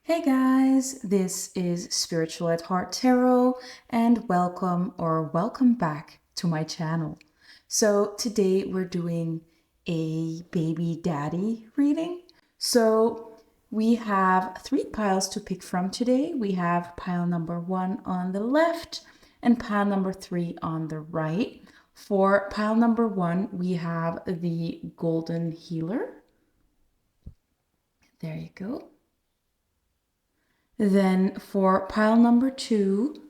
Hey guys, this is Spiritual at Heart Tarot and welcome back to my channel. So today we're doing a baby daddy reading. So we have 3 piles to pick from today. We have pile number 1 on the left and pile number 3 on the right. For pile number 1, we have the Golden Healer. There you go. Then for pile number 2,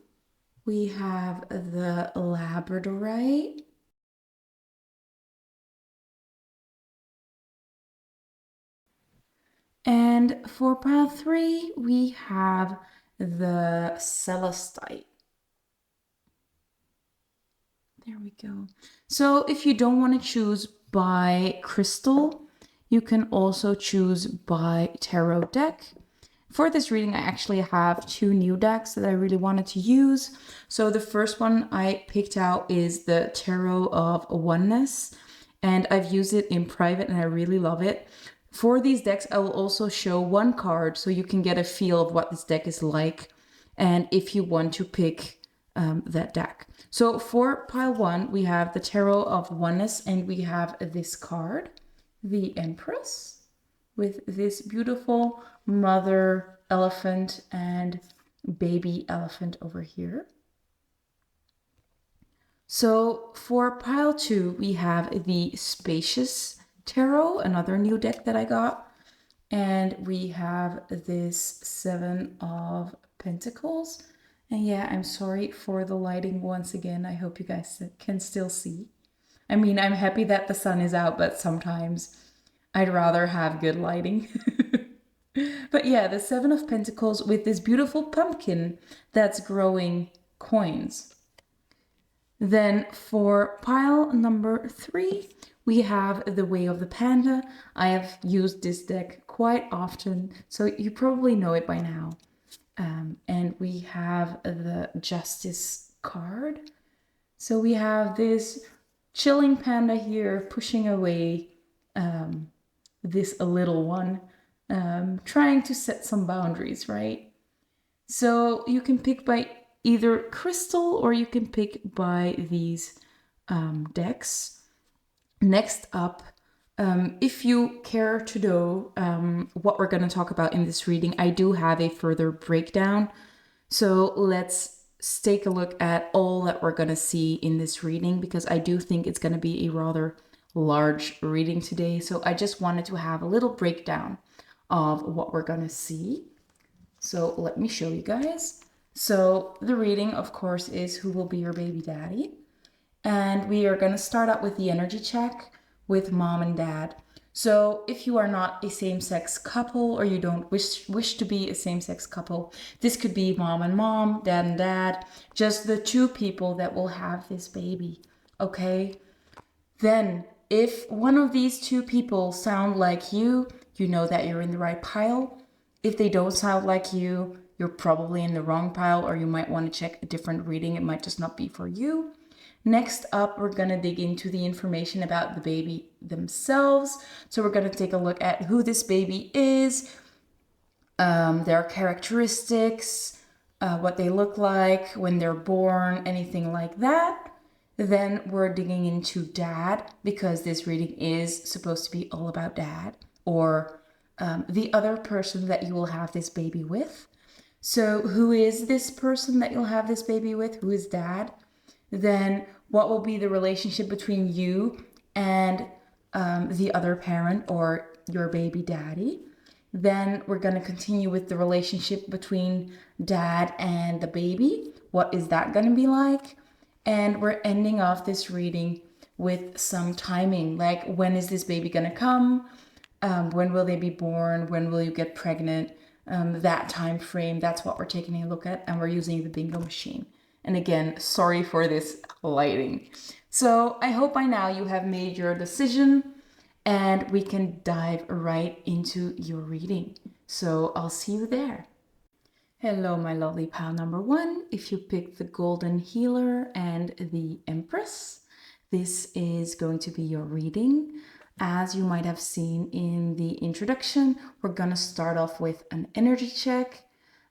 we have the Labradorite. And for pile 3, we have the Celestite. There we go. So if you don't want to choose by crystal, you can also choose by tarot deck. For this reading, I actually have 2 new decks that I really wanted to use. So the first one I picked out is the Tarot of Oneness, and I've used it in private and I really love it. For these decks, I will also show 1 card so you can get a feel of what this deck is like and if you want to pick that deck. So for pile 1, we have the Tarot of Oneness and we have this card, the Empress, with this beautiful mother elephant and baby elephant over here. So for pile 2, we have the Spacious Tarot, another new deck that I got. And we have this 7 of Pentacles. And yeah, I'm sorry for the lighting once again. I hope you guys can still see. I mean, I'm happy that the sun is out, but sometimes I'd rather have good lighting. But yeah, the 7 of Pentacles with this beautiful pumpkin that's growing coins. Then for pile number 3, we have the Way of the Panda. I have used this deck quite often, so you probably know it by now. And we have the Justice card. So we have this chilling panda here pushing away this little one, trying to set some boundaries, right? So you can pick by either crystal or you can pick by these decks. Next up, if you care to know what we're going to talk about in this reading, I do have a further breakdown. So let's take a look at all that we're going to see in this reading, because I do think it's going to be a rather large reading today. So I just wanted to have a little breakdown of what we're going to see. So let me show you guys. So the reading, of course, is who will be your baby daddy. And we are going to start out with the energy check with mom and dad. So if you are not a same-sex couple or you don't wish to be a same-sex couple, this could be mom and mom, dad and dad, just the 2 people that will have this baby, okay? Then if one of these 2 people sound like you know that you're in the right pile. If they don't sound like you, you're probably in the wrong pile, or you might want to check a different reading. It might just not be for you. Next up, we're going to dig into the information about the baby themselves. So we're going to take a look at who this baby is, their characteristics, what they look like when they're born, anything like that. Then we're digging into dad, because this reading is supposed to be all about dad, or the other person that you will have this baby with. So who is this person that you'll have this baby with? Who is dad? Then what will be the relationship between you and the other parent or your baby daddy? Then we're going to continue with the relationship between dad and the baby. What is that going to be like? And we're ending off this reading with some timing, like when is this baby going to come? When will they be born? When will you get pregnant? That time frame, that's what we're taking a look at, and we're using the bingo machine. And again, sorry for this lighting. So I hope by now you have made your decision and we can dive right into your reading. So I'll see you there. Hello, my lovely pile number 1. If you picked the Golden Healer and the Empress, this is going to be your reading. As you might have seen in the introduction, we're going to start off with an energy check.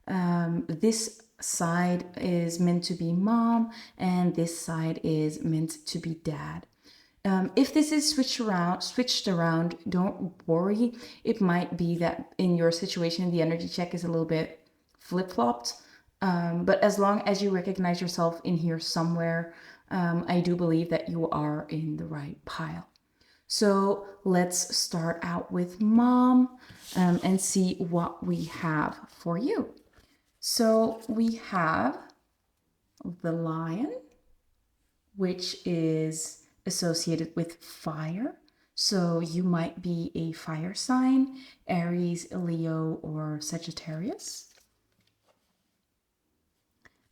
This side is meant to be mom, and this side is meant to be dad. If this is switched around, don't worry. It might be that in your situation, the energy check is a little bit flip-flopped. But as long as you recognize yourself in here somewhere, I do believe that you are in the right pile. So let's start out with mom and see what we have for you. So we have the lion, which is associated with fire. So you might be a fire sign, Aries, Leo, or Sagittarius.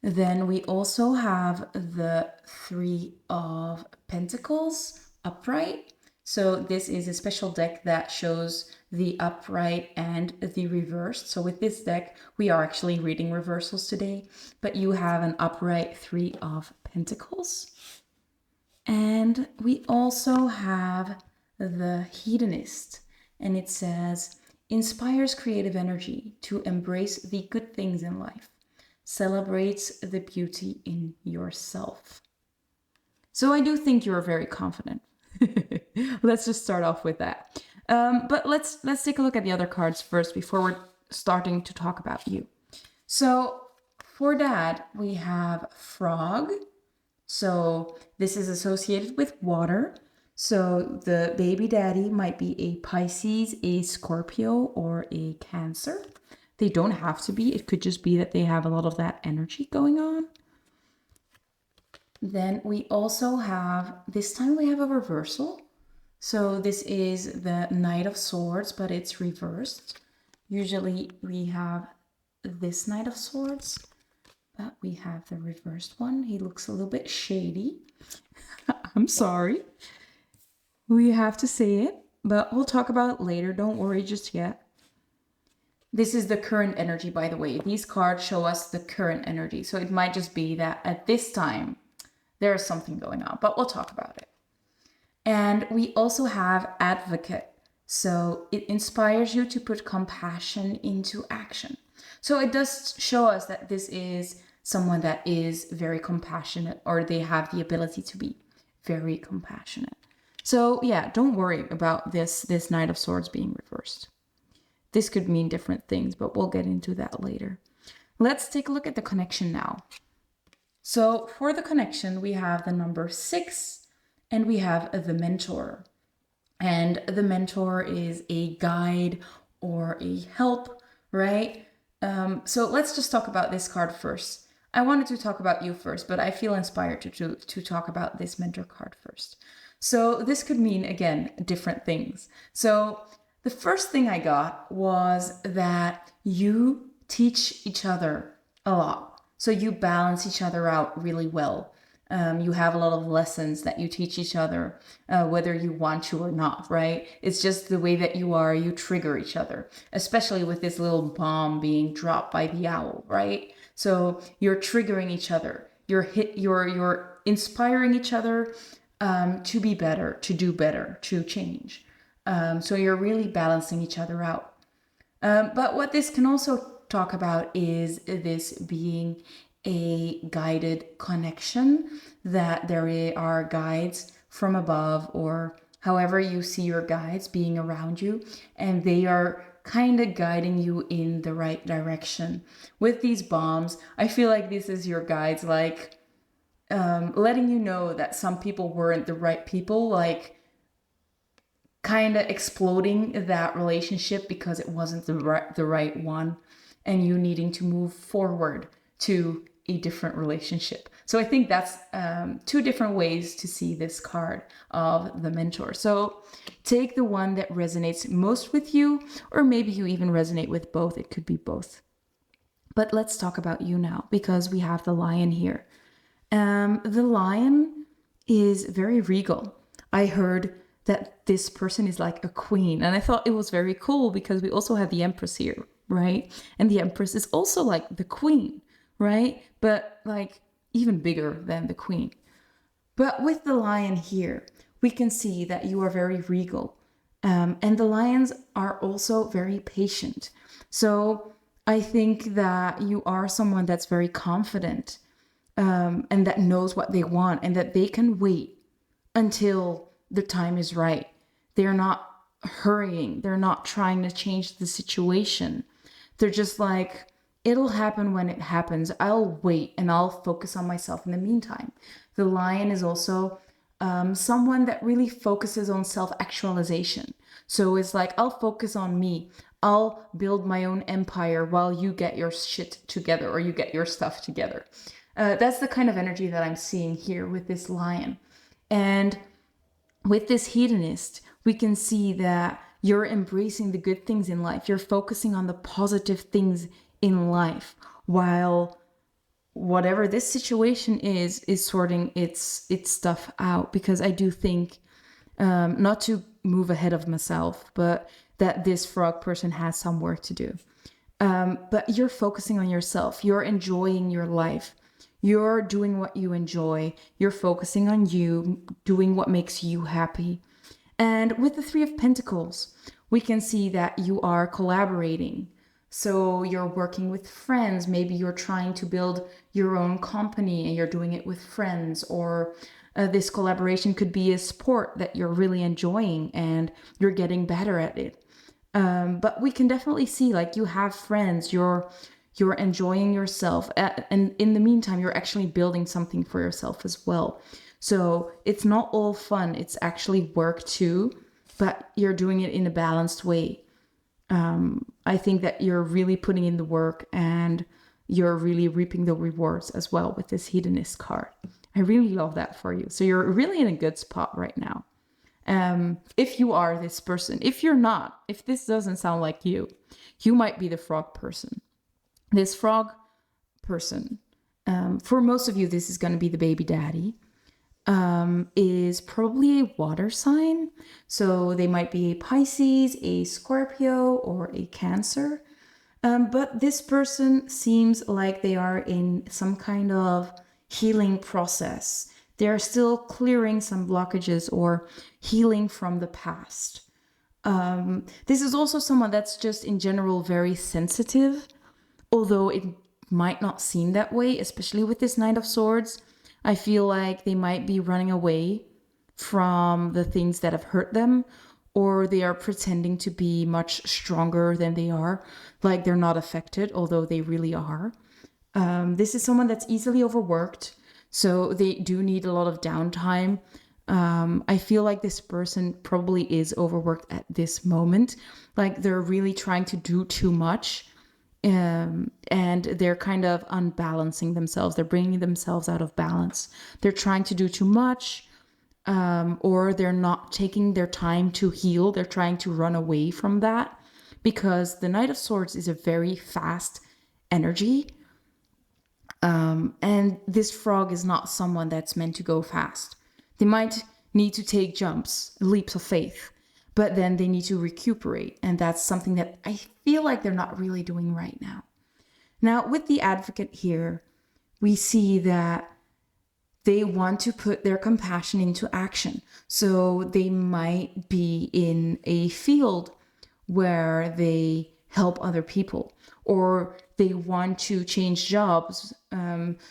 Then we also have the Three of Pentacles upright. So this is a special deck that shows the upright and the reversed. So with this deck, we are actually reading reversals today, but you have an upright Three of Pentacles. And we also have the hedonist, and it says, inspires creative energy to embrace the good things in life, celebrates the beauty in yourself. So I do think you're very confident. Let's just start off with that. But let's take a look at the other cards first before we're starting to talk about you. So for dad, we have frog. So this is associated with water. So the baby daddy might be a Pisces, a Scorpio, or a Cancer. They don't have to be. It could just be that they have a lot of that energy going on. Then we also have, this time we have a reversal. So this is the Knight of Swords, but it's reversed. Usually we have this Knight of Swords, but we have the reversed one. He looks a little bit shady. I'm sorry. We have to say it, but we'll talk about it later. Don't worry just yet. This is the current energy, by the way. These cards show us the current energy. So it might just be that at this time, there is something going on, but we'll talk about it. And we also have advocate. So it inspires you to put compassion into action. So it does show us that this is someone that is very compassionate, or they have the ability to be very compassionate. So yeah, don't worry about this Knight of Swords being reversed. This could mean different things, but we'll get into that later. Let's take a look at the connection now. So for the connection, we have the number 6, and we have the mentor. And the mentor is a guide or a help, right? So let's just talk about this card first. I wanted to talk about you first, but I feel inspired to talk about this mentor card first. So this could mean, again, different things. So the first thing I got was that you teach each other a lot. So you balance each other out really well. You have a lot of lessons that you teach each other, whether you want to or not, right? It's just the way that you are, you trigger each other, especially with this little bomb being dropped by the owl, right? So you're triggering each other. You're inspiring each other to be better, to do better, to change. So you're really balancing each other out. But what this can also talk about is this being a guided connection, that there are guides from above, or however you see your guides being around you, and they are kind of guiding you in the right direction. With these bombs, I feel like this is your guides, like letting you know that some people weren't the right people, like kind of exploding that relationship because it wasn't the right one, and you needing to move forward to a different relationship. So I think that's two different ways to see this card of the mentor. So take the one that resonates most with you, or maybe you even resonate with both. It could be both. But let's talk about you now, because we have the lion here. The lion is very regal. I heard that this person is like a queen, and I thought it was very cool because we also have the Empress here, right? And the Empress is also like the queen, right? But like even bigger than the queen. But with the lion here, we can see that you are very regal. And the lions are also very patient. So I think that you are someone that's very confident, and that knows what they want, and that they can wait until the time is right. They're not hurrying. They're not trying to change the situation. They're just like, it'll happen when it happens. I'll wait and I'll focus on myself in the meantime. The lion is also someone that really focuses on self-actualization. So it's like, I'll focus on me. I'll build my own empire while you get your shit together, or you get your stuff together. That's the kind of energy that I'm seeing here with this lion. And with this hedonist, we can see that you're embracing the good things in life. You're focusing on the positive things in life, while whatever this situation is sorting its stuff out. Because I do think, not to move ahead of myself, but that this frog person has some work to do. But you're focusing on yourself. You're enjoying your life. You're doing what you enjoy. You're focusing on you, doing what makes you happy. And with the Three of Pentacles, we can see that you are collaborating. So you're working with friends. Maybe you're trying to build your own company and you're doing it with friends. Or this collaboration could be a sport that you're really enjoying and you're getting better at it. But we can definitely see, like, you have friends, you're enjoying yourself, and in the meantime, you're actually building something for yourself as well. So it's not all fun, it's actually work too, but you're doing it in a balanced way. I think that you're really putting in the work and you're really reaping the rewards as well with this hedonist card. I really love that for you. So you're really in a good spot right now. If you are this person. If you're not, if this doesn't sound like you might be the frog person. This frog person, for most of you, this is going to be the baby daddy, is probably a water sign. So they might be a Pisces, a Scorpio, or a Cancer. But this person seems like they are in some kind of healing process. They're still clearing some blockages or healing from the past. This is also someone that's just in general very sensitive, although it might not seem that way, especially with this Knight of Swords. I feel like they might be running away from the things that have hurt them, or they are pretending to be much stronger than they are, like they're not affected, although they really are. This is someone that's easily overworked, so they do need a lot of downtime. I feel like this person probably is overworked at this moment. Like they're really trying to do too much, and they're kind of unbalancing themselves. They're bringing themselves out of balance. They're trying to do too much, or they're not taking their time to heal. They're trying to run away from that, because the Knight of Swords is a very fast energy. And this frog is not someone that's meant to go fast. They might need to take jumps, leaps of faith, but then they need to recuperate. And that's something that I feel like they're not really doing right now. Now, with the Advocate here, we see that they want to put their compassion into action. So they might be in a field where they help other people, or they want to change jobs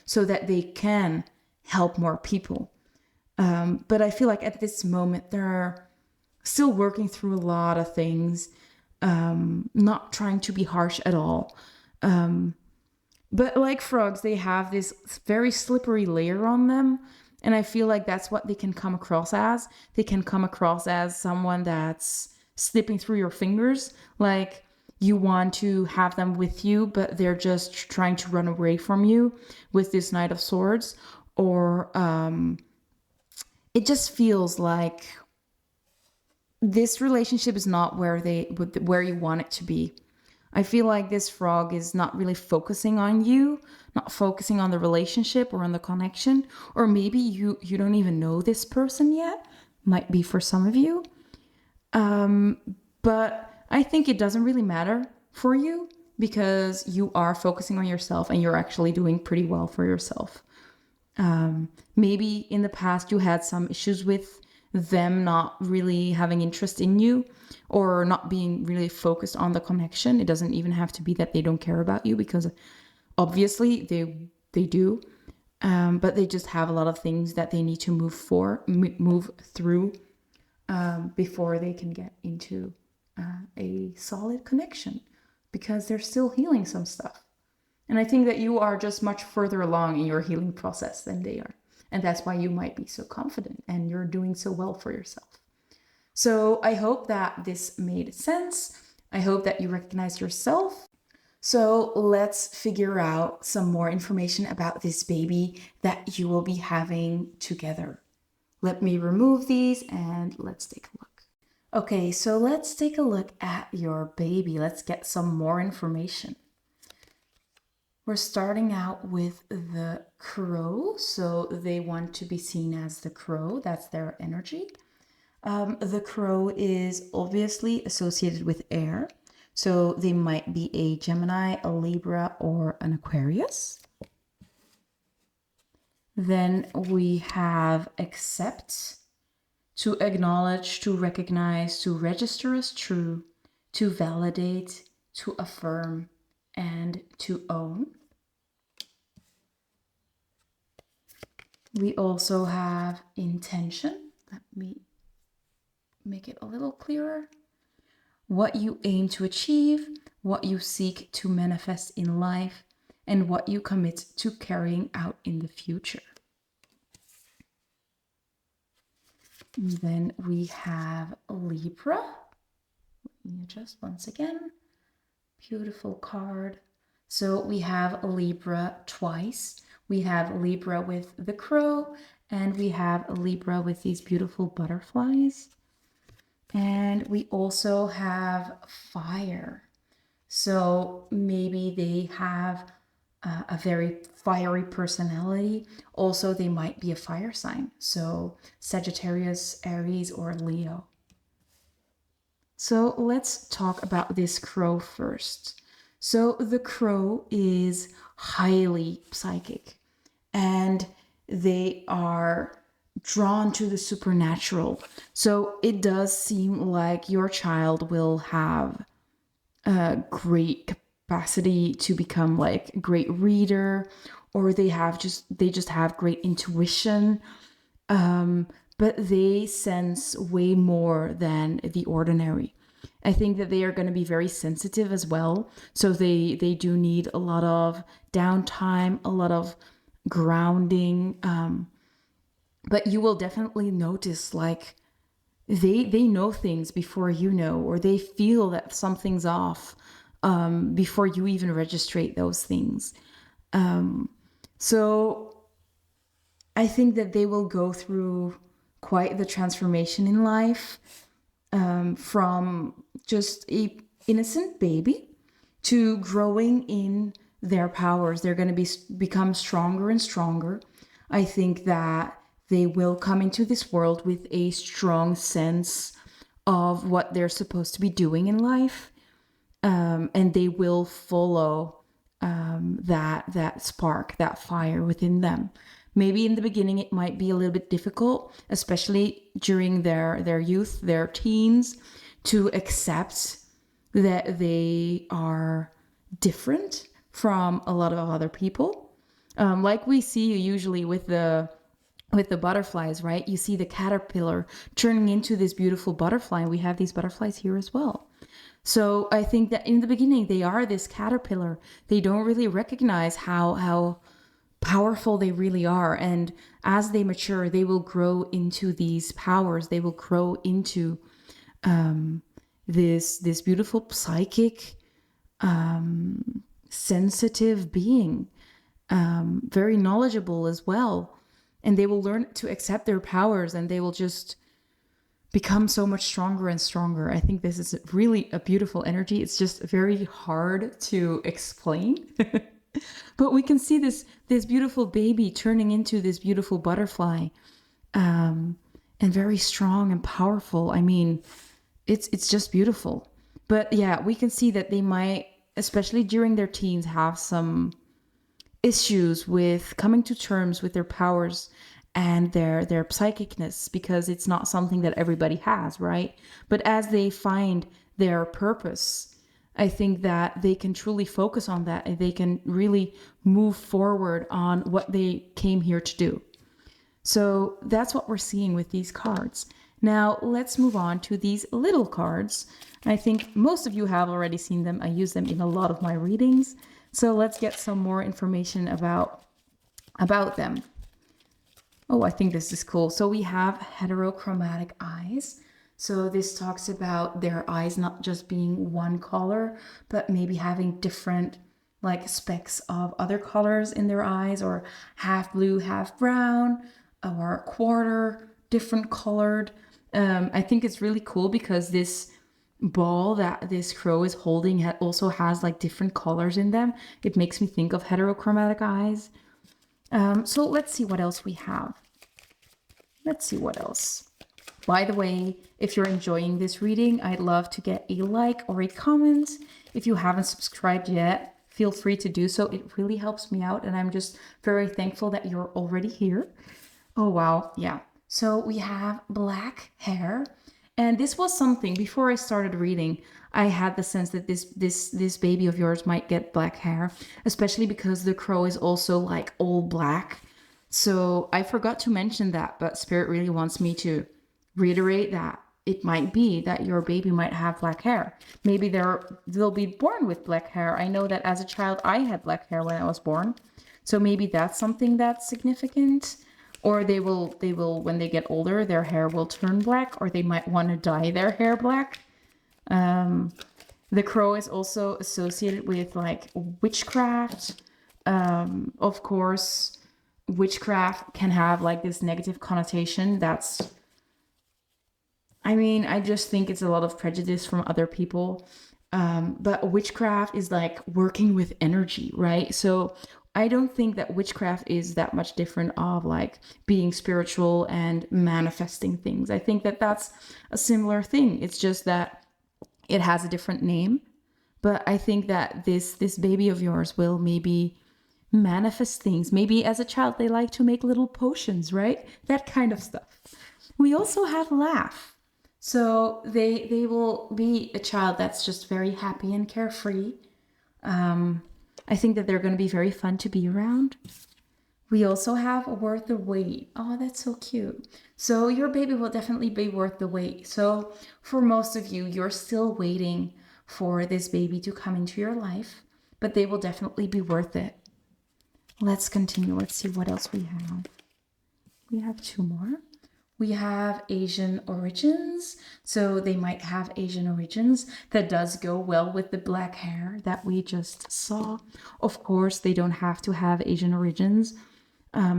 so that they can help more people. But I feel like at this moment, they're still working through a lot of things, not trying to be harsh at all. But like frogs, they have this very slippery layer on them. And I feel like that's what they can come across as. They can come across as someone that's slipping through your fingers. Like you want to have them with you, but they're just trying to run away from you with this Knight of Swords. Or it just feels like this relationship is not where you want it to be. I feel like this frog is not really focusing on you, not focusing on the relationship or on the connection. Or maybe you don't even know this person yet. Might be for some of you. But I think it doesn't really matter for you, because you are focusing on yourself and you're actually doing pretty well for yourself. Maybe in the past you had some issues with them not really having interest in you or not being really focused on the connection. It doesn't even have to be that they don't care about you, because obviously they do. But they just have a lot of things that they need to move through before they can get into a solid connection, because they're still healing some stuff. And I think that you are just much further along in your healing process than they are. And that's why you might be so confident and you're doing so well for yourself. So I hope that this made sense. I hope that you recognize yourself. So let's figure out some more information about this baby that you will be having together. Let me remove these and let's take a look. Okay, so let's take a look at your baby. Let's get some more information. We're starting out with the crow. So they want to be seen as the crow. That's their energy. The crow is obviously associated with air. So they might be a Gemini, a Libra, or an Aquarius. Then we have accept, to acknowledge, to recognize, to register as true, to validate, to affirm, and to own. We also have intention. Let me make it a little clearer. What you aim to achieve, what you seek to manifest in life, and what you commit to carrying out in the future. And then we have Libra. Let me adjust once again. Beautiful card. So we have Libra twice. We have Libra with the crow, and we have Libra with these beautiful butterflies. And we also have fire. So maybe they have a very fiery personality. Also, they might be a fire sign. So Sagittarius, Aries, or Leo. So let's talk about this crow first. So the crow is highly psychic, and they are drawn to the supernatural. So it does seem like your child will have a great capacity to become like a great reader, or they just have great intuition. But they sense way more than the ordinary. I think that they are going to be very sensitive as well. So they do need a lot of downtime, a lot of grounding. But you will definitely notice like they know things before you know, or they feel that something's off before you even registrate those things. So I think that they will go through quite the transformation in life, from just a innocent baby to growing in their powers. They're going to become stronger and stronger. I think that they will come into this world with a strong sense of what they're supposed to be doing in life, and they will follow that spark, that fire within them. Maybe in the beginning it might be a little bit difficult, especially during their youth, their teens, to accept that they are different from a lot of other people. Like we see usually with the butterflies, right? You see the caterpillar turning into this beautiful butterfly, and we have these butterflies here as well. So I think that in the beginning they are this caterpillar. They don't really recognize how powerful they really are, and as they mature they will grow into these powers. They will grow into this beautiful psychic sensitive being, very knowledgeable as well, and they will learn to accept their powers, and they will just become so much stronger and stronger. I think this is really a beautiful energy. It's just very hard to explain. But we can see this beautiful baby turning into this beautiful butterfly, and very strong and powerful. I mean, it's just beautiful. But yeah, we can see that they might, especially during their teens, have some issues with coming to terms with their powers and their psychicness, because it's not something that everybody has, right? But as they find their purpose, I think that they can truly focus on that, and they can really move forward on what they came here to do. So that's what we're seeing with these cards. Now let's move on to these little cards. I think most of you have already seen them. I use them in a lot of my readings. So let's get some more information about them. Oh, I think this is cool. So we have heterochromatic eyes. So this talks about their eyes not just being one color, but maybe having different like specks of other colors in their eyes, or half blue, half brown, or a quarter different colored. I think it's really cool because this ball that this crow is holding also has like different colors in them. It makes me think of heterochromatic eyes. So let's see what else we have. Let's see what else. By the way, if you're enjoying this reading, I'd love to get a like or a comment. If you haven't subscribed yet, feel free to do so. It really helps me out, and I'm just very thankful that you're already here. Oh, wow. Yeah. So we have black hair. And this was something, before I started reading, I had the sense that this baby of yours might get black hair, especially because the crow is also like all black. So I forgot to mention that, but Spirit really wants me to reiterate that it might be that your baby might have black hair. Maybe they'll be born with black hair. I know that as a child, I had black hair when I was born. So maybe that's something that's significant. Or they will, when they get older, their hair will turn black, or they might want to dye their hair black. The crow is also associated with like witchcraft. Of course, witchcraft can have like this negative connotation. I just think it's a lot of prejudice from other people. But witchcraft is like working with energy, right? So I don't think that witchcraft is that much different of like being spiritual and manifesting things. I think that that's a similar thing. It's just that it has a different name. But I think that this baby of yours will maybe manifest things. Maybe as a child they like to make little potions, right? That kind of stuff. We also have laugh. So they will be a child that's just very happy and carefree. I think that they're going to be very fun to be around. We also have worth the wait. Oh, that's so cute. So your baby will definitely be worth the wait. So for most of you, you're still waiting for this baby to come into your life, but they will definitely be worth it. Let's continue. Let's see what else we have. We have two more. We have Asian origins. So they might have Asian origins. That does go well with the black hair that we just saw. Of course, they don't have to have Asian origins.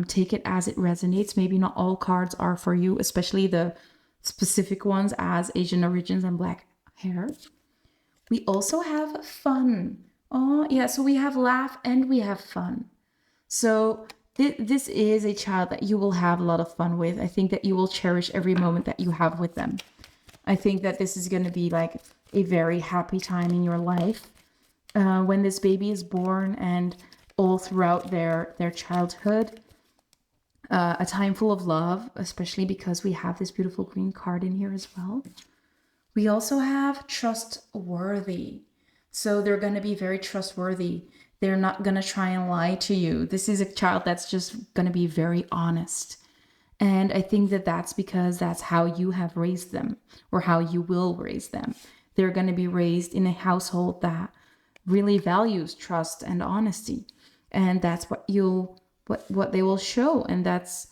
Take it as it resonates. Maybe not all cards are for you, especially the specific ones as Asian origins and black hair. We also have fun. Oh, yeah. So we have laugh and we have fun. So this is a child that you will have a lot of fun with. I think that you will cherish every moment that you have with them. I think that this is going to be like a very happy time in your life when this baby is born, and all throughout their childhood. A time full of love, especially because we have this beautiful green card in here as well. We also have trustworthy. So they're going to be very trustworthy. They're not going to try and lie to you. This is a child that's just going to be very honest. And I think that that's because that's how you have raised them, or how you will raise them. They're going to be raised in a household that really values trust and honesty. And that's what they will show. And that's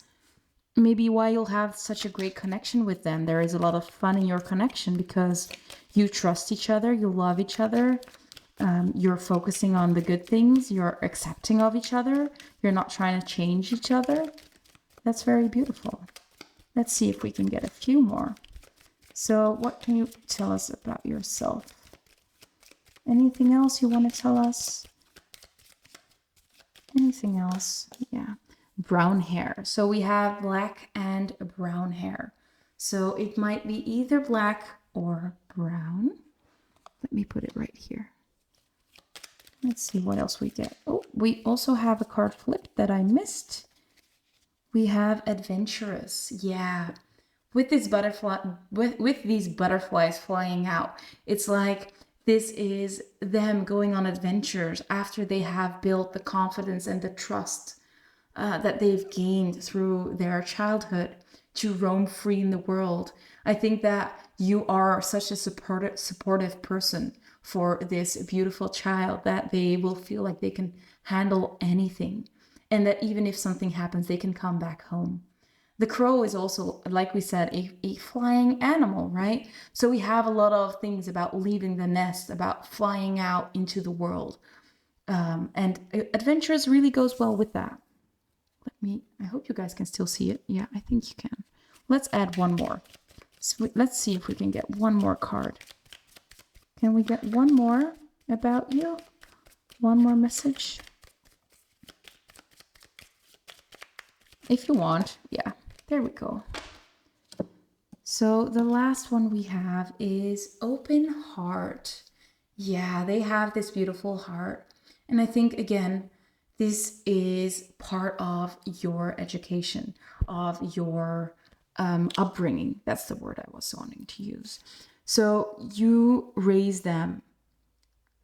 maybe why you'll have such a great connection with them. There is a lot of fun in your connection because you trust each other, you love each other. You're focusing on the good things. You're accepting of each other. You're not trying to change each other. That's very beautiful. Let's see if we can get a few more. So what can you tell us about yourself? Anything else you want to tell us? Anything else? Yeah. Brown hair. So we have black and brown hair. So it might be either black or brown. Let me put it right here. Let's see what else we get. Oh, we also have a card flip that I missed. We have adventurous. Yeah. With this butterfly, with these butterflies flying out, it's like this is them going on adventures after they have built the confidence and the trust that they've gained through their childhood to roam free in the world. I think that you are such a supportive person for this beautiful child that they will feel like they can handle anything, and that even if something happens, they can come back home. The crow is also, like we said, a flying animal, right? So we have a lot of things about leaving the nest, about flying out into the world. And adventures really goes well with that. I hope you guys can still see it. Yeah, I think you can. Let's add one more. So let's see if we can get one more card. Can we get one more about you? One more message? If you want. Yeah, there we go. So the last one we have is open heart. Yeah, they have this beautiful heart. And I think, again, this is part of your education, of your upbringing. That's the word I was wanting to use. So you raise them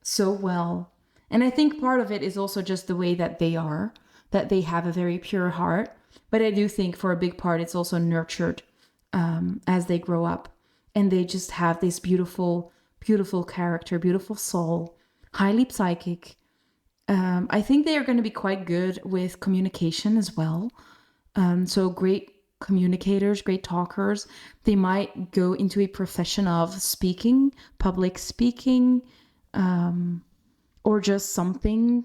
so well. And I think part of it is also just the way that they are, that they have a very pure heart. But I do think for a big part, it's also nurtured as they grow up. And they just have this beautiful, beautiful character, beautiful soul, highly psychic. I think they are going to be quite good with communication as well. So great communicators, great talkers. They might go into a profession of speaking, public speaking, or just something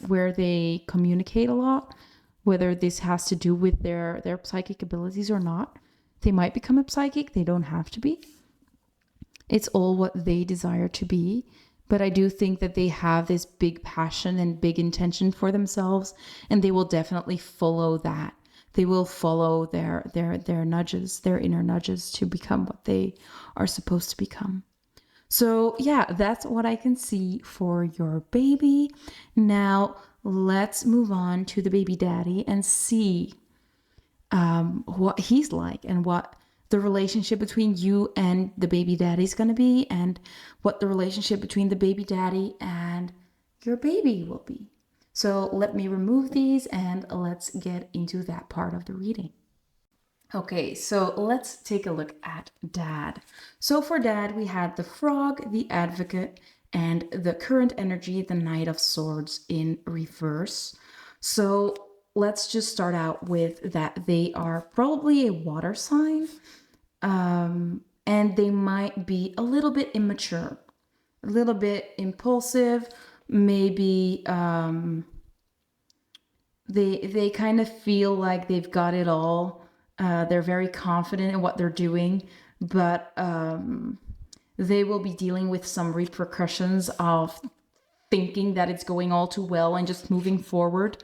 where they communicate a lot, whether this has to do with their psychic abilities or not. They might become a psychic. They don't have to be. It's all what they desire to be. But I do think that they have this big passion and big intention for themselves, and they will definitely follow that. They will follow their nudges, their inner nudges, to become what they are supposed to become. So yeah, that's what I can see for your baby. Now let's move on to the baby daddy and see what he's like and what the relationship between you and the baby daddy is going to be, and what the relationship between the baby daddy and your baby will be. So let me remove these and let's get into that part of the reading. Okay, so let's take a look at dad. So for dad, we had the frog, the advocate, and the current energy, the Knight of Swords in reverse. So let's just start out with that they are probably a water sign, and they might be a little bit immature, a little bit impulsive, maybe they kind of feel like they've got it all. They're very confident in what they're doing, but they will be dealing with some repercussions of thinking that it's going all too well and just moving forward,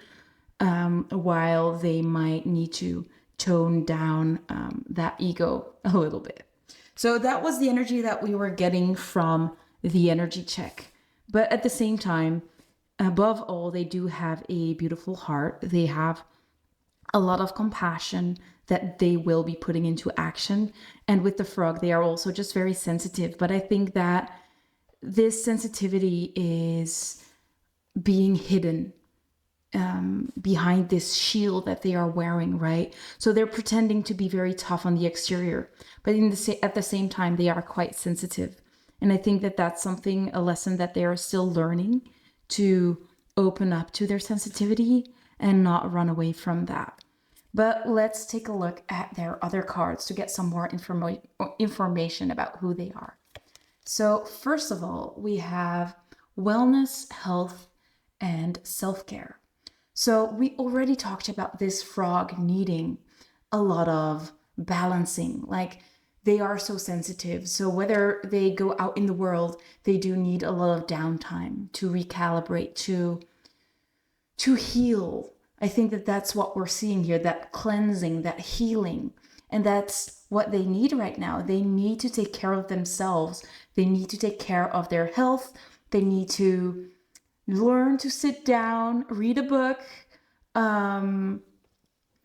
while they might need to tone down that ego a little bit. So that was the energy that we were getting from the energy check. But at the same time, above all, they do have a beautiful heart. They have a lot of compassion that they will be putting into action. And with the frog, they are also just very sensitive. But I think that this sensitivity is being hidden behind this shield that they are wearing, right? So they're pretending to be very tough on the exterior, but at the same time, they are quite sensitive. And I think that that's a lesson that they are still learning, to open up to their sensitivity and not run away from that. But let's take a look at their other cards to get some more information about who they are. So first of all, we have wellness, health, and self-care. So we already talked about this frog needing a lot of balancing, like they are so sensitive. So whether they go out in the world, they do need a lot of downtime to recalibrate, to heal. I think that that's what we're seeing here, that cleansing, that healing. And that's what they need right now. They need to take care of themselves. They need to take care of their health. They need to learn to sit down, read a book,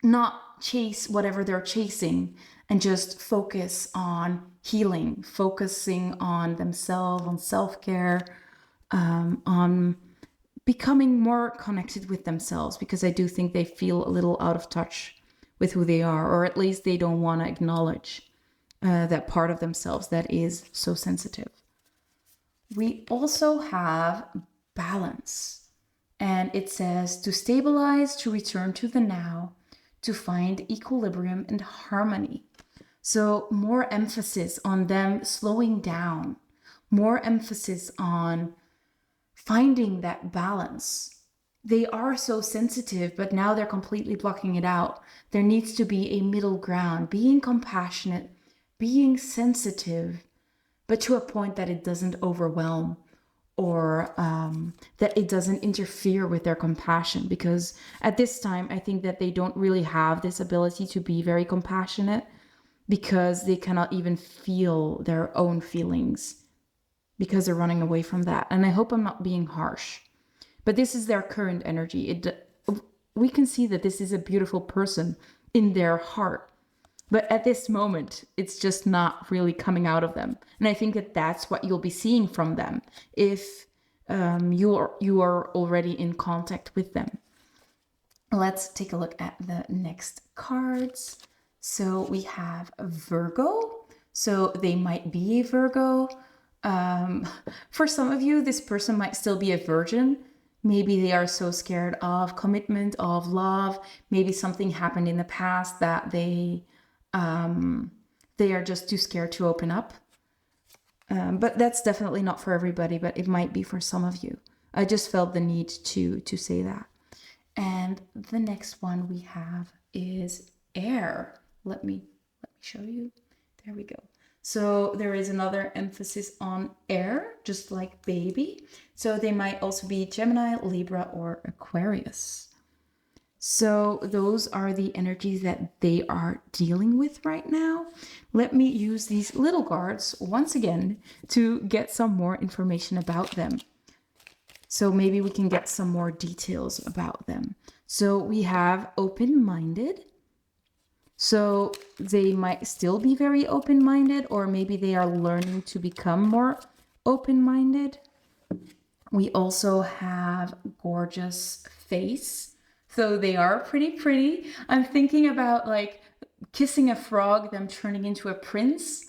not chase whatever they're chasing and just focus on healing, focusing on themselves, on self-care, on becoming more connected with themselves, because I do think they feel a little out of touch with who they are, or at least they don't want to acknowledge that part of themselves that is so sensitive. We also have balance, and it says to stabilize, to return to the now, to find equilibrium and harmony. So more emphasis on them slowing down, more emphasis on finding that balance. They are so sensitive, but now they're completely blocking it out. There needs to be a middle ground, being compassionate, being sensitive, but to a point that it doesn't overwhelm, or that it doesn't interfere with their compassion. Because at this time, I think that they don't really have this ability to be very compassionate, because they cannot even feel their own feelings, because they're running away from that. And I hope I'm not being harsh, but this is their current energy. We can see that this is a beautiful person in their heart, but at this moment, it's just not really coming out of them. And I think that that's what you'll be seeing from them if you are already in contact with them. Let's take a look at the next cards. So we have Virgo. So they might be a Virgo. For some of you, this person might still be a virgin. Maybe they are so scared of commitment, of love. Maybe something happened in the past that they are just too scared to open up. But that's definitely not for everybody, but it might be for some of you. I just felt the need to say that. And the next one we have is air. Let me show you. There we go. So there is another emphasis on air, just like baby. So they might also be Gemini, Libra, or Aquarius. So those are the energies that they are dealing with right now. Let me use these little cards once again to get some more information about them. So maybe we can get some more details about them. So we have open-minded. So they might still be very open-minded, or maybe they are learning to become more open-minded. We also have gorgeous face. So they are pretty. I'm thinking about like kissing a frog, them turning into a prince.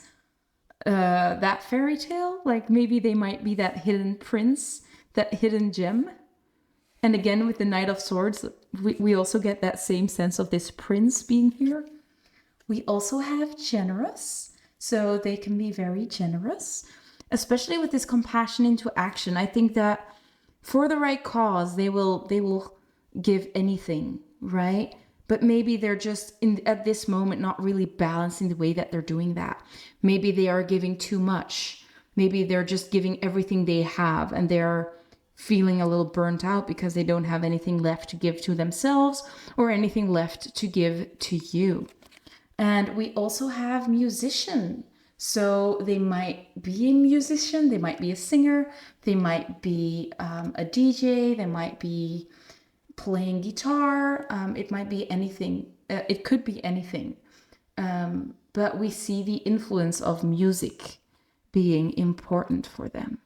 That fairy tale, like maybe they might be that hidden prince, that hidden gem. And again, with the Knight of Swords, we also get that same sense of this prince being here. We also have generous. So they can be very generous, especially with this compassion into action. I think that for the right cause, they will give anything, right? But maybe they're just at this moment not really balancing the way that they're doing that. Maybe they are giving too much. Maybe they're just giving everything they have, and they're feeling a little burnt out because they don't have anything left to give to themselves or anything left to give to you. And we also have musician. So they might be a musician, they might be a singer, they might be a DJ, they might be playing guitar, it might be anything. It could be anything. But we see the influence of music being important for them.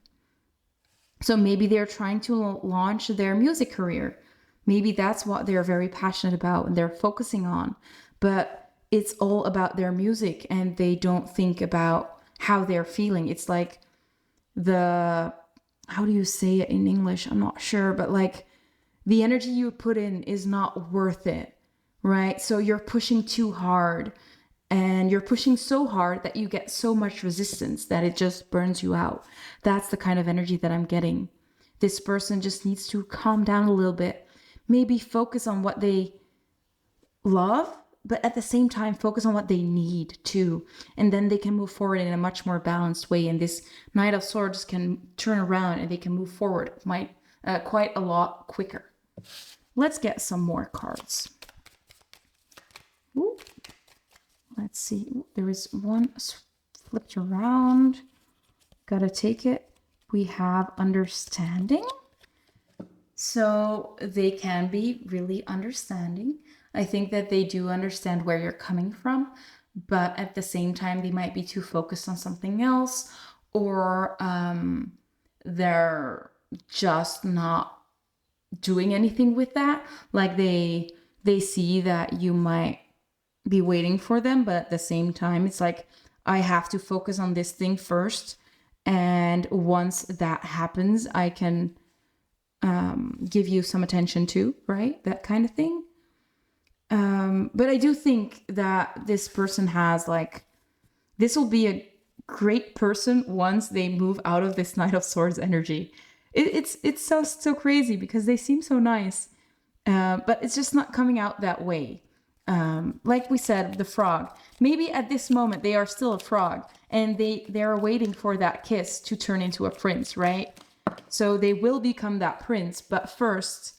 So maybe they're trying to launch their music career. Maybe that's what they're very passionate about and they're focusing on. But it's all about their music, and they don't think about how they're feeling. It's like how do you say it in English? I'm not sure, but like the energy you put in is not worth it, right? So you're pushing too hard, and you're pushing so hard that you get so much resistance that it just burns you out. That's the kind of energy that I'm getting. This person just needs to calm down a little bit, maybe focus on what they love, but at the same time focus on what they need too, and then they can move forward in a much more balanced way, and this Knight of Swords can turn around and they can move forward quite a lot quicker. Let's get some more cards. Ooh. Let's see. Ooh, there is one flipped around. Gotta take it. We have understanding. So they can be really understanding. I think that they do understand where you're coming from, but at the same time, they might be too focused on something else, or they're just not doing anything with that. Like they see that you might be waiting for them, but at the same time, it's like, I have to focus on this thing first. And once that happens, I can give you some attention too, right? That kind of thing. But I do think that this person has like, this will be a great person once they move out of this Knight of Swords energy. It's so crazy because they seem so nice, but it's just not coming out that way. Like we said, the frog. Maybe at this moment they are still a frog, and they're waiting for that kiss to turn into a prince, right? So they will become that prince, but first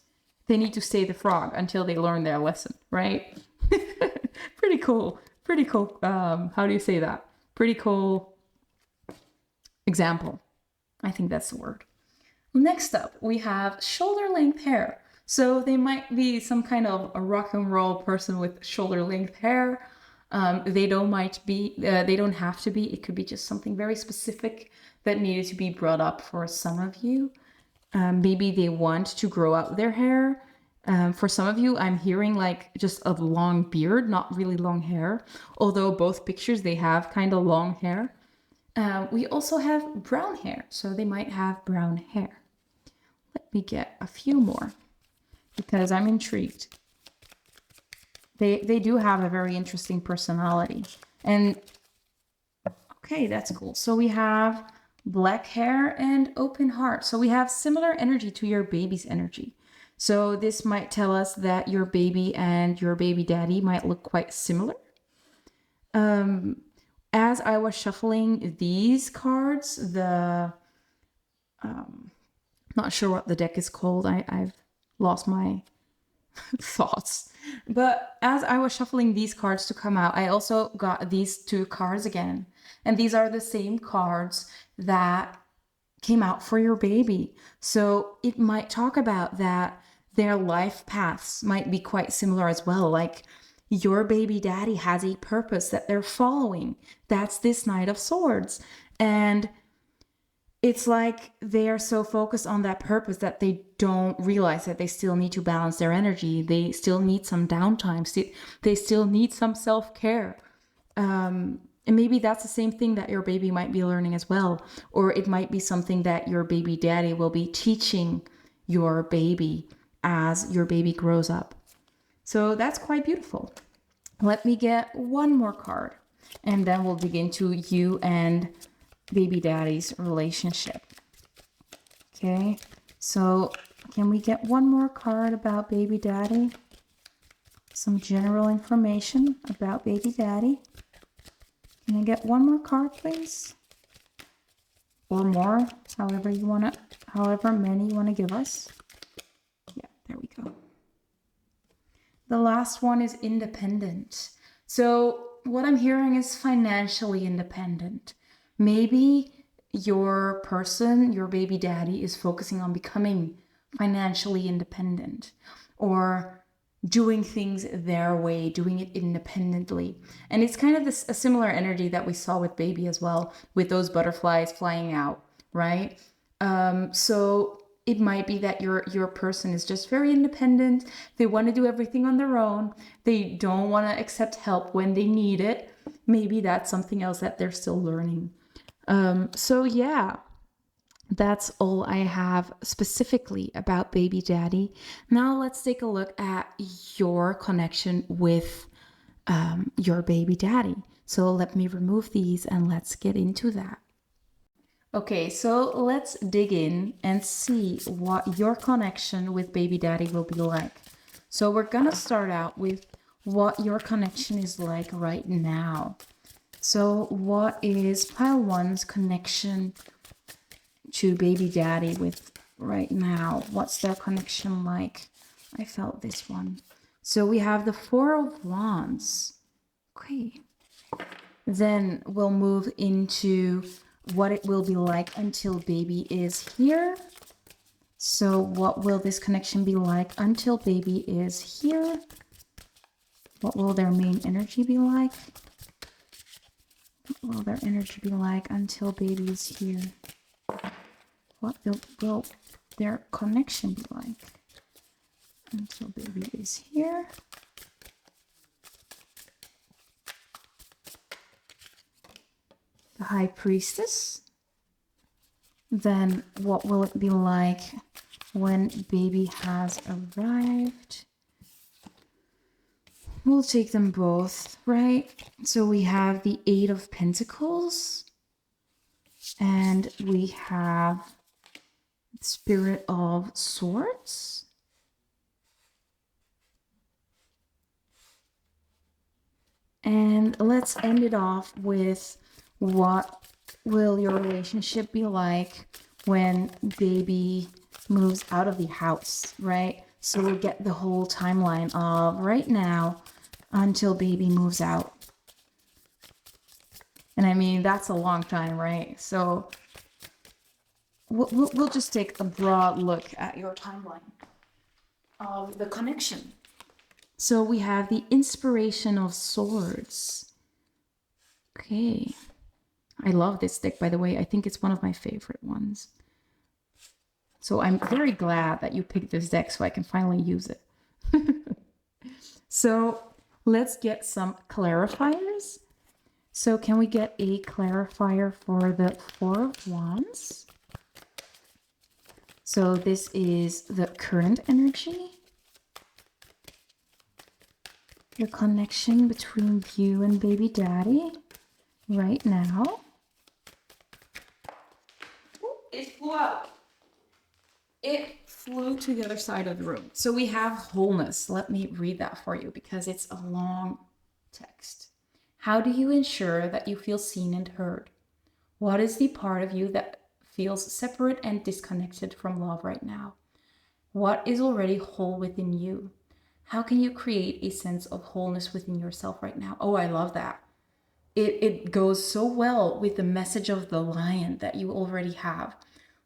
they need to stay the frog until they learn their lesson, right? Pretty cool. Pretty cool. How do you say that? Pretty cool example. I think that's the word. Next up, we have shoulder length hair. So they might be some kind of a rock and roll person with shoulder length hair. They don't have to be. It could be just something very specific that needed to be brought up for some of you. Maybe they want to grow out their hair. For some of you, I'm hearing like just a long beard, not really long hair. Although both pictures, they have kind of long hair. We also have brown hair. So they might have brown hair. Let me get a few more because I'm intrigued. They do have a very interesting personality. And okay, that's cool. So we have black hair and open heart. So we have similar energy to your baby's energy. So this might tell us that your baby and your baby daddy might look quite similar. As I was shuffling these cards, not sure what the deck is called. I've lost my thoughts. But as I was shuffling these cards to come out, I also got these two cards again. And these are the same cards that came out for your baby. So it might talk about that their life paths might be quite similar as well. Like your baby daddy has a purpose that they're following. That's this Knight of Swords. And it's like they are so focused on that purpose that they don't realize that they still need to balance their energy. They still need some downtime. They still need some self-care. And maybe that's the same thing that your baby might be learning as well. Or it might be something that your baby daddy will be teaching your baby as your baby grows up. So that's quite beautiful. Let me get one more card, and then we'll dig into you and baby daddy's relationship. Okay, so can we get one more card about baby daddy? Some general information about baby daddy. Can I get one more card, please? Or more, however many you want to give us. Yeah, there we go. The last one is independent. So what I'm hearing is financially independent. Maybe your person, your baby daddy, is focusing on becoming financially independent or doing things their way, doing it independently. And it's kind of a similar energy that we saw with baby as well, with those butterflies flying out, right? So it might be that your person is just very independent. They want to do everything on their own. They don't want to accept help when they need it. Maybe that's something else that they're still learning. So yeah, that's all I have specifically about baby daddy. Now let's take a look at your connection with your baby daddy. So let me remove these and let's get into that. Okay, so let's dig in and see what your connection with baby daddy will be like. So we're gonna start out with what your connection is like right now. So what is pile one's connection to baby daddy with right now? What's their connection like? I felt this one. So we have the Four of Wands. Okay. Then we'll move into what it will be like until baby is here. So what will this connection be like until baby is here? What will their main energy be like? What will their energy be like until baby is here? What will their connection be like until baby is here? The High Priestess. Then what will it be like when baby has arrived? We'll take them both, right? So we have the Eight of Pentacles and we have Spirit of Swords. And let's end it off with what will your relationship be like when baby moves out of the house, right? So we'll get the whole timeline of right now until baby moves out. And I mean, that's a long time, right? So we'll just take a broad look at your timeline of the connection. So we have the Inspiration of Swords. Okay. I love this deck, by the way. I think it's one of my favorite ones. So I'm very glad that you picked this deck so I can finally use it. So let's get some clarifiers. So can we get a clarifier for the Four of Wands? So this is the current energy. Your connection between you and baby daddy right now. Ooh, it flew out. It flew to the other side of the room. So we have wholeness. Let me read that for you because it's a long text. How do you ensure that you feel seen and heard? What is the part of you that feels separate and disconnected from love right now? What is already whole within you? How can you create a sense of wholeness within yourself right now? Oh, I love that. It goes so well with the message of the lion that you already have.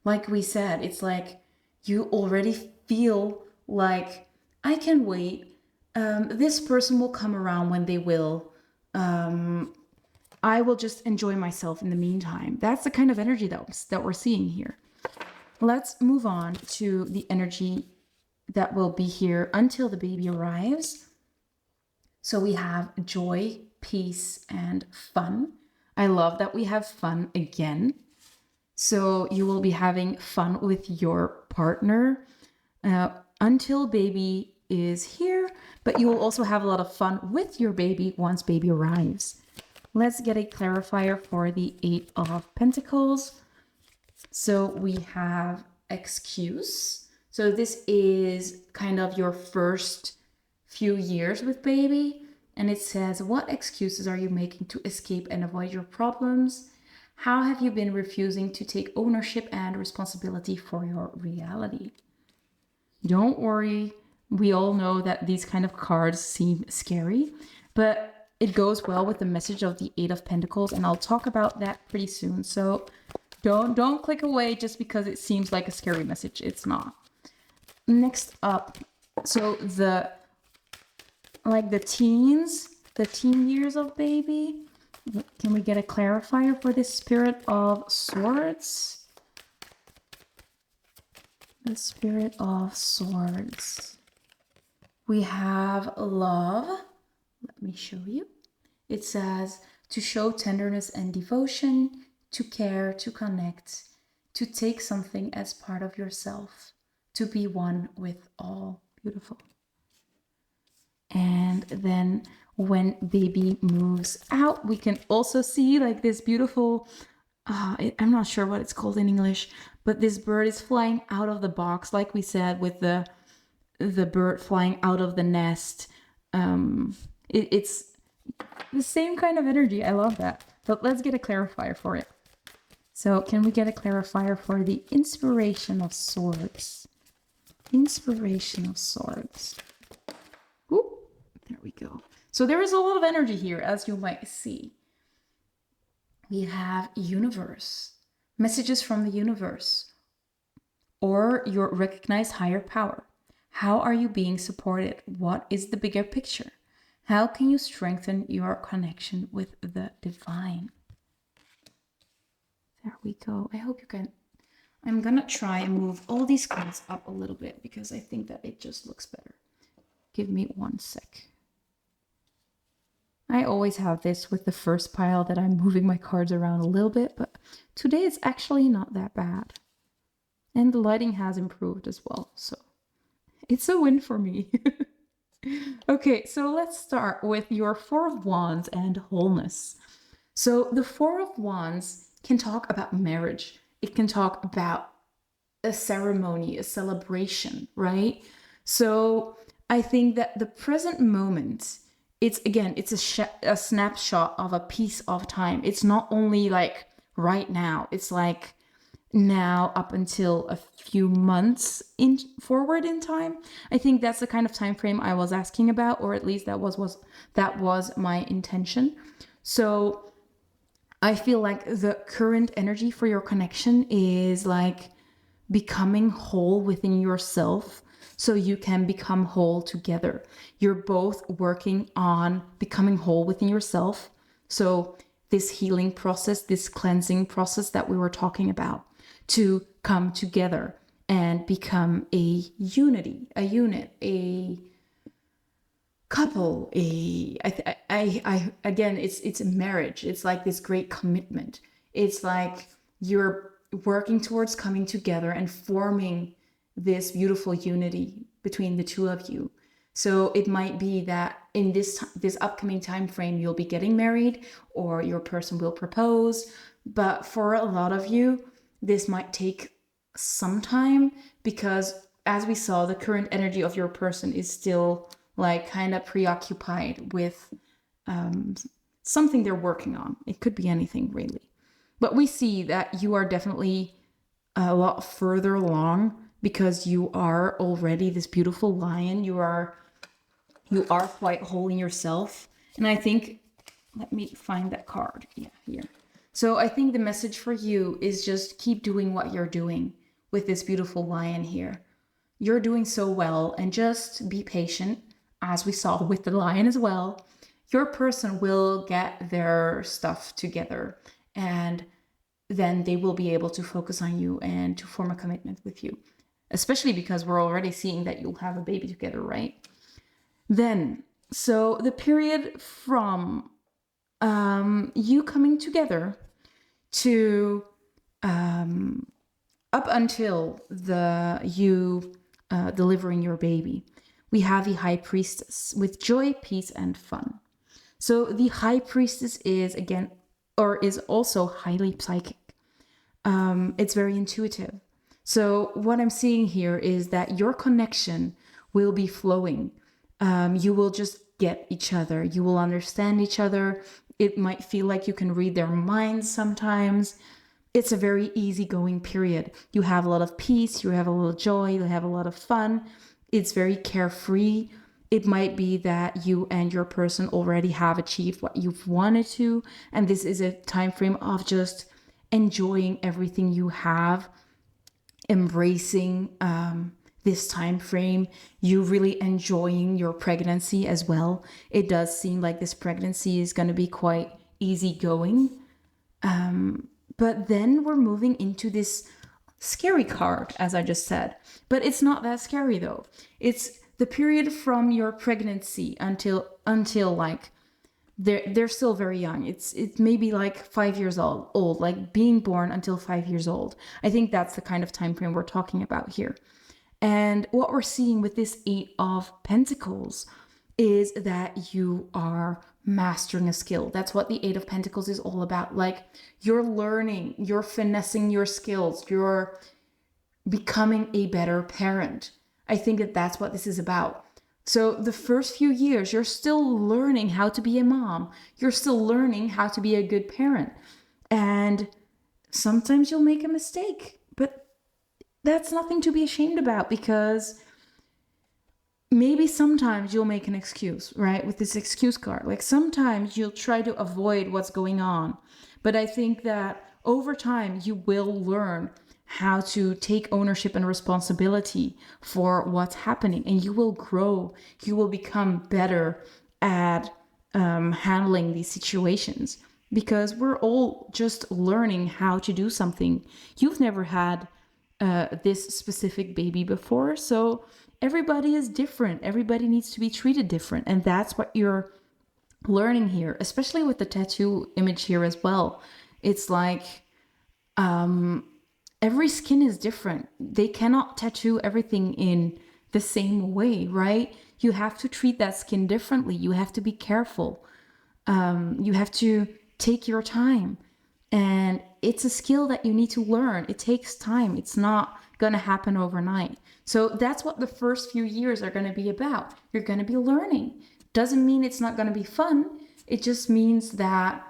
Like we said, it's like you already feel like, I can wait. This person will come around when they will. I will just enjoy myself in the meantime. That's the kind of energy that we're seeing here. Let's move on to the energy that will be here until the baby arrives. So we have joy, peace, and fun. I love that we have fun again. So you will be having fun with your partner until baby is here, but you will also have a lot of fun with your baby once baby arrives. Let's get a clarifier for the Eight of Pentacles. So we have excuse. So this is kind of your first few years with baby. And it says, what excuses are you making to escape and avoid your problems? How have you been refusing to take ownership and responsibility for your reality? Don't worry. We all know that these kind of cards seem scary, but it goes well with the message of the Eight of Pentacles. And I'll talk about that pretty soon. So don't click away just because it seems like a scary message. It's not. Next up, so the teen years of baby. Can we get a clarifier for this Spirit of Swords? The Spirit of Swords. We have love. Let me show you. It says to show tenderness and devotion, to care, to connect, to take something as part of yourself, to be one with all. Beautiful. And then when baby moves out, we can also see like this beautiful, I'm not sure what it's called in English, but this bird is flying out of the box, like we said, with the bird flying out of the nest. It's the same kind of energy. I love that. But let's get a clarifier for it. So can we get a clarifier for the Inspiration of Swords? Inspiration of Swords. Ooh, there we go. So there is a lot of energy here, as you might see. We have universe, messages from the universe, or your recognized higher power. How are you being supported? What is the bigger picture? How can you strengthen your connection with the divine? There we go. I hope you can. I'm gonna try and move all these cards up a little bit because I think that it just looks better. Give me 1 sec. I always have this with the first pile that I'm moving my cards around a little bit, but today it's actually not that bad. And the lighting has improved as well, so it's a win for me. Okay, so let's start with your Four of Wands and wholeness. So the Four of Wands can talk about marriage. It can talk about a ceremony, a celebration, right? So I think that the present moment, it's a snapshot of a piece of time. It's not only like right now, it's like now up until a few months in forward in time. I think that's the kind of time frame I was asking about, or at least that was my intention. So I feel like the current energy for your connection is like becoming whole within yourself so you can become whole together. You're both working on becoming whole within yourself. So this healing process, this cleansing process that we were talking about, to come together and become a unity, a unit, a couple, again, it's a marriage. It's like this great commitment. It's like you're working towards coming together and forming this beautiful unity between the two of you. So it might be that in this upcoming time frame, you'll be getting married or your person will propose. But for a lot of you, this might take some time because, as we saw, the current energy of your person is still like kind of preoccupied with something they're working on. It could be anything really. But we see that you are definitely a lot further along because you are already this beautiful lion. You are quite whole in yourself. And I think, let me find that card. Yeah, here. So I think the message for you is just keep doing what you're doing with this beautiful lion here. You're doing so well, and just be patient, as we saw with the lion as well. Your person will get their stuff together, and then they will be able to focus on you and to form a commitment with you, especially because we're already seeing that you'll have a baby together, right? Then, so the period from you coming together to up until you delivering your baby, we have the High Priestess with joy, peace, and fun. So the High Priestess is also highly psychic. It's very intuitive. So what I'm seeing here is that your connection will be flowing. You will just get each other. You will understand each other. It might feel like you can read their minds sometimes. It's a very easygoing period. You have a lot of peace, you have a little joy, you have a lot of fun. It's very carefree. It might be that you and your person already have achieved what you've wanted to, and this is a time frame of just enjoying everything you have, embracing this time frame, you really enjoying your pregnancy as well. It does seem like this pregnancy is going to be quite easygoing. But then we're moving into this scary card, as I just said. But it's not that scary though. It's the period from your pregnancy until like they're still very young. It's maybe like 5 years old, like being born until 5 years old. I think that's the kind of time frame we're talking about here. And what we're seeing with this 8 of Pentacles is that you are mastering a skill. That's what the 8 of Pentacles is all about. Like you're learning, you're finessing your skills, you're becoming a better parent. I think that that's what this is about. So the first few years, you're still learning how to be a mom. You're still learning how to be a good parent. And sometimes you'll make a mistake, but that's nothing to be ashamed about, because maybe sometimes you'll make an excuse, right? With this excuse card. Like sometimes you'll try to avoid what's going on. But I think that over time you will learn how to take ownership and responsibility for what's happening, and you will grow. You will become better at handling these situations, because we're all just learning how to do something. You've never had this specific baby before, so everybody is different. Everybody needs to be treated different, and that's what you're learning here, especially with the tattoo image here as well. It's like every skin is different. They cannot tattoo everything in the same way, right? You have to treat that skin differently. You have to be careful. You have to take your time. And it's a skill that you need to learn. It takes time. It's not going to happen overnight. So that's what the first few years are going to be about. You're going to be learning. Doesn't mean it's not going to be fun. It just means that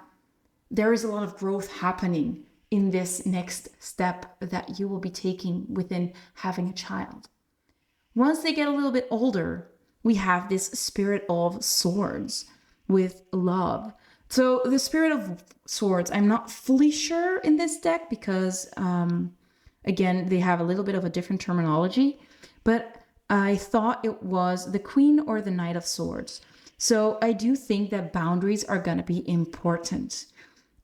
there is a lot of growth happening in this next step that you will be taking within having a child. Once they get a little bit older, we have this Spirit of Swords with love. So the Spirit of Swords, I'm not fully sure in this deck because, again, they have a little bit of a different terminology, but I thought it was the Queen or the Knight of Swords. So I do think that boundaries are going to be important,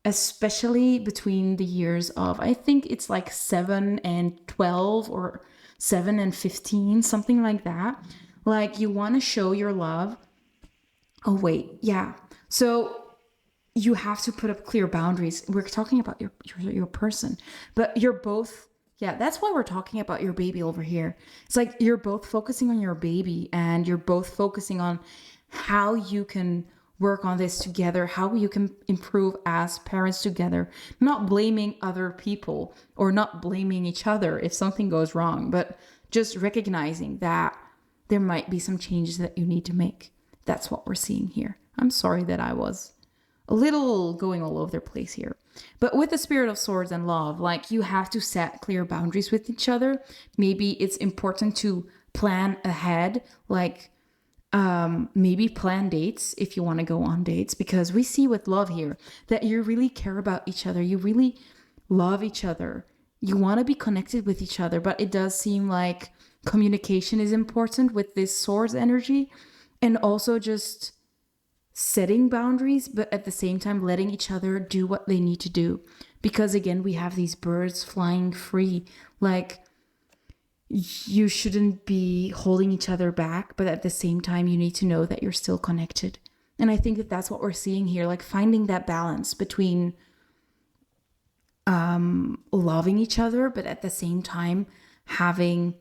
especially between the years of, I think it's like 7 and 12 or 7 and 15, something like that. Like you want to show your love. Oh, wait. Yeah. So you have to put up clear boundaries. We're talking about your person, but you're both. Yeah, that's why we're talking about your baby over here. It's like you're both focusing on your baby and you're both focusing on how you can work on this together, how you can improve as parents together, not blaming other people or not blaming each other if something goes wrong, but just recognizing that there might be some changes that you need to make. That's what we're seeing here. I'm sorry that I was a little going all over the place here. But with the Spirit of Swords and love, like you have to set clear boundaries with each other. Maybe it's important to plan ahead, like maybe plan dates if you want to go on dates, because we see with love here that you really care about each other. You really love each other. You want to be connected with each other, but it does seem like communication is important with this swords energy, and also just setting boundaries, but at the same time letting each other do what they need to do. Because again, we have these birds flying free. Like you shouldn't be holding each other back, but at the same time, you need to know that you're still connected. And I think that that's what we're seeing here, like finding that balance between loving each other, but at the same time having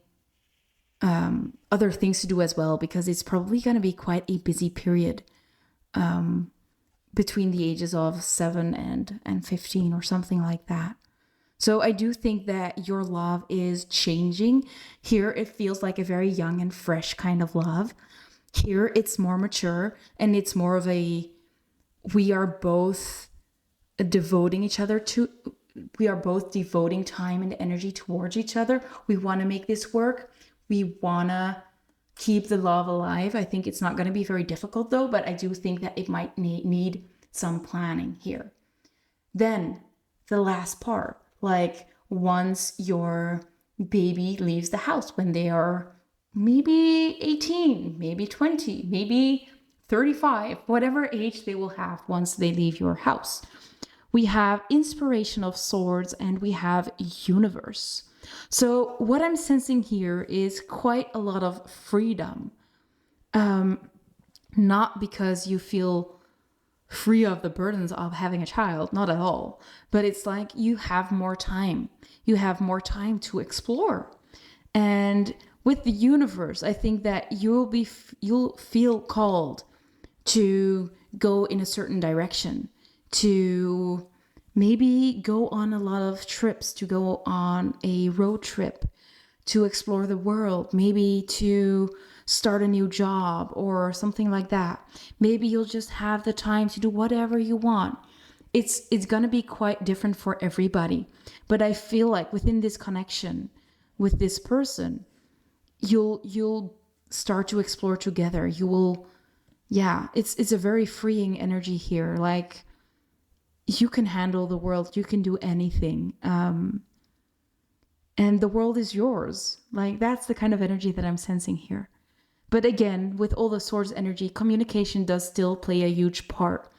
other things to do as well, because it's probably going to be quite a busy period between the ages of 7 and 15 or something like that. So I do think that your love is changing. Here it feels like a very young and fresh kind of love. Here it's more mature and it's more of a, we are both devoting time and energy towards each other. We want to make this work. We want to keep the love alive. I think it's not going to be very difficult though, but I do think that it might need some planning here. Then the last part, like once your baby leaves the house, when they are maybe 18, maybe 20, maybe 35, whatever age they will have once they leave your house. We have Inspiration of Swords and we have Universe. So what I'm sensing here is quite a lot of freedom. Not because you feel free of the burdens of having a child, not at all. But it's like you have more time. You have more time to explore. And with the Universe, I think that you'll feel called to go in a certain direction, to maybe go on a lot of trips, to go on a road trip, to explore the world, maybe to start a new job or something like that. Maybe you'll just have the time to do whatever you want. It's going to be quite different for everybody. But I feel like within this connection with this person, you'll start to explore together. You will, yeah, it's a very freeing energy here. Like you can handle the world, you can do anything. And the world is yours. Like that's the kind of energy that I'm sensing here. But again, with all the Swords energy, communication does still play a huge part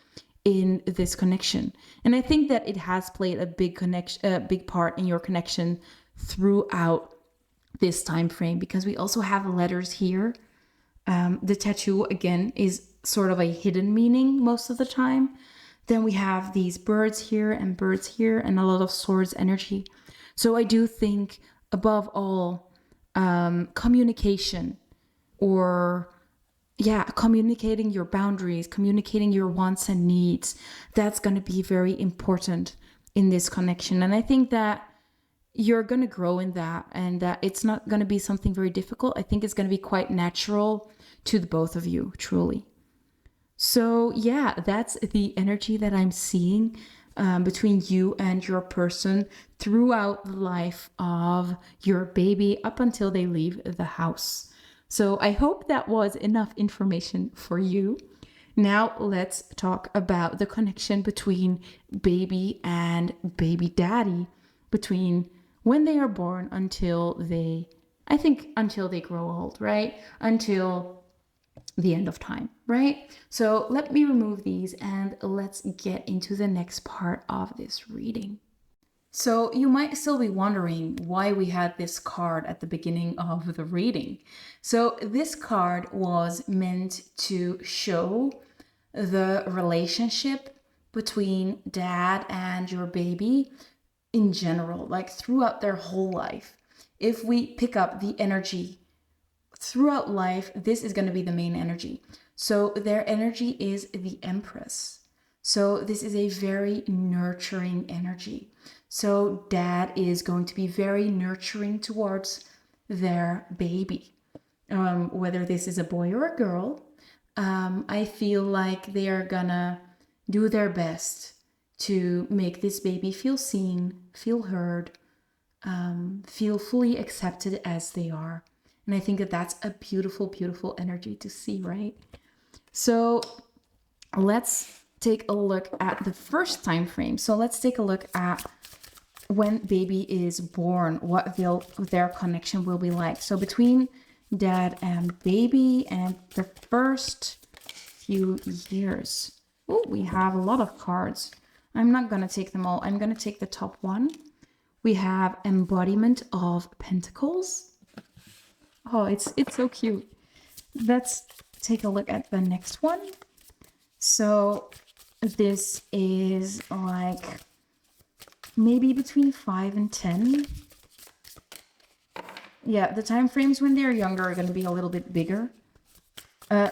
in this connection. And I think that it has played a big part in your connection throughout this time frame, because we also have letters here. The tattoo, again, is sort of a hidden meaning most of the time. Then we have these birds here and a lot of Swords energy. So I do think, above all, communication, or communicating your boundaries, communicating your wants and needs, that's going to be very important in this connection. And I think that you're going to grow in that, and that it's not going to be something very difficult. I think it's going to be quite natural to the both of you, truly. So yeah, that's the energy that I'm seeing between you and your person throughout the life of your baby up until they leave the house. So I hope that was enough information for you. Now let's talk about the connection between baby and baby daddy, between when they are born until they grow old, right? Until the end of time, right? So let me remove these and let's get into the next part of this reading. So you might still be wondering why we had this card at the beginning of the reading. So this card was meant to show the relationship between dad and your baby in general, like throughout their whole life. If we pick up the energy throughout life, this is going to be the main energy. So their energy is the Empress. So this is a very nurturing energy. So dad is going to be very nurturing towards their baby. Whether this is a boy or a girl, I feel like they are gonna do their best to make this baby feel seen, feel heard, feel fully accepted as they are. And I think that that's a beautiful, beautiful energy to see, right? So let's take a look at the first time frame. So let's take a look at when baby is born, what their connection will be like. So between dad and baby and the first few years. Oh, we have a lot of cards. I'm not going to take them all. I'm going to take the top one. We have Embodiment of Pentacles. Oh, it's so cute. Let's take a look at the next one. So this is like maybe between 5 and 10. Yeah, the time frames when they're younger are going to be a little bit bigger,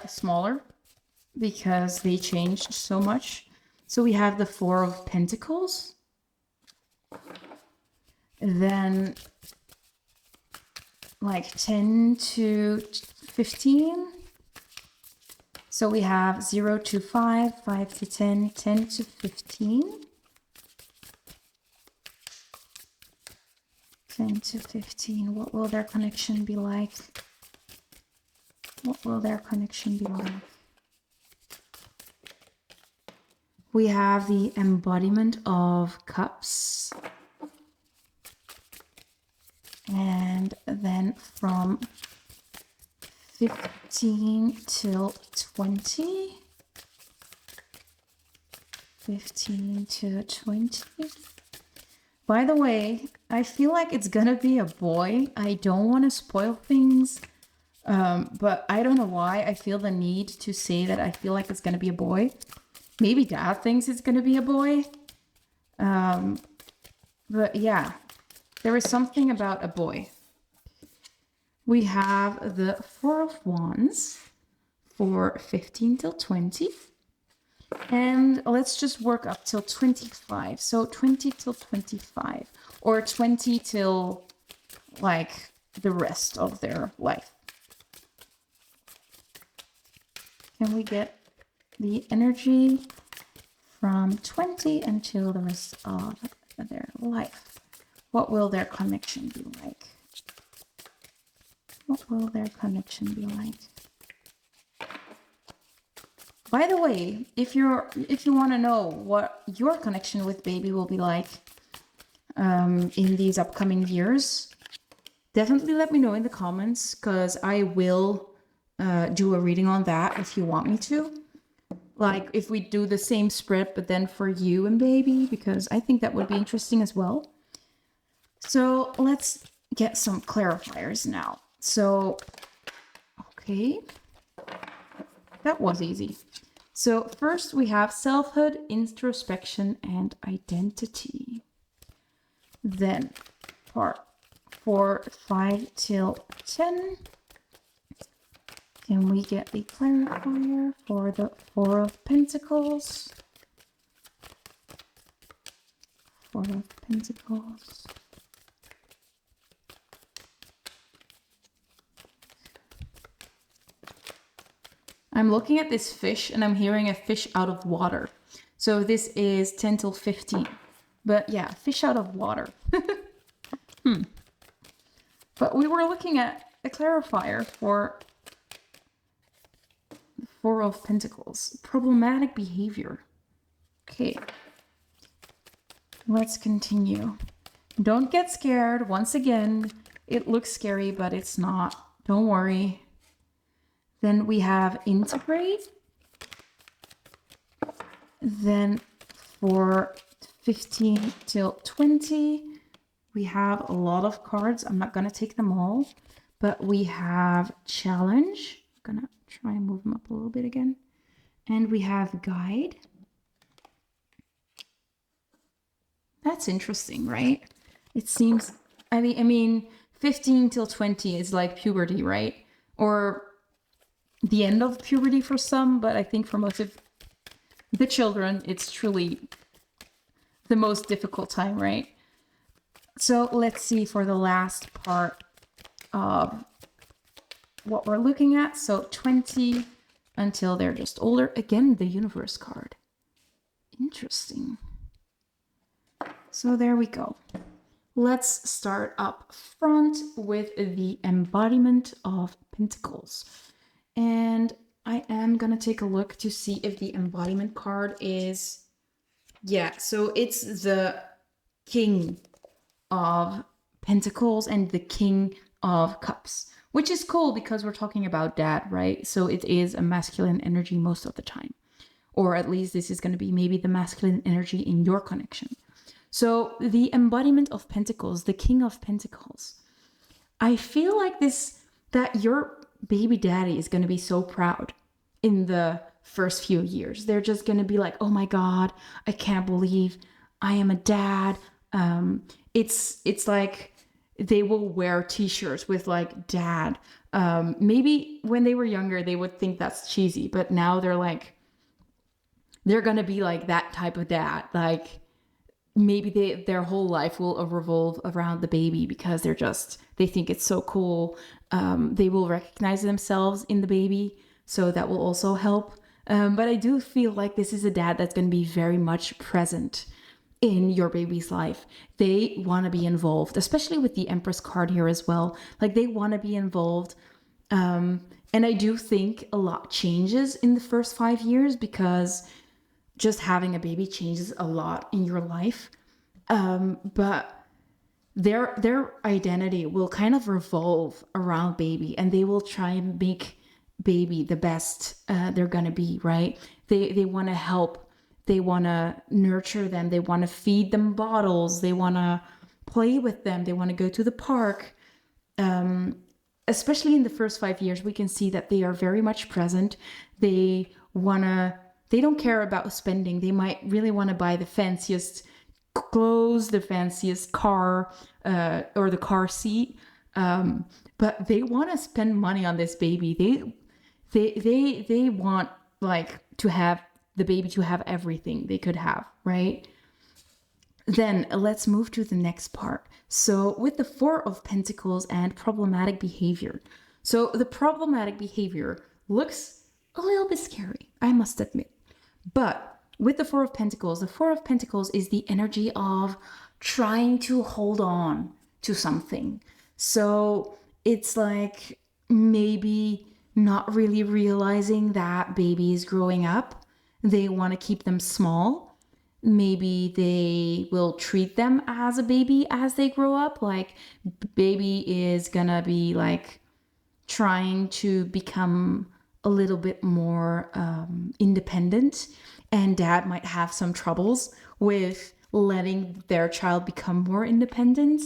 smaller, because they changed so much. So we have the 4 of Pentacles. Then like 10 to 15. So we have 0 to 5, 5 to 10, 10 to 15. 10 to 15. What will their connection be like? What will their connection be like? We have the Embodiment of Cups. And then from 15 till 20. 15 to 20. By the way, I feel like it's gonna be a boy. I don't want to spoil things, but I don't know why I feel the need to say that I feel like it's gonna be a boy. Maybe dad thinks it's gonna be a boy. But yeah, there is something about a boy. We have the 4 of Wands for 15 till 20. And let's just work up till 25. So 20 till 25. Or 20 till like the rest of their life. Can we get the energy from 20 until the rest of their life? What will their connection be like? What will their connection be like? By the way, if you want to know what your connection with baby will be like in these upcoming years, definitely let me know in the comments, because I will do a reading on that if you want me to. Like if we do the same spread, but then for you and baby, because I think that would be interesting as well. So let's get some clarifiers now. So, okay, that was easy. So first we have selfhood, introspection, and identity. Then part 4, 5 till 10. Can we get the clarifier for the 4 of Pentacles? 4 of Pentacles. I'm looking at this fish and I'm hearing a fish out of water. So this is 10 till 15. But yeah, fish out of water. But we were looking at a clarifier for 4 of Pentacles. Problematic behavior. Okay. Let's continue. Don't get scared. Once again, it looks scary, but it's not. Don't worry. Then we have integrate. Then for 15 till 20, we have a lot of cards. I'm not going to take them all, but we have challenge. I'm going to try and move them up a little bit again. And we have guide. That's interesting, right? It seems, I mean, 15 till 20 is like puberty, right? Or the end of puberty for some, but I think for most of the children, it's truly the most difficult time, right? So let's see for the last part of what we're looking at. So 20 until they're just older. Again, the universe card. Interesting. So there we go. Let's start up front with the embodiment of Pentacles. And I am going to take a look to see if the embodiment card is... Yeah, so it's the King of Pentacles and the King of Cups, which is cool because we're talking about dad, right? So it is a masculine energy most of the time. Or at least this is going to be maybe the masculine energy in your connection. So the embodiment of Pentacles, the King of Pentacles. I feel like that your baby daddy is going to be so proud in the first few years. They're just going to be like, oh my God, I can't believe I am a dad. It's like they will wear t-shirts with like dad. Maybe when they were younger, they would think that's cheesy, but now they're going to be like that type of dad. Like maybe their whole life will revolve around the baby because they think it's so cool. They will recognize themselves in the baby. So that will also help. But I do feel like this is a dad that's going to be very much present in your baby's life. They want to be involved, especially with the Empress card here as well. Like they want to be involved. And I do think a lot changes in the first 5 years because just having a baby changes a lot in your life. But their identity will kind of revolve around baby, and they will try and make baby the best they're gonna be, right? They want to help, they want to nurture them, they want to feed them bottles, they want to play with them, they want to go to the park. Especially in the first 5 years, we can see that they are very much present. They don't care about spending. They might really want to buy the fanciest clothes, the fanciest car, or the car seat. But they want to spend money on this baby. They want like to have the baby to have everything they could have, right? Then let's move to the next part. So with the 4 of Pentacles and problematic behavior. So the problematic behavior looks a little bit scary, I must admit. But with the 4 of Pentacles, the 4 of Pentacles is the energy of trying to hold on to something. So it's like maybe not really realizing that baby is growing up. They want to keep them small. Maybe they will treat them as a baby as they grow up. Like baby is gonna be like trying to become a little bit more independent, and dad might have some troubles with letting their child become more independent.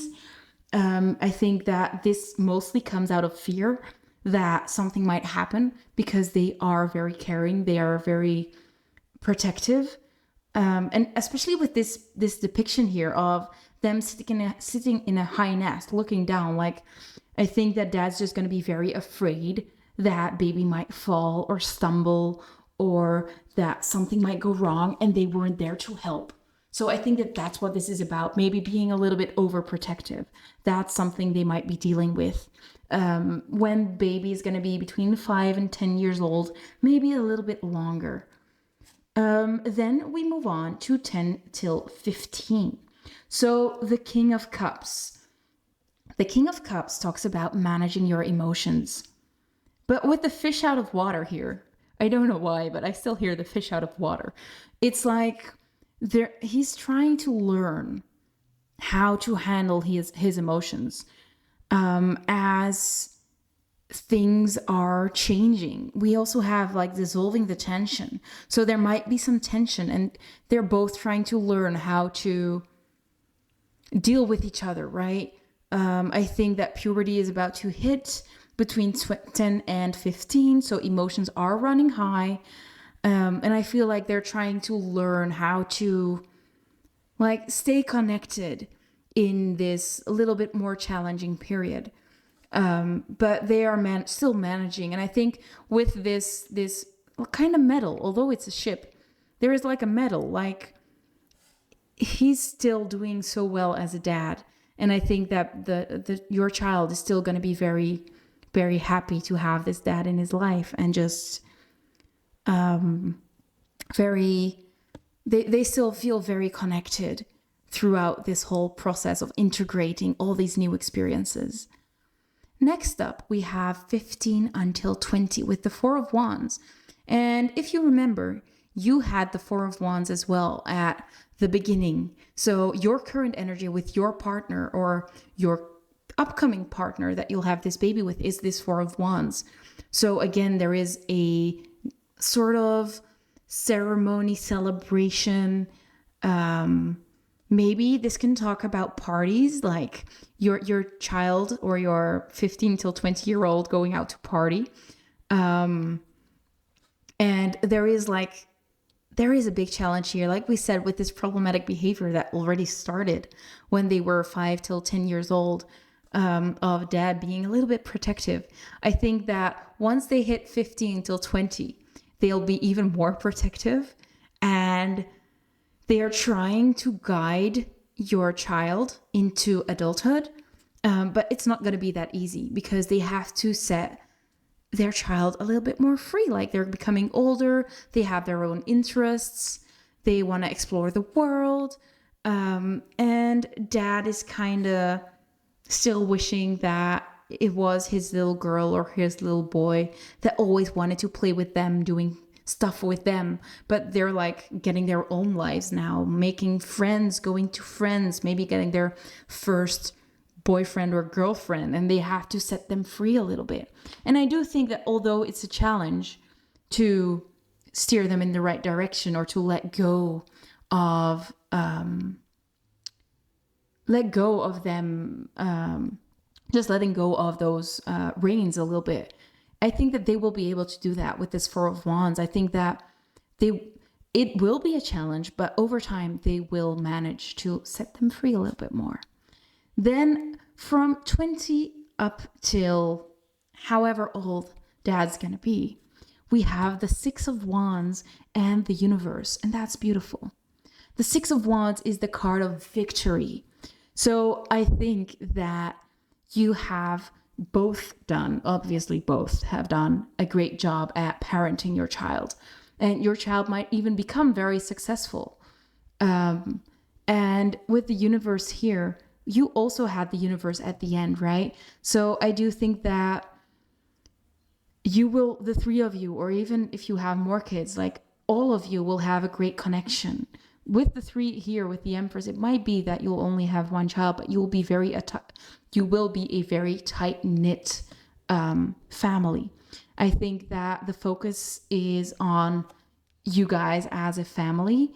I think that this mostly comes out of fear that something might happen, because they are very caring, they are very protective, and especially with this depiction here of them sitting in a high nest looking down. Like, I think that dad's just going to be very afraid that baby might fall or stumble, or that something might go wrong and they weren't there to help. So I think that that's what this is about, maybe being a little bit overprotective. That's something they might be dealing with when baby is going to be between 5 and 10 years old, maybe a little bit longer. Then we move on to 10 till 15. So the King of Cups. The King of Cups talks about managing your emotions. But with the fish out of water here, I don't know why, but I still hear the fish out of water. It's like he's trying to learn how to handle his emotions as things are changing. We also have like dissolving the tension. So there might be some tension, and they're both trying to learn how to deal with each other, right? I think that puberty is about to hit between 10 and 15. So emotions are running high. And I feel like they're trying to learn how to like stay connected in this a little bit more challenging period. But they are still managing. And I think with this kind of medal, although it's a ship, there is like a medal, like he's still doing so well as a dad. And I think that your child is still going to be very, very happy to have this dad in his life, and just they still feel very connected throughout this whole process of integrating all these new experiences. Next up, we have 15 until 20 with the Four of Wands. And if you remember, you had the Four of Wands as well at the beginning. So your current energy with your partner, or your upcoming partner that you'll have this baby with, is this Four of Wands. So again, there is a sort of ceremony, celebration. Maybe this can talk about parties, like your child or your 15 till 20-year-old going out to party. And there is a big challenge here, like we said, with this problematic behavior that already started when they were 5 till 10 years old, of dad being a little bit protective. I think that once they hit 15 till 20, they'll be even more protective, and they are trying to guide your child into adulthood. But it's not going to be that easy, because they have to set their child a little bit more free. Like, they're becoming older, they have their own interests, they want to explore the world. And dad is kind of still wishing that it was his little girl or his little boy that always wanted to play with them, doing stuff with them. But they're like getting their own lives now, making friends, going to friends, maybe getting their first boyfriend or girlfriend, and they have to set them free a little bit. And I do think that although it's a challenge to steer them in the right direction, or to let go of them, just letting go of those reins a little bit, I think that they will be able to do that with this Four of Wands. I think that it will be a challenge, but over time they will manage to set them free a little bit more. Then from 20 up till however old dad's gonna be, we have the Six of Wands and the Universe, and that's beautiful. The Six of Wands is the card of victory. So I think that you have both have done a great job at parenting your child, and your child might even become very successful. And with the Universe here, you also had the Universe at the end, right? So I do think that the three of you, or even if you have more kids, like all of you will have a great connection. With the three here, with the Empress, it might be that you'll only have one child, but you will be a very tight-knit family. I think that the focus is on you guys as a family.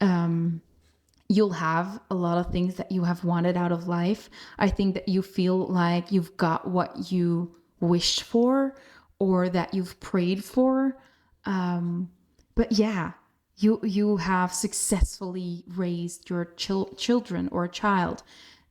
You'll have a lot of things that you have wanted out of life. I think that you feel like you've got what you wished for or that you've prayed for. But yeah, you have successfully raised your children or a child,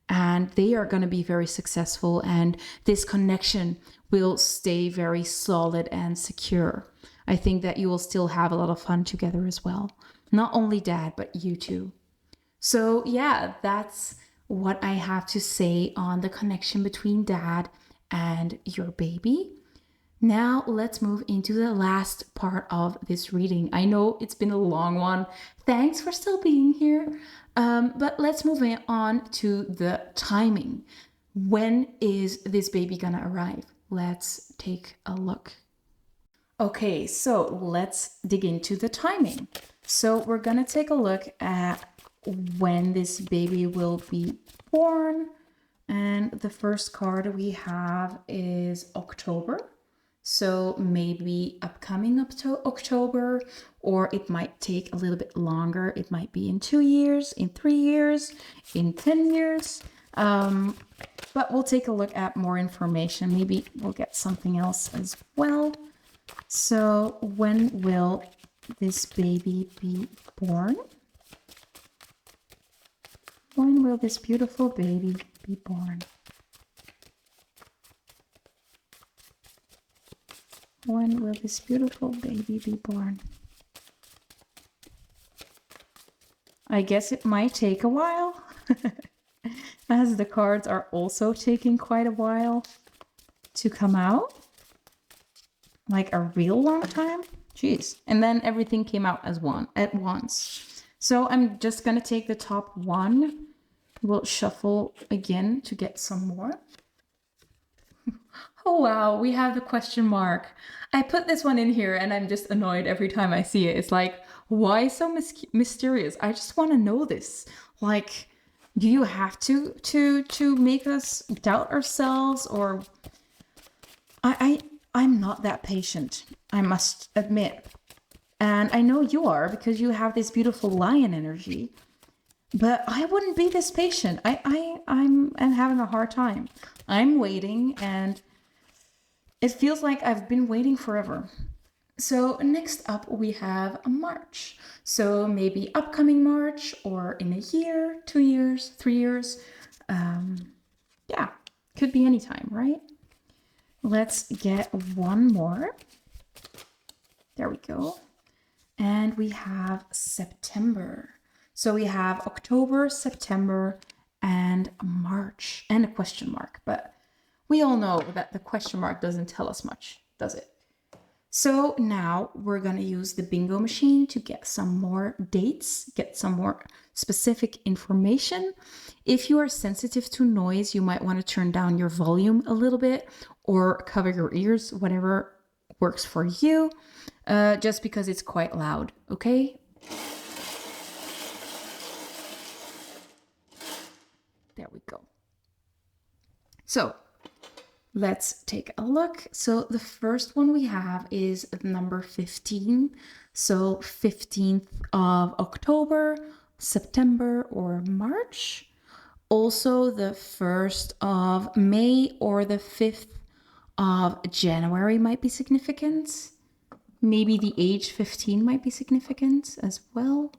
and they are going to be very successful, and this connection will stay very solid and secure. I think that you will still have a lot of fun together as well. Not only dad, but you too. So yeah, that's what I have to say on the connection between dad and your baby. Now let's move into the last part of this reading. I know it's been a long one. Thanks for still being here. But let's move on to the timing. When is this baby gonna arrive? Let's take a look. Okay, so let's dig into the timing. So we're gonna take a look at when this baby will be born. And the first card we have is October. So maybe upcoming up to October, or it might take a little bit longer. It might be in 2 years, in 3 years, in 10 years. But we'll take a look at more information. Maybe we'll get something else as well. So when will this baby be born? When will this beautiful baby be born? When will this beautiful baby be born? I guess it might take a while, as the cards are also taking quite a while to come out. Like a real long time. Jeez. And then everything came out as one at once. So I'm just gonna take the top one. We'll shuffle again to get some more. Oh wow, we have the question mark. I put this one in here and I'm just annoyed every time I see it. It's like, why so mysterious? I just want to know this. Like, do you have to make us doubt ourselves? Or I'm not that patient, I must admit. And I know you are, because you have this beautiful lion energy. But I wouldn't be this patient. I'm having a hard time. I'm waiting, and it feels like I've been waiting forever. So next up we have March. So maybe upcoming March, or in a year, 2 years, 3 years. Yeah, could be anytime, right? Let's get one more. There we go. And we have September. So we have October, September, and March, and a question mark. But we all know that the question mark doesn't tell us much, does it? So now we're going to use the bingo machine to get some more dates, get some more specific information. If you are sensitive to noise, you might want to turn down your volume a little bit or cover your ears, whatever works for you, just because it's quite loud, okay? There we go. So let's take a look. So the first one we have is number 15. So 15th of October, September, or March. Also the 1st of May or the 5th of January might be significant. Maybe the age 15 might be significant as well.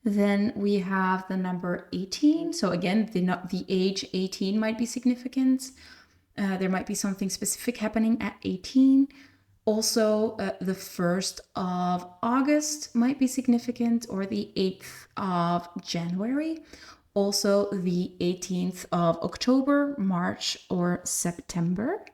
Then we have the number 18. So again, the age 18 might be significant. There might be something specific happening at 18. Also, the 1st of August might be significant, or the 8th of January. Also, the 18th of October, March, or September.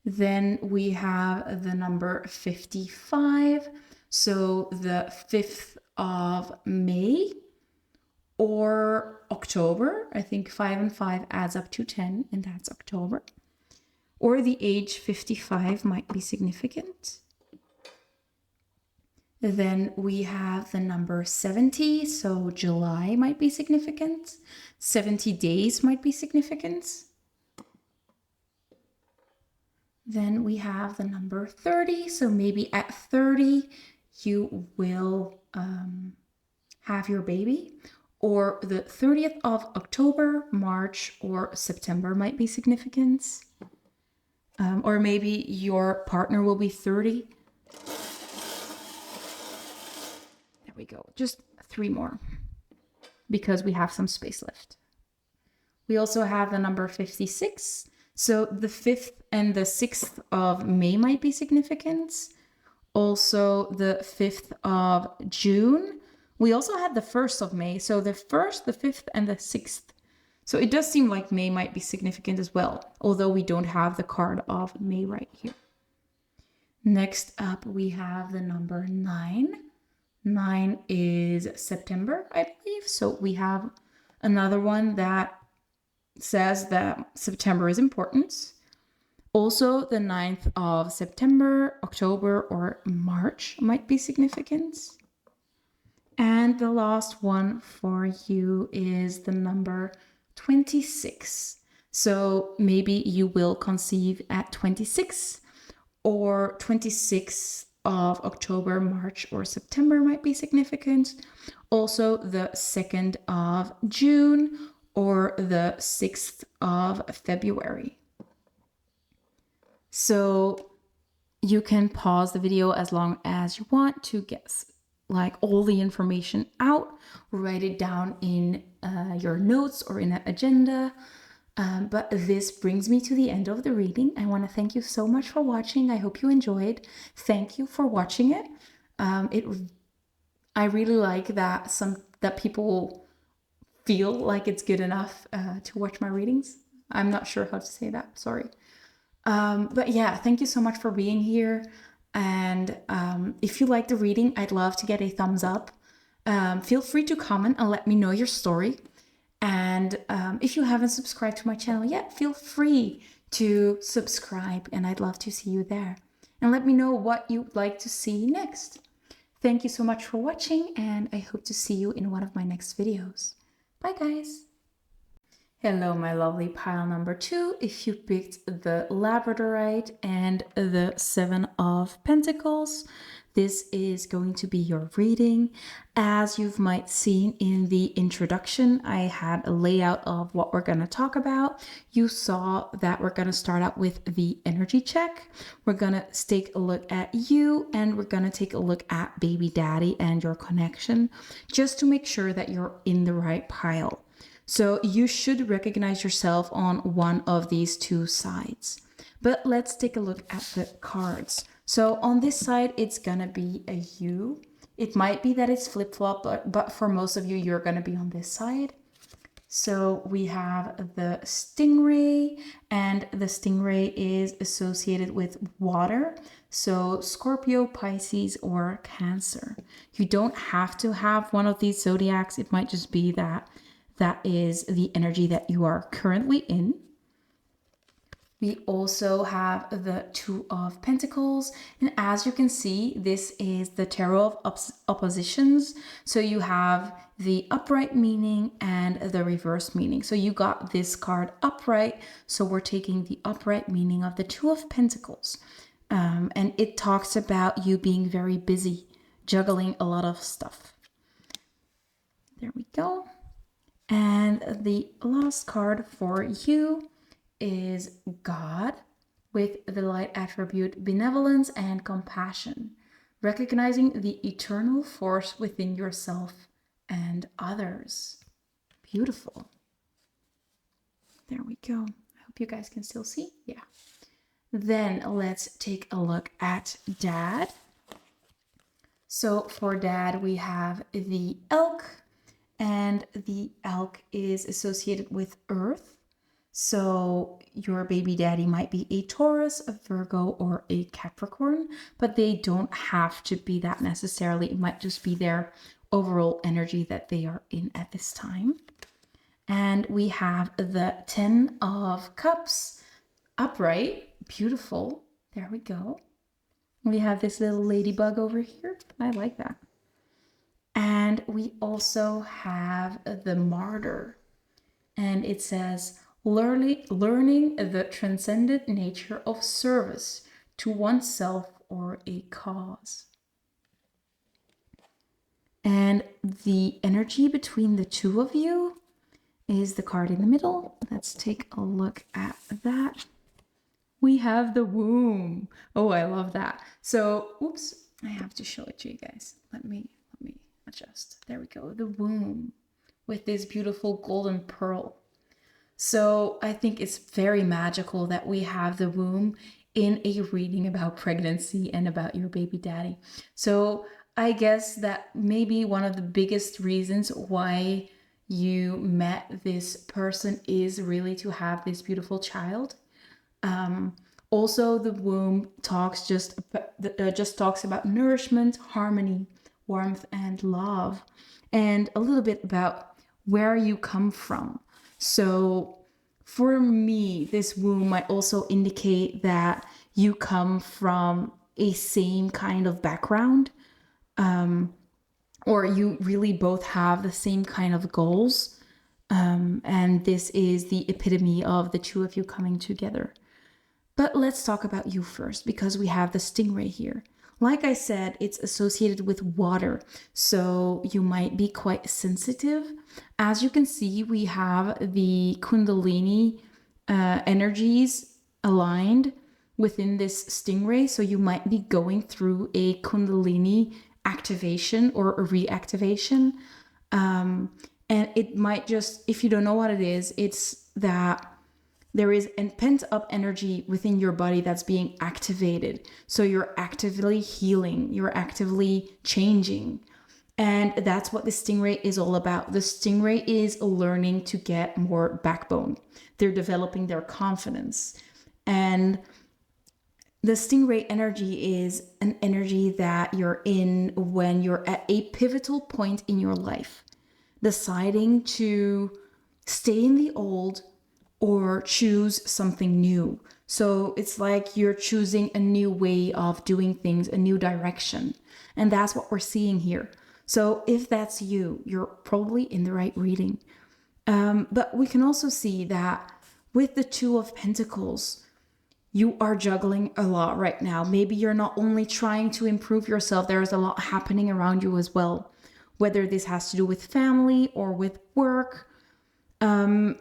Then we have the number 55. So the 5th of May or October. I think 5 and 5 adds up to 10, and that's October. Or the age 55 might be significant. Then we have the number 70, so July might be significant. 70 days might be significant. Then we have the number 30. So maybe at 30, you will have your baby. Or the 30th of October, March, or September might be significant. Or maybe your partner will be 30. There we go. Just 3 more because we have some space left. We also have the number 56. So the 5th and the 6th of May might be significant. Also the 5th of June. We also had the 1st of May. So the 1st, the 5th, and the 6th. So it does seem like May might be significant as well, although we don't have the card of May right here. Next up, we have the number 9. 9 is September, I believe. So we have another one that says that September is important. Also, the 9th of September, October, or March might be significant. And the last one for you is the number 26. So maybe you will conceive at 26, or 26th of October, March, or September might be significant. Also the 2nd of June or the 6th of February. So you can pause the video as long as you want to get like all the information out, write it down in your notes or in an agenda. But this brings me to the end of the reading. I want to thank you so much for watching. I hope you enjoyed. Thank you for watching it. I really like that people feel like it's good enough to watch my readings. I'm not sure how to say that. Sorry. But yeah, thank you so much for being here. And if you like the reading, I'd love to get a thumbs up. Feel free to comment and let me know your story. And if you haven't subscribed to my channel yet, feel free to subscribe, and I'd love to see you there. And let me know what you'd like to see next. Thank you so much for watching, and I hope to see you in one of my next videos. Bye, guys. Hello, my lovely pile number 2. If you picked the Labradorite and the 7 of Pentacles, this is going to be your reading. As you might seen in the introduction, I had a layout of what we're going to talk about. You saw that we're going to start out with the energy check. We're going to take a look at you, and we're going to take a look at baby daddy and your connection, just to make sure that you're in the right pile. So you should recognize yourself on one of these 2 sides. But let's take a look at the cards. So on this side, it's gonna be a you. It might be that it's flip-flop, but for most of you, you're gonna be on this side. So we have the stingray, and the stingray is associated with water. So Scorpio, Pisces, or Cancer. You don't have to have one of these zodiacs. It might just be that is the energy that you are currently in. We also have the 2 of Pentacles. And as you can see, this is the Tarot of Oppositions. So you have the upright meaning and the reverse meaning. So you got this card upright. So we're taking the upright meaning of the 2 of Pentacles. And it talks about you being very busy, juggling a lot of stuff. There we go. And the last card for you is God, with the light attribute benevolence and compassion, recognizing the eternal force within yourself and others. Beautiful. There we go. I hope you guys can still see. Yeah. Then let's take a look at Dad. So for Dad, we have the elk. And the elk is associated with earth. So your baby daddy might be a Taurus, a Virgo, or a Capricorn, but they don't have to be that necessarily. It might just be their overall energy that they are in at this time. And we have the 10 of Cups upright. Beautiful. There we go. We have this little ladybug over here. I like that. And we also have the Martyr, and it says, learning the transcendent nature of service to oneself or a cause. And the energy between the two of you is the card in the middle. Let's take a look at that. We have the womb. Oh, I love that. So, oops, I have to show it to you guys. Let me adjust. There we go. The womb with this beautiful golden pearl. So I think it's very magical that we have the womb in a reading about pregnancy and about your baby daddy. So I guess that maybe one of the biggest reasons why you met this person is really to have this beautiful child. Also, the womb just talks about nourishment, harmony, warmth, and love, and a little bit about where you come from. So for me, this womb might also indicate that you come from a same kind of background, or you really both have the same kind of goals. And this is the epitome of the two of you coming together. But let's talk about you first, because we have the stingray here. Like I said, it's associated with water, so you might be quite sensitive. As you can see, we have the Kundalini energies aligned within this stingray, so you might be going through a Kundalini activation or a reactivation. And it might just, if you don't know what it is, it's that there is a pent-up energy within your body that's being activated. So you're actively healing, you're actively changing. And that's what the stingray is all about. The stingray is learning to get more backbone. They're developing their confidence. And the stingray energy is an energy that you're in when you're at a pivotal point in your life, deciding to stay in the old or choose something new. So it's like you're choosing a new way of doing things, a new direction. And that's what we're seeing here. So if that's you, you're probably in the right reading. But we can also see that with the Two of Pentacles, you are juggling a lot right now. Maybe you're not only trying to improve yourself, there's a lot happening around you as well. Whether this has to do with family or with work,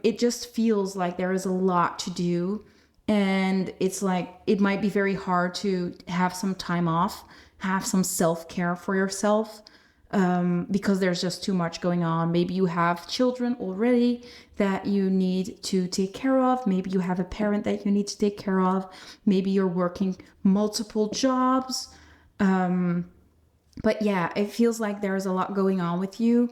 it just feels like there is a lot to do. And it's like, it might be very hard to have some time off, have some self-care for yourself, because there's just too much going on. Maybe you have children already that you need to take care of. Maybe you have a parent that you need to take care of. Maybe you're working multiple jobs. But yeah, it feels like there's a lot going on with you,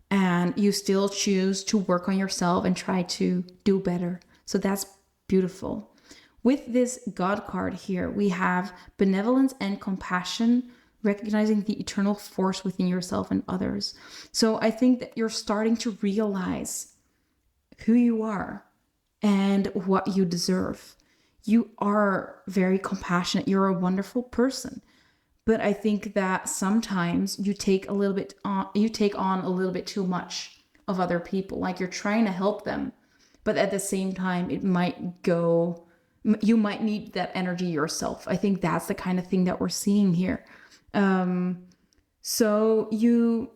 and you still choose to work on yourself and try to do better. So that's beautiful. With this God card here, we have benevolence and compassion, recognizing the eternal force within yourself and others. So I think that you're starting to realize who you are and what you deserve. You are very compassionate. You're a wonderful person. But I think that sometimes you take on a little bit too much of other people. Like you're trying to help them, but at the same time, you might need that energy yourself. I think that's the kind of thing that we're seeing here. So you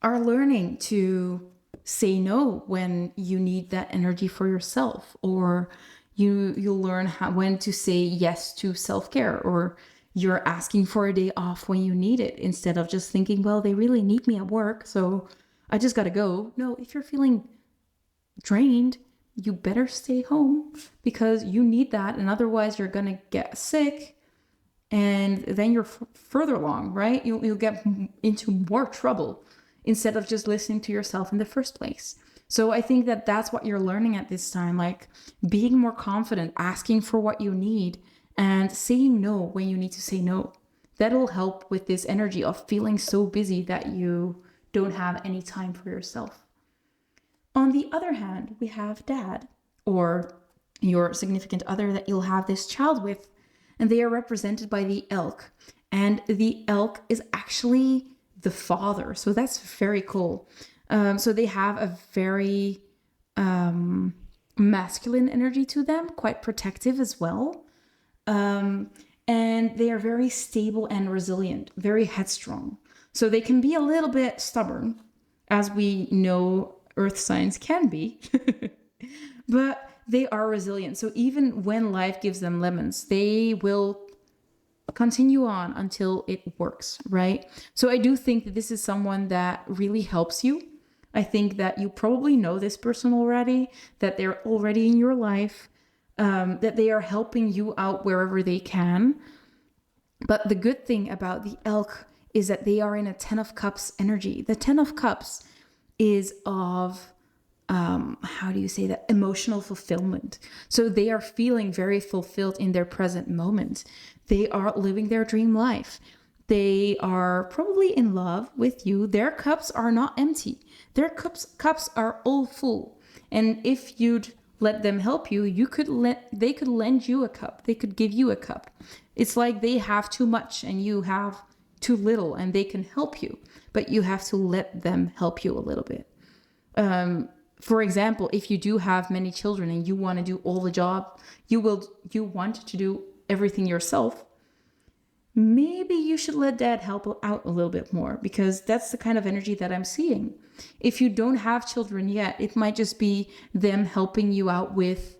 are learning to say no when you need that energy for yourself, or you'll learn when to say yes to self-care, or you're asking for a day off when you need it, instead of just thinking, well, they really need me at work, so I just gotta go. No, if you're feeling drained, you better stay home because you need that. And otherwise you're gonna get sick, and then you're further along, right? You'll get into more trouble instead of just listening to yourself in the first place. So I think that that's what you're learning at this time, like being more confident, asking for what you need, and saying no when you need to say no. That'll help with this energy of feeling so busy that you don't have any time for yourself. On the other hand, we have dad, or your significant other that you'll have this child with, and they are represented by the elk. And the elk is actually the father. So that's very cool. So they have a very masculine energy to them, quite protective as well. And they are very stable and resilient, very headstrong. So they can be a little bit stubborn, as we know earth signs can be, but they are resilient. So even when life gives them lemons, they will continue on until it works, right? So I do think that this is someone that really helps you. I think that you probably know this person already, that they're already in your life, that they are helping you out wherever they can. But the good thing about the elk is that they are in a 10 of Cups energy. The 10 of Cups is of, how do you say that? Emotional fulfillment. So they are feeling very fulfilled in their present moment. They are living their dream life. They are probably in love with you. Their cups are not empty. Their cups are all full. And if you'd let them help you, they could lend you a cup. They could give you a cup. It's like they have too much and you have too little, and they can help you, but you have to let them help you a little bit. For example, if you do have many children and you want to do all the job, you want to do everything yourself, maybe you should let dad help out a little bit more, because that's the kind of energy that I'm seeing. If you don't have children yet, it might just be them helping you out with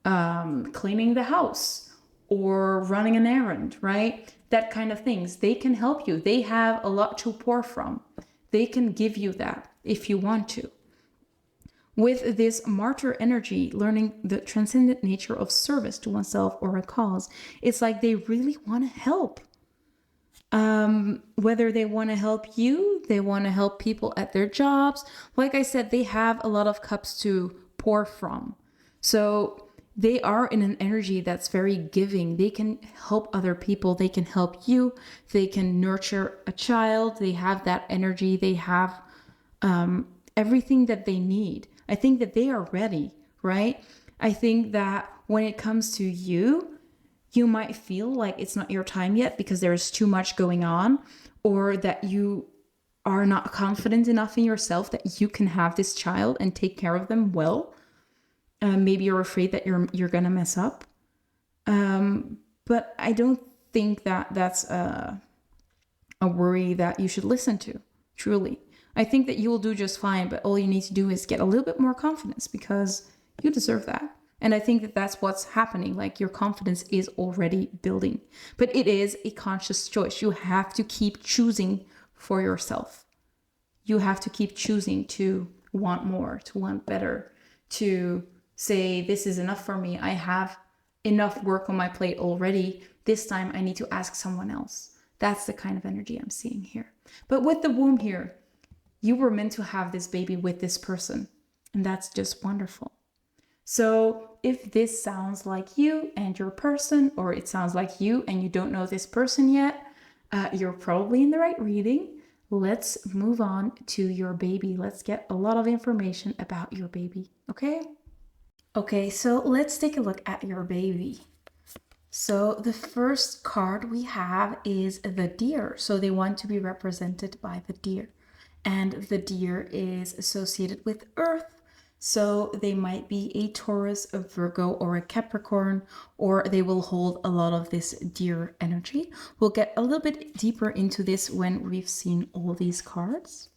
cleaning the house or running an errand, right? That kind of things. They can help you. They have a lot to pour from. They can give you that if you want to. With this martyr energy, learning the transcendent nature of service to oneself or a cause, it's like they really want to help. Whether they want to help you, they want to help people at their jobs. Like I said, they have a lot of cups to pour from. So they are in an energy that's very giving. They can help other people. They can help you. They can nurture a child. They have that energy. They have everything that they need. I think that they are ready, right? I think that when it comes to you, you might feel like it's not your time yet because there's too much going on, or that you are not confident enough in yourself that you can have this child and take care of them well. Maybe you're afraid that you're gonna mess up. But I don't think that that's a worry that you should listen to, truly. I think that you will do just fine, but all you need to do is get a little bit more confidence, because you deserve that. And I think that that's what's happening. Like, your confidence is already building, but it is a conscious choice. You have to keep choosing for yourself. You have to keep choosing to want more, to want better, to say, this is enough for me. I have enough work on my plate already. This time I need to ask someone else. That's the kind of energy I'm seeing here. But with the womb here, you were meant to have this baby with this person, and that's just wonderful. So if this sounds like you and your person, or it sounds like you and you don't know this person yet, you're probably in the right reading. Let's move on to your baby. Let's get a lot of information about your baby, okay? Okay, so let's take a look at your baby. So the first card we have is the deer. So they want to be represented by the deer. And the deer is associated with earth. So they might be a Taurus, a Virgo, or a Capricorn, or they will hold a lot of this deer energy. We'll get a little bit deeper into this when we've seen all these cards.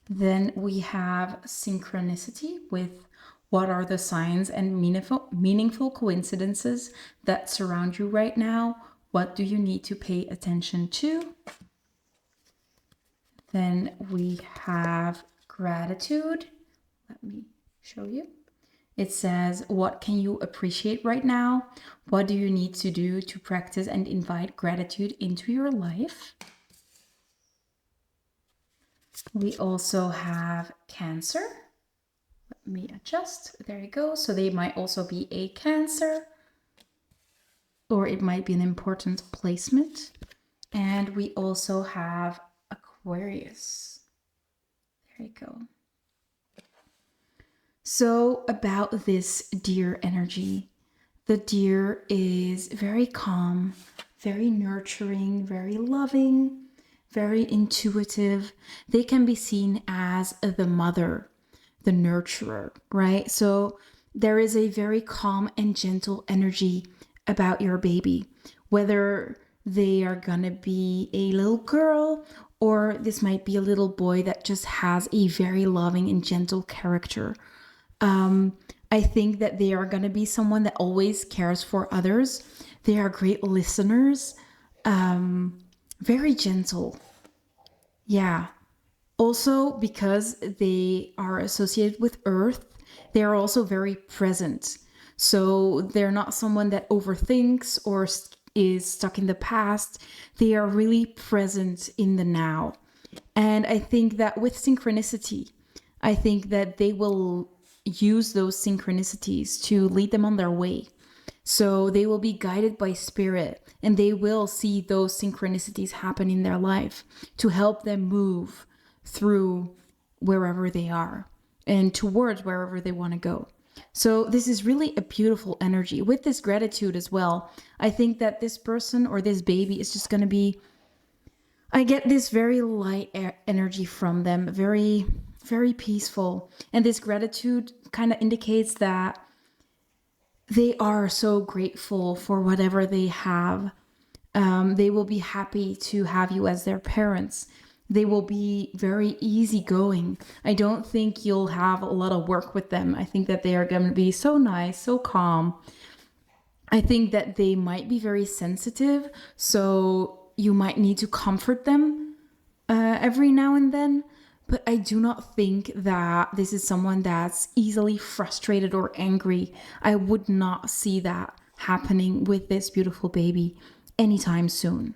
Then we have synchronicity with what are the signs and meaningful coincidences that surround you right now? What do you need to pay attention to? Then we have gratitude. Let me show you. It says, what can you appreciate right now? What do you need to do to practice and invite gratitude into your life? We also have Cancer. Let me adjust. There you go. So they might also be a Cancer, or it might be an important placement. And we also have Aquarius. There you go. So about this deer energy, the deer is very calm, very nurturing, very loving, very intuitive. They can be seen as the mother, the nurturer, right? So there is a very calm and gentle energy about your baby, whether they are gonna be a little girl or this might be a little boy that just has a very loving and gentle character. I think that they are going to be someone that always cares for others. They are great listeners, very gentle. Yeah. Also, because they are associated with Earth, they are also very present. So they're not someone that overthinks or is stuck in the past. They are really present in the now. And I think that with synchronicity, I think that they will use those synchronicities to lead them on their way. So they will be guided by spirit and they will see those synchronicities happen in their life to help them move through wherever they are and towards wherever they want to go. So this is really a beautiful energy with this gratitude as well. I think that this person or this baby is just going to be, I get this very light energy from them, very, very peaceful. And this gratitude kind of indicates that they are so grateful for whatever they have. They will be happy to have you as their parents. They will be very easygoing. I don't think you'll have a lot of work with them. I think that they are going to be so nice, so calm. I think that they might be very sensitive, so you might need to comfort them every now and then. But I do not think that this is someone that's easily frustrated or angry. I would not see that happening with this beautiful baby anytime soon.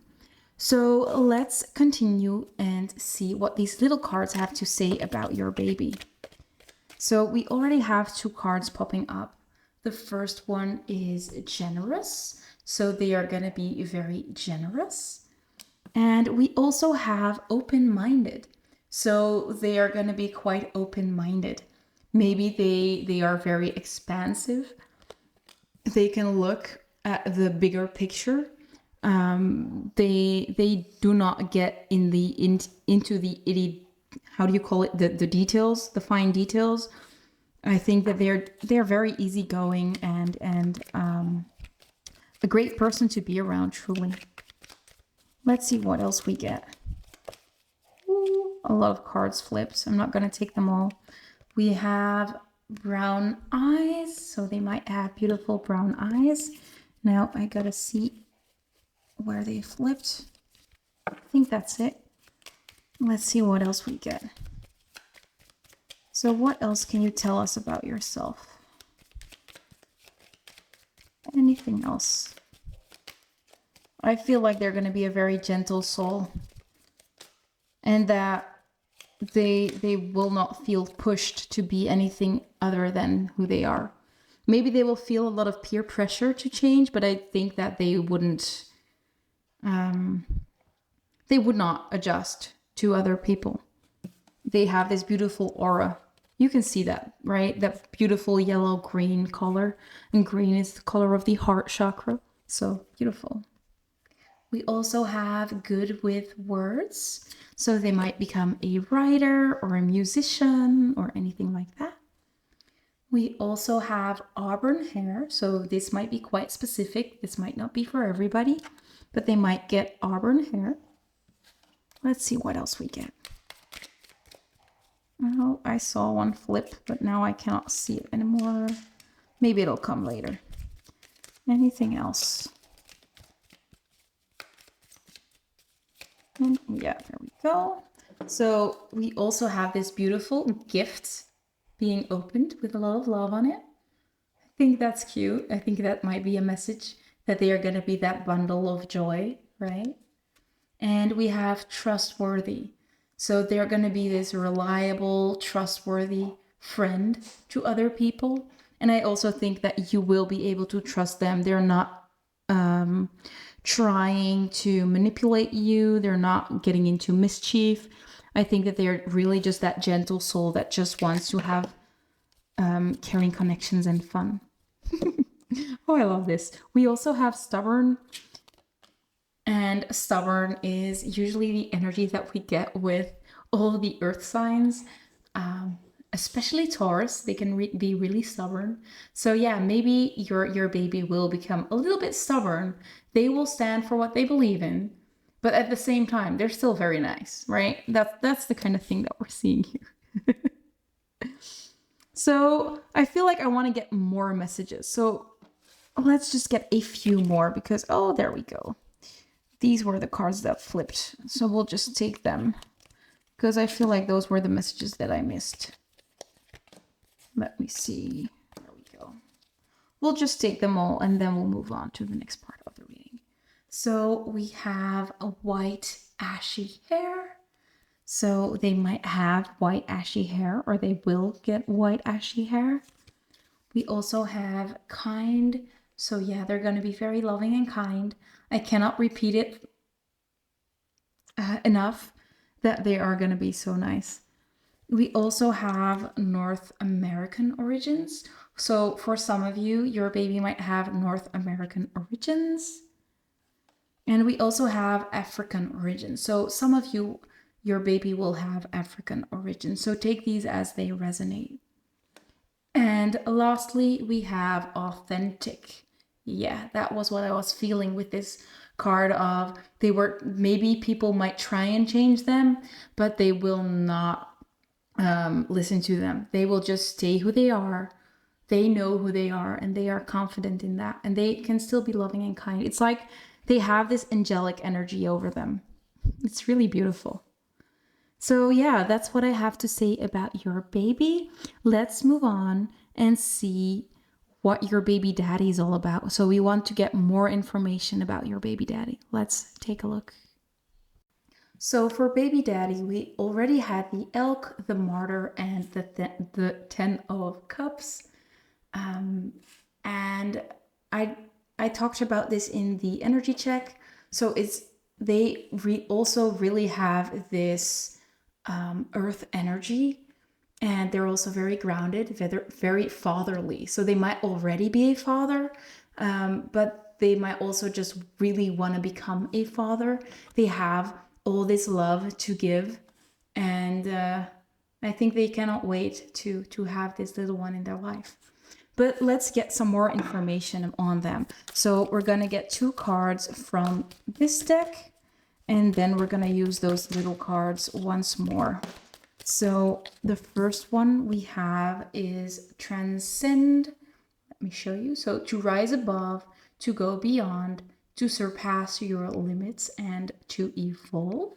So let's continue and see what these little cards have to say about your baby. So we already have 2 cards popping up. The first one is generous. So they are going to be very generous. And we also have open-minded. So they are going to be quite open-minded. Maybe they are very expansive. They can look at the bigger picture. They do not get into the itty, how do you call it, the details, the fine details. I think that they're very easygoing and a great person to be around, truly. Let's see what else we get. Ooh, a lot of cards flipped. I'm not going to take them all. We have brown eyes, so they might have beautiful brown eyes. Now I gotta see where they flipped. I think that's it. Let's see what else we get. So what else can you tell us about yourself? Anything else? I feel like they're going to be a very gentle soul and that they will not feel pushed to be anything other than who they are. Maybe they will feel a lot of peer pressure to change, but I think that they wouldn't they would not adjust to other people. They have this beautiful aura. You can see that, right? That beautiful yellow-green color. And green is the color of the heart chakra. So beautiful. We also have good with words. So they might become a writer or a musician or anything like that. We also have auburn hair. So this might be quite specific. This might not be for everybody, but they might get auburn hair. Let's see what else we get. Oh, I saw one flip, but now I cannot see it anymore. Maybe it'll come later. Anything else? And yeah, there we go. So we also have this beautiful gift being opened with a lot of love on it. I think that's cute. I think that might be a message that they are going to be that bundle of joy, right? And we have trustworthy. So they're going to be this reliable, trustworthy friend to other people. And I also think that you will be able to trust them. They're not trying to manipulate you. They're not getting into mischief. I think that they're really just that gentle soul that just wants to have caring connections and fun. Oh, I love this. We also have stubborn. And stubborn is usually the energy that we get with all the earth signs. especially Taurus. They can be really stubborn. So yeah, maybe your baby will become a little bit stubborn. They will stand for what they believe in, but at the same time, they're still very nice, right? That's the kind of thing that we're seeing here. So I feel like I want to get more messages. So let's just get a few more because, oh, there we go. These were the cards that flipped. So we'll just take them because I feel like those were the messages that I missed. Let me see. There we go. We'll just take them all and then we'll move on to the next part of the reading. So we have a white ashy hair. So they might have white ashy hair or they will get white ashy hair. We also have kind. So yeah, they're going to be very loving and kind. I cannot repeat it enough that they are going to be so nice. We also have North American origins. So for some of you, your baby might have North American origins. And we also have African origins. So some of you, your baby will have African origins. So take these as they resonate. And lastly, we have authentic. Yeah, that was what I was feeling with this card of they were, maybe people might try and change them, but they will not listen to them. They will just stay who they are. They know who they are and they are confident in that. And they can still be loving and kind. It's like they have this angelic energy over them. It's really beautiful. So yeah, that's what I have to say about your baby. Let's move on and see what your baby daddy is all about. So we want to get more information about your baby daddy. Let's take a look. So for baby daddy, we already had the elk, the martyr, and the 10 of cups. And I talked about this in the energy check. So they also really have this earth energy, and they're also very grounded, very fatherly. So they might already be a father, but they might also just really want to become a father. They have all this love to give, and I think they cannot wait to have this little one in their life. But let's get some more information on them. So we're gonna get 2 cards from this deck, and then we're gonna use those little cards once more. So the first one we have is transcend. Let me show you. So to rise above, to go beyond, to surpass your limits, and to evolve.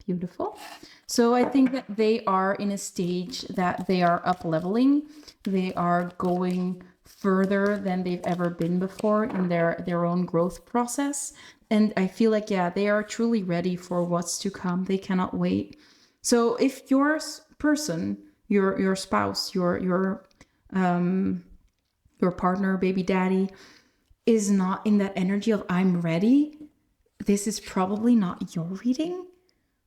Beautiful. So I think that they are in a stage that they are up leveling. They are going further than they've ever been before in their own growth process. And I feel like, yeah, they are truly ready for what's to come. They cannot wait. So if your person, your spouse, your partner, baby daddy, is not in that energy of I'm ready, this is probably not your reading.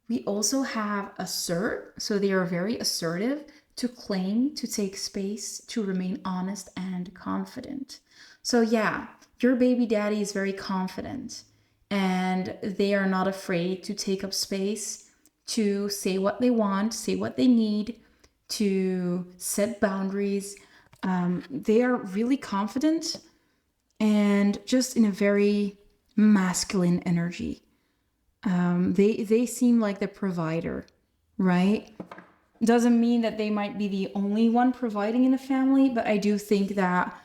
We also have assert. So they are very assertive, to claim, to take space, to remain honest and confident. So yeah, your baby daddy is very confident and they are not afraid to take up space, to say what they want, say what they need, to set boundaries. They are really confident and just in a very masculine energy. They seem like the provider, right? Doesn't mean that they might be the only one providing in a family, but I do think that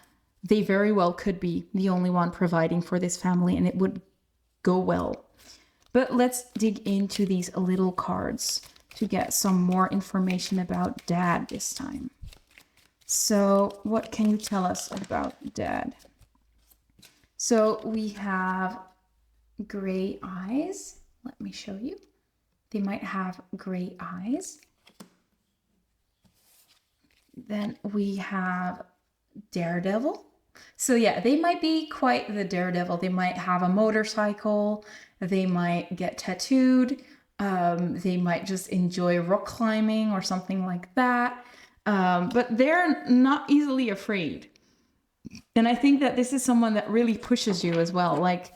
they very well could be the only one providing for this family and it would go well. But let's dig into these little cards to get some more information about dad this time. So what can you tell us about dad? So we have gray eyes. Let me show you. They might have gray eyes. Then we have daredevil. So yeah, they might be quite the daredevil. They might have a motorcycle. They might get tattooed. They might just enjoy rock climbing or something like that. But they're not easily afraid. And I think that this is someone that really pushes you as well. Like,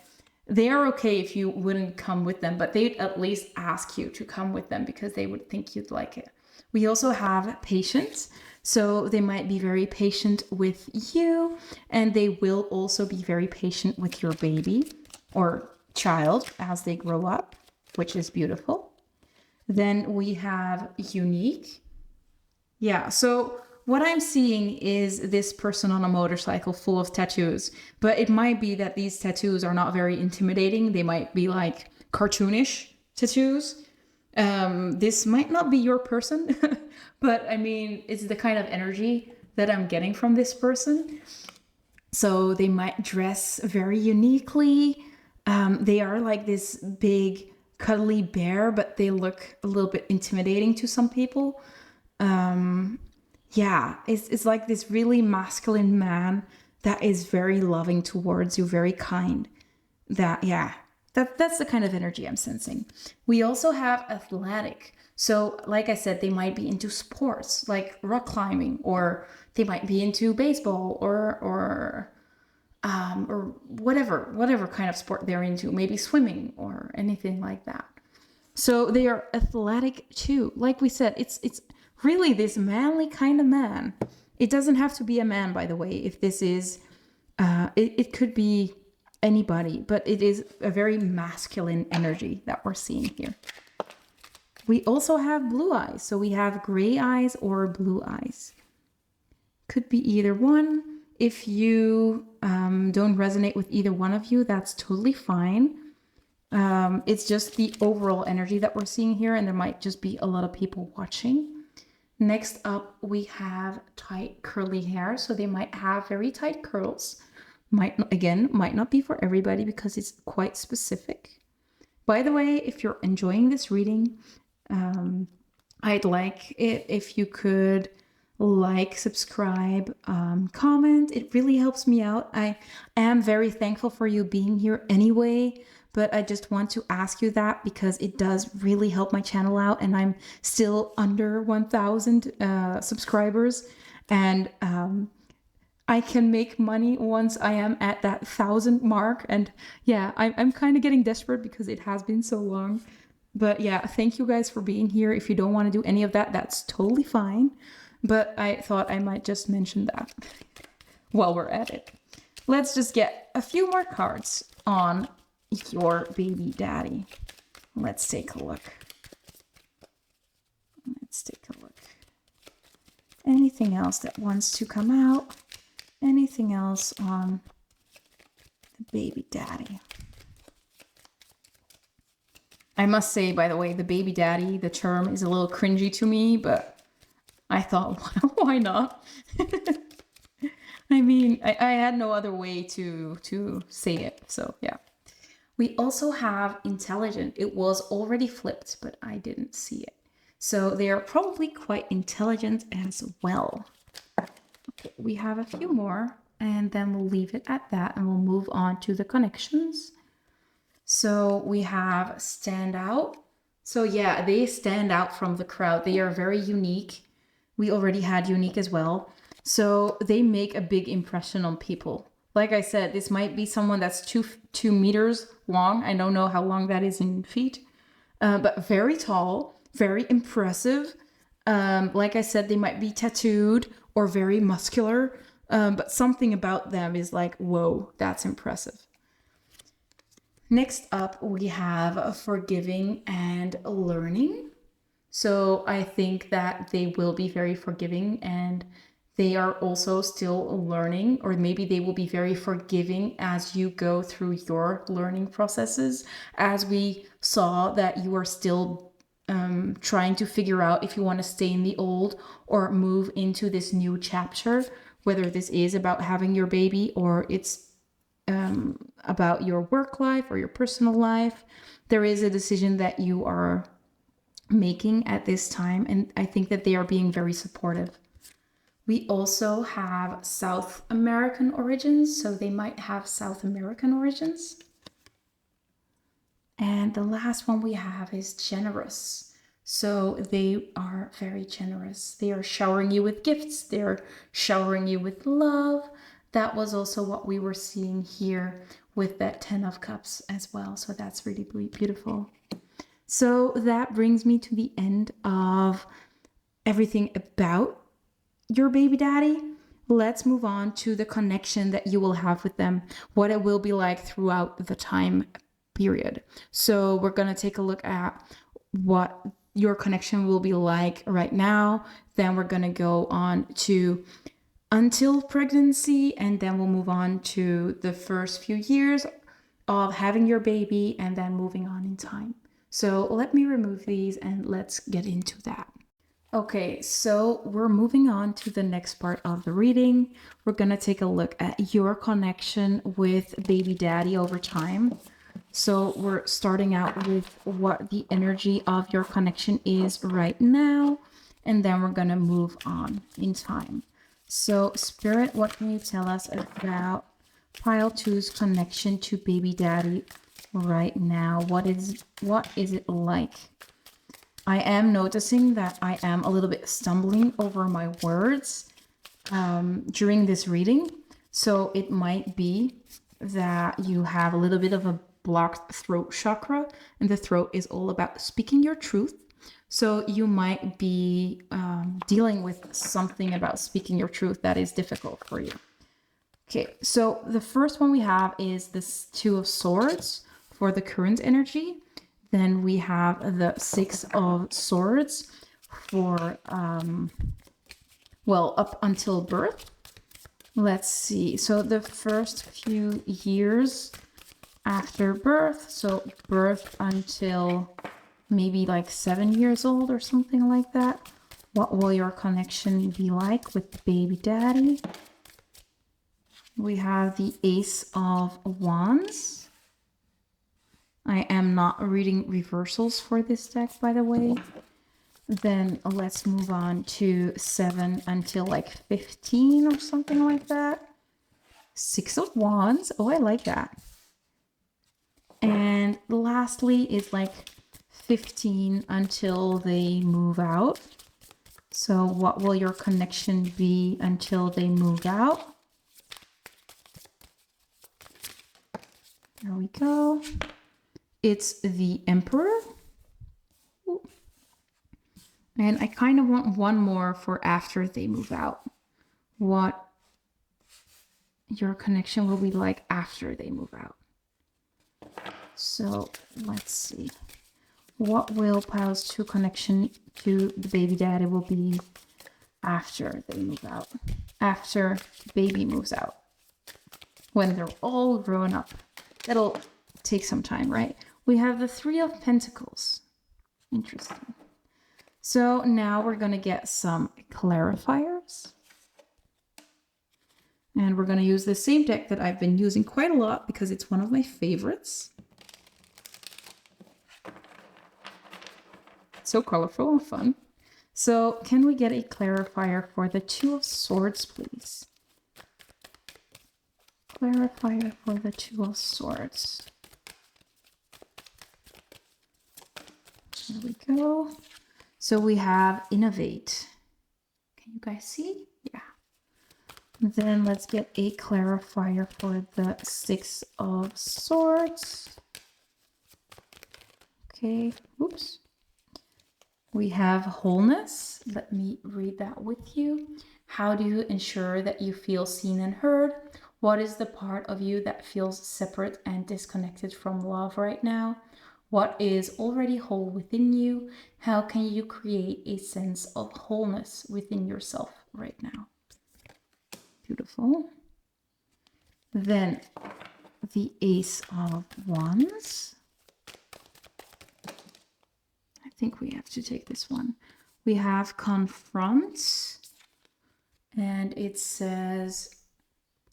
they are okay if you wouldn't come with them, but they'd at least ask you to come with them because they would think you'd like it. We also have patience. So they might be very patient with you, and they will also be very patient with your baby or child as they grow up, which is beautiful. Then we have unique. Yeah, so what I'm seeing is this person on a motorcycle full of tattoos, but it might be that these tattoos are not very intimidating. They might be like cartoonish tattoos. This might not be your person, but I mean, it's the kind of energy that I'm getting from this person. So they might dress very uniquely. They are like this big, cuddly bear, but they look a little bit intimidating to some people. Yeah, it's like this really masculine man that is very loving towards you, very kind. That's the kind of energy I'm sensing. We also have athletic. So, like I said, they might be into sports like rock climbing, or they might be into baseball or whatever kind of sport they're into, maybe swimming or anything like that. So they are athletic too. Like we said, it's really this manly kind of man. It doesn't have to be a man, by the way. If this is, it could be anybody, but it is a very masculine energy that we're seeing here. We also have blue eyes. So we have gray eyes or blue eyes. Could be either one. If you don't resonate with either one of you, that's totally fine. It's just the overall energy that we're seeing here, and there might just be a lot of people watching. Next up, we have tight curly hair. So they might have very tight curls. Might not be for everybody because it's quite specific. By the way, if you're enjoying this reading, I'd like it if you could like, subscribe, comment. It really helps me out. I am very thankful for you being here anyway, but I just want to ask you that because it does really help my channel out, and I'm still under 1,000 subscribers, and I can make money once I am at that 1,000 mark. And yeah, I'm kind of getting desperate because it has been so long. But yeah, thank you guys for being here. If you don't want to do any of that, that's totally fine. But I thought I might just mention that while we're at it. Let's just get a few more cards on your baby daddy. Let's take a look. Anything else that wants to come out? Anything else on the baby daddy? I must say, by the way, the baby daddy, the term is a little cringy to me, but I thought, why not? I mean, I had no other way to say it, so yeah. We also have intelligent. It was already flipped, but I didn't see it. So they are probably quite intelligent as well. Okay, we have a few more, and then we'll leave it at that, and we'll move on to the connections. So we have stand out. So yeah, they stand out from the crowd. They are very unique. We already had unique as well. So they make a big impression on people. Like I said, this might be someone that's two meters long. I don't know how long that is in feet, but very tall, very impressive. Like I said, they might be tattooed or very muscular, but something about them is like, whoa, that's impressive. Next up, we have forgiving and learning. So I think that they will be very forgiving, and they are also still learning, or maybe they will be very forgiving as you go through your learning processes. As we saw that you are still trying to figure out if you want to stay in the old or move into this new chapter, whether this is about having your baby or it's about your work life or your personal life. There is a decision that you are making at this time, and I think that they are being very supportive. We also have South American origins, so they might have South American origins. And the last one we have is generous. So they are very generous. They are showering you with gifts. They're showering you with love. That was also what we were seeing here with that 10 of Cups as well. So that's really beautiful. So that brings me to the end of everything about your baby daddy, let's move on to the connection that you will have with them, what it will be like throughout the time period. So we're going to take a look at what your connection will be like right now. Then we're going to go on to until pregnancy, and then we'll move on to the first few years of having your baby, and then moving on in time. So let me remove these and let's get into that. Okay, so we're moving on to the next part of the reading. We're gonna take a look at your connection with baby daddy over time. So we're starting out with what the energy of your connection is right now, and then we're gonna move on in time. So Spirit, what can you tell us about pile 2's connection to baby daddy right now? What is it like? I am noticing that I am a little bit stumbling over my words during this reading. So it might be that you have a little bit of a blocked throat chakra, and the throat is all about speaking your truth. So you might be dealing with something about speaking your truth that is difficult for you. Okay, so the first one we have is this Two of Swords for the current energy. Then we have the Six of Swords for, well, up until birth. Let's see. So the first few years after birth, so birth until maybe like 7 years old or something like that. What will your connection be like with baby daddy? We have the Ace of Wands. I am not reading reversals for this deck, by the way. Then let's move on to 7 until like 15 or something like that. Six of Wands. Oh, I like that. And lastly is like 15 until they move out. So what will your connection be until they move out? There we go. It's the Emperor. Ooh. And I kind of want one more for after they move out. What your connection will be like after they move out. So let's see. What will Pile's 2 connection to the baby daddy will be after they move out? After baby moves out. When they're all grown up. That'll take some time, right? We have the Three of Pentacles. Interesting. So now we're going to get some clarifiers. And we're going to use the same deck that I've been using quite a lot because it's one of my favorites. It's so colorful and fun. So can we get a clarifier for the Two of Swords, please? Clarifier for the Two of Swords. There we go. So we have innovate. Can you guys see? Yeah. Then let's get a clarifier for the Six of Swords. Okay. Oops. We have wholeness. Let me read that with you. How do you ensure that you feel seen and heard? What is the part of you that feels separate and disconnected from love right now? What is already whole within you? How can you create a sense of wholeness within yourself right now? Beautiful. Then the Ace of Wands. I think we have to take this one. We have confront, and it says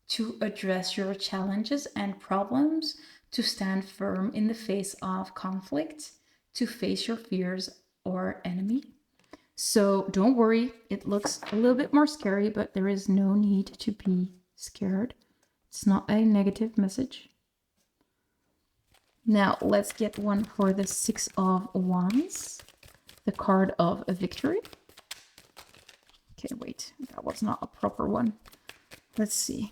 to address your challenges and problems, to stand firm in the face of conflict, to face your fears or enemy. So don't worry, it looks a little bit more scary, but there is no need to be scared. It's not a negative message. Now let's get one for the Six of Wands, the card of a victory. Okay, wait, that was not a proper one. Let's see.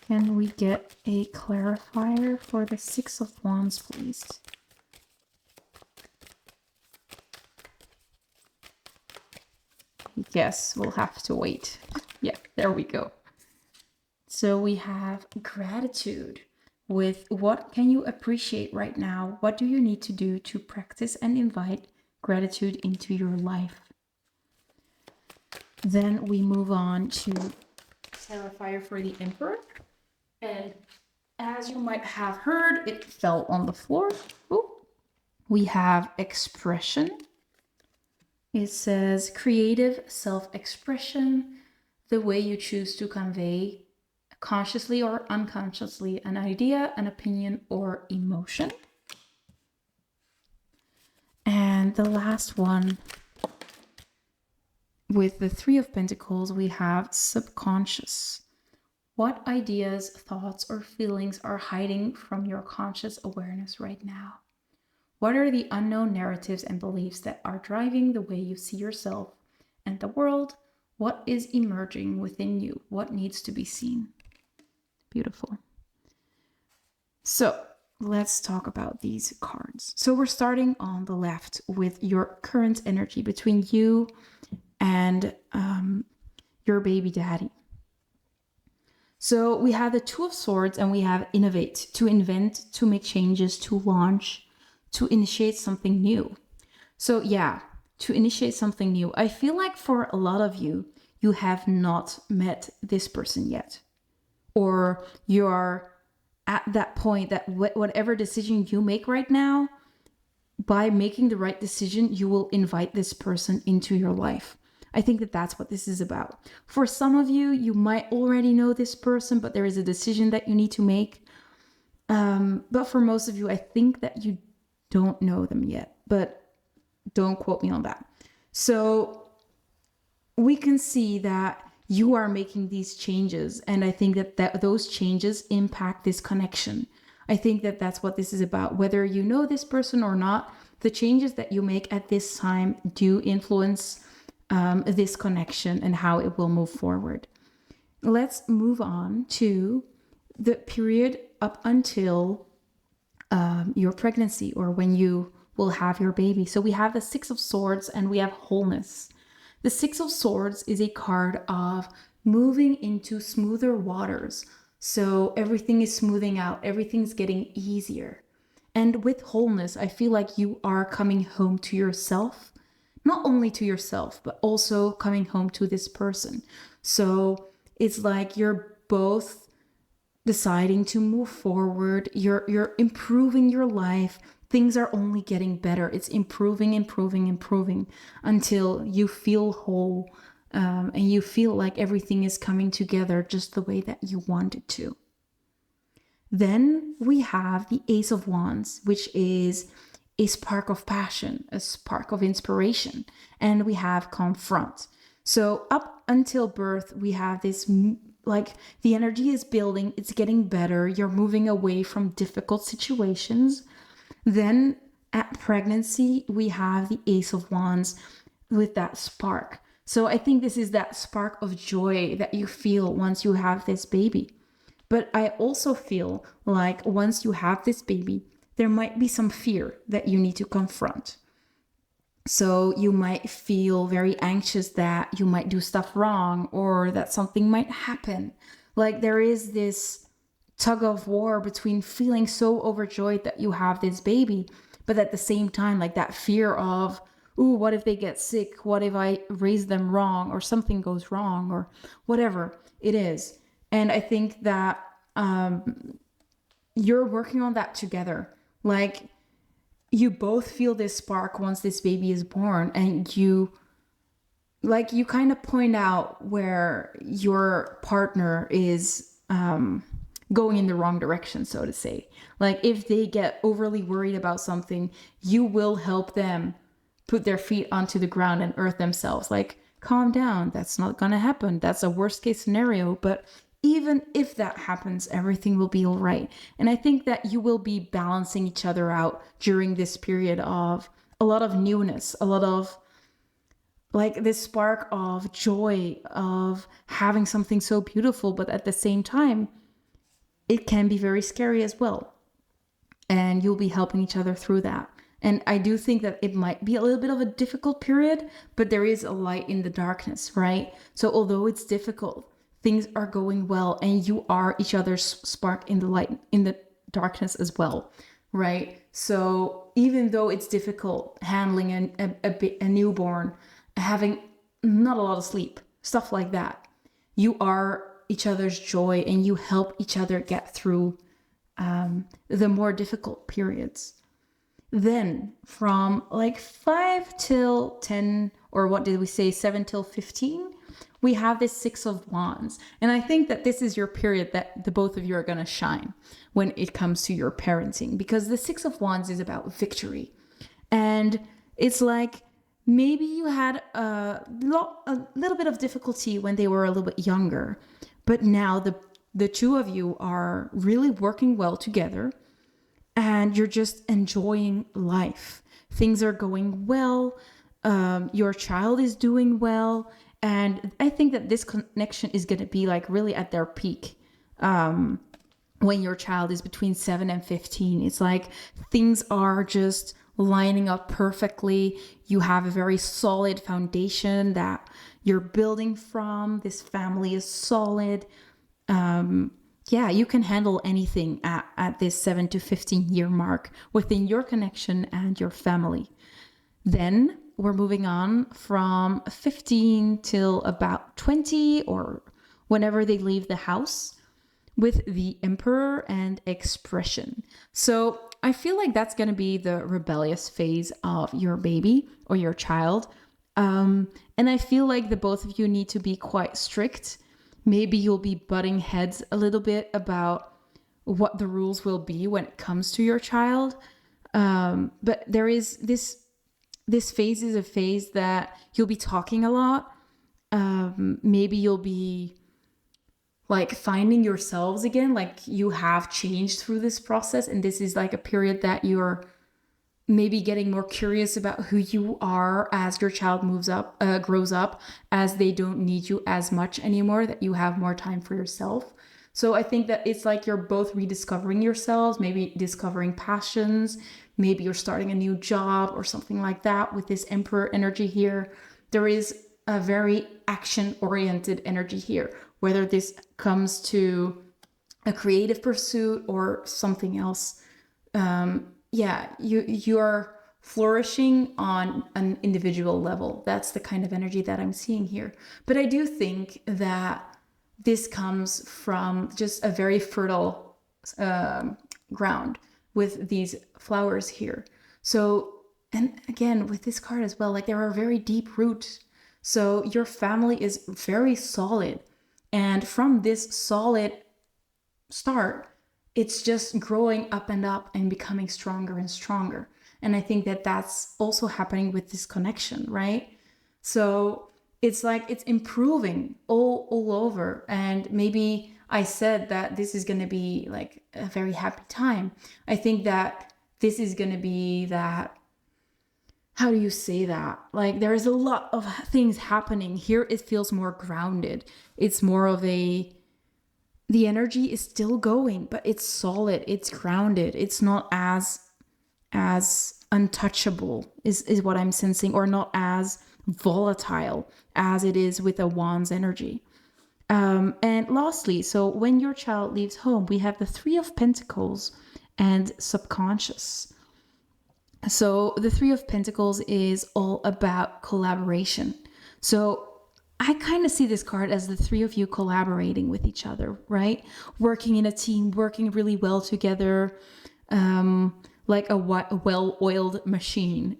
Can we get a clarifier for the Six of Wands, please? guess we'll have to wait. Yeah, there we go. So we have gratitude with what can you appreciate right now? What do you need to do to practice and invite gratitude into your life? Then we move on to Terrifier for the Emperor. And as you might have heard, it fell on the floor. Ooh. We have expression. It says creative self-expression, the way you choose to convey consciously or unconsciously an idea, an opinion, or emotion. And the last one, with the Three of Pentacles, we have subconscious. What ideas, thoughts, or feelings are hiding from your conscious awareness right now? What are the unknown narratives and beliefs that are driving the way you see yourself and the world? What is emerging within you? What needs to be seen? Beautiful. So let's talk about these cards. So we're starting on the left with your current energy between you and your baby daddy. So we have the Two of Swords and we have innovate, to invent, to make changes, to launch, to initiate something new. So yeah, to initiate something new. I feel like for a lot of you, you have not met this person yet. Or you're at that point that whatever decision you make right now, by making the right decision, you will invite this person into your life. I think that that's what this is about. For some of you, you might already know this person, but there is a decision that you need to make. But for most of you, I think that you don't know them yet, but don't quote me on that. So we can see that you are making these changes, and I think that those changes impact this connection. I think that that's what this is about. Whether you know this person or not, the changes that you make at this time do influence this connection and how it will move forward. Let's move on to the period up until your pregnancy, or when you will have your baby. So we have the Six of Swords and we have wholeness. The Six of Swords is a card of moving into smoother waters. So everything is smoothing out, everything's getting easier. And with wholeness, I feel like you are coming home to yourself, not only to yourself, but also coming home to this person. So it's like you're both deciding to move forward. You're improving your life. Things are only getting better. It's improving until you feel whole, and you feel like everything is coming together just the way that you want it to. Then we have the Ace of Wands, which is a spark of passion, a spark of inspiration, and we have confront. So up until birth, we have this, like, the energy is building, it's getting better, you're moving away from difficult situations. Then at pregnancy, we have the Ace of Wands with that spark. So I think this is that spark of joy that you feel once you have this baby. But I also feel like once you have this baby, there might be some fear that you need to confront. So you might feel very anxious that you might do stuff wrong, or that something might happen. Like there is this tug of war between feeling so overjoyed that you have this baby, but at the same time, like that fear of, ooh, what if they get sick? What if I raise them wrong, or something goes wrong, or whatever it is. And I think that you're working on that together. Like you both feel this spark once this baby is born, and you kind of point out where your partner is going in the wrong direction, so to say. Like if they get overly worried about something, you will help them put their feet onto the ground and earth themselves. Like, calm down, that's not gonna happen. That's a worst case scenario, but even if that happens, everything will be all right. And I think that you will be balancing each other out during this period of a lot of newness, a lot of like this spark of joy of having something so beautiful, but at the same time, it can be very scary as well. And you'll be helping each other through that. And I do think that it might be a little bit of a difficult period, but there is a light in the darkness, right? So although it's difficult, things are going well, and you are each other's spark in the light, in the darkness as well, right? So even though it's difficult handling a newborn, having not a lot of sleep, stuff like that, you are each other's joy, and you help each other get through the more difficult periods. Then from like 5 till 10, or what did we say, 7 till 15, we have this Six of Wands. And I think that this is your period that the both of you are going to shine when it comes to your parenting, because the Six of Wands is about victory. And it's like maybe you had a little bit of difficulty when they were a little bit younger, but now the two of you are really working well together, and you're just enjoying life. Things are going well. Your child is doing well. And I think that this connection is going to be like really at their peak when your child is between 7 and 15. It's like things are just lining up perfectly. You have a very solid foundation that you're building from. This family is solid. Yeah, you can handle anything at this 7 to 15 year mark within your connection and your family. Then we're moving on from 15 till about 20, or whenever they leave the house, with the Emperor and expression. So I feel like that's going to be the rebellious phase of your baby or your child. And I feel like the both of you need to be quite strict. Maybe you'll be butting heads a little bit about what the rules will be when it comes to your child. But there is this phase is a phase that you'll be talking a lot. Maybe you'll be like finding yourselves again, like you have changed through this process. And this is like a period that you're maybe getting more curious about who you are as your child grows up, as they don't need you as much anymore, that you have more time for yourself. So I think that it's like you're both rediscovering yourselves, maybe discovering passions, maybe you're starting a new job or something like that with this Emperor energy here. There is a very action-oriented energy here, whether this comes to a creative pursuit or something else. Yeah, you're flourishing on an individual level. That's the kind of energy that I'm seeing here. But I do think that this comes from just a very fertile ground with these flowers here. So, and again, with this card as well, like there are very deep roots. So your family is very solid. And from this solid start, it's just growing up and becoming stronger and stronger. And I think that that's also happening with this connection, right? So it's like it's improving all over. And maybe I said that this is going to be like a very happy time. I think that this is going to be that, how do you say that? Like there is a lot of things happening here. It feels more grounded. It's more of the energy is still going, but it's solid, it's grounded. It's not as untouchable is what I'm sensing, or not as volatile as it is with a Wands energy. And lastly, so when your child leaves home, we have the Three of Pentacles and subconscious. So the Three of Pentacles is all about collaboration. So I kind of see this card as the three of you collaborating with each other, right? Working in a team, working really well together, like a well-oiled machine.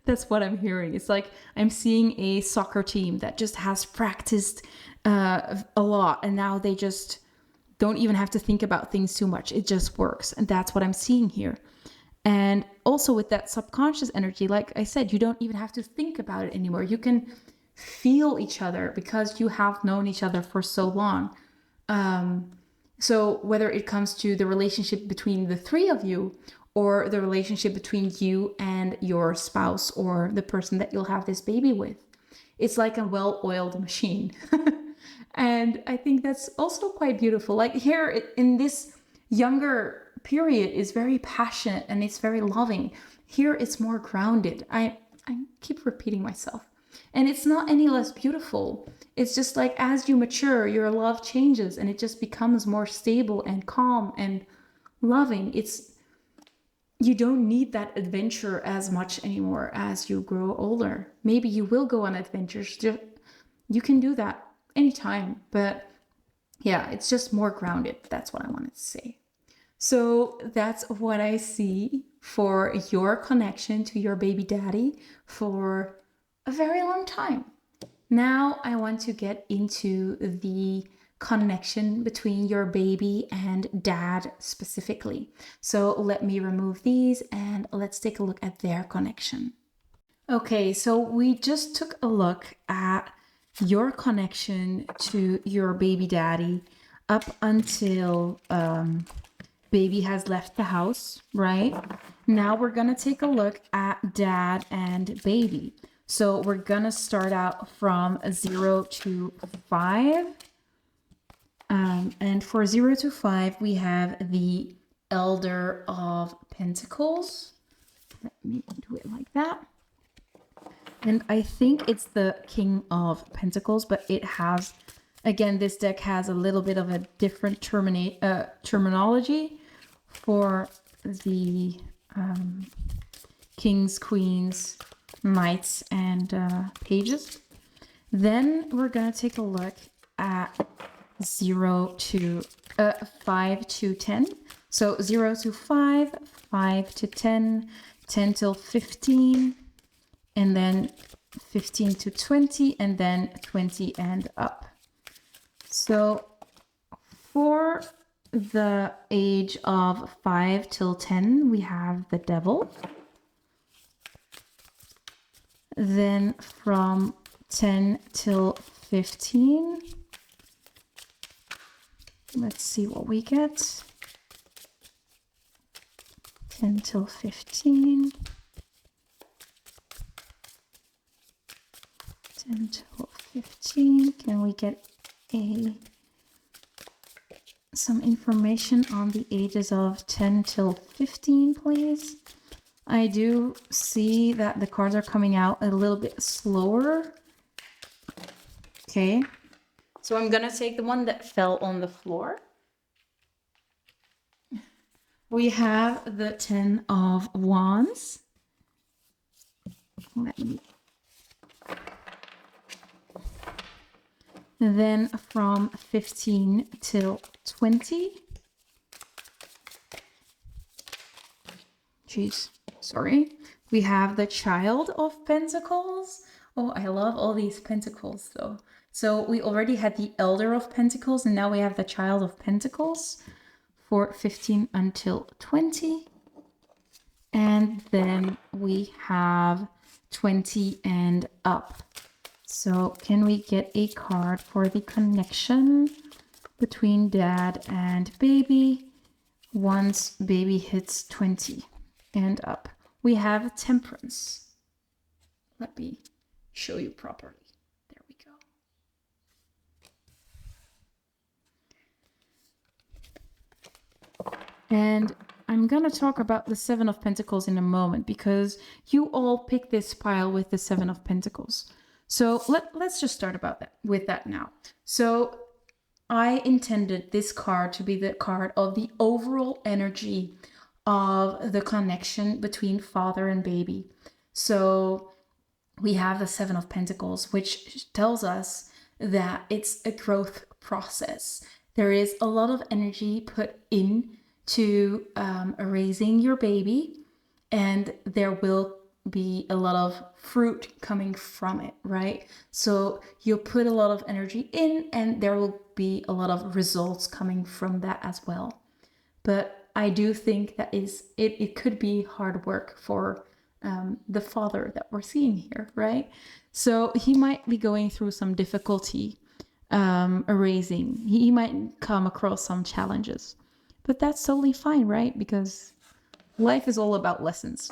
That's what I'm hearing. It's like I'm seeing a soccer team that just has practiced a lot, and now they just don't even have to think about things too much. It just works. And that's what I'm seeing here. And also with that subconscious energy, like I said, you don't even have to think about it anymore. You can feel each other because you have known each other for so long. So whether it comes to the relationship between the three of you, or the relationship between you and your spouse, or the person that you'll have this baby with, it's like a well-oiled machine. And I think that's also quite beautiful. Like here in this younger period is very passionate and it's very loving. Here it's more grounded. I keep repeating myself. And it's not any less beautiful. It's just like as you mature, your love changes and it just becomes more stable and calm and loving. You don't need that adventure as much anymore as you grow older. Maybe you will go on adventures. You can do that anytime, but yeah, it's just more grounded. That's what I wanted to say. So that's what I see for your connection to your baby daddy for a very long time. Now I want to get into the connection between your baby and dad specifically. So let me remove these and let's take a look at their connection. Okay, so we just took a look at your connection to your baby daddy up until baby has left the house, right? Now we're gonna take a look at dad and baby. So we're gonna start out from 0 to 5. And for 0 to 5, we have the Elder of Pentacles. Let me do it like that. And I think it's the King of Pentacles, but it has, again, this deck has a little bit of a different terminology for the kings, queens, knights, and pages. Then we're gonna take a look at 0 to 5 to 10. So 0 to 5, 5 to 10, 10 till 15, and then 15 to 20, and then 20 and up. So for the age of 5 till 10, we have the Devil. Then from 10 till 15, let's see what we get. 10 till 15. 10 till 15. Can we get some information on the ages of 10 till 15, please? I do see that the cards are coming out a little bit slower. Okay. So I'm gonna take the one that fell on the floor. We have the 10 of Wands. Let me. And then from 15 till 20. Jeez, sorry. We have the Child of Pentacles. Oh, I love all these pentacles though. So we already had the Elder of Pentacles and now we have the Child of Pentacles for 15 until 20. And then we have 20 and up. So can we get a card for the connection between dad and baby once baby hits 20 and up? We have Temperance. Let me show you properly. There we go. And I'm going to talk about the 7 of Pentacles in a moment because you all picked this pile with the 7 of Pentacles. So let's just start with that now. So I intended this card to be the card of the overall energy of the connection between father and baby. So we have the 7 of Pentacles, which tells us that it's a growth process. There is a lot of energy put in to raising your baby, and there will be a lot of fruit coming from it, right? So you'll put a lot of energy in and there will be a lot of results coming from that as well. But I do think that it could be hard work for the father that we're seeing here, right? So he might be going through some difficulty raising. He might come across some challenges, but that's totally fine, right? Because life is all about lessons.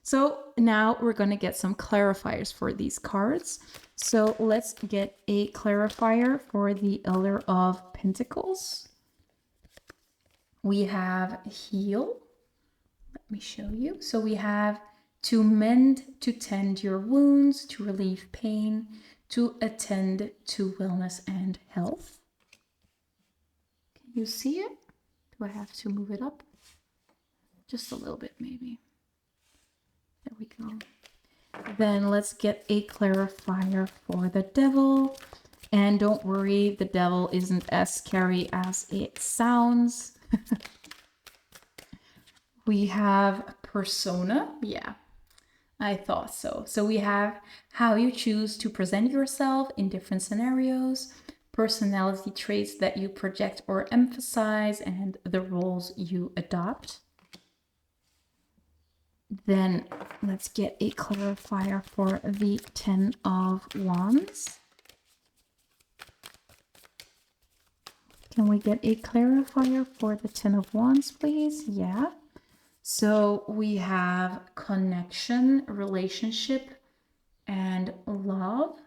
So now we're going to get some clarifiers for these cards. So let's get a clarifier for the Elder of Pentacles. We have heal. Let me show you. So we have to mend, to tend your wounds, to relieve pain, to attend to wellness and health. Can you see it? Do I have to move it up? Just a little bit, maybe. There we go. Then let's get a clarifier for the devil. And don't worry, the devil isn't as scary as it sounds. We have persona. Yeah, I thought so. So we have how you choose to present yourself in different scenarios, personality traits that you project or emphasize, and the roles you adopt. Then let's get a clarifier for the 10 of Wands. Can we get a clarifier for the 10 of Wands, please? Yeah. So we have connection, relationship, and love.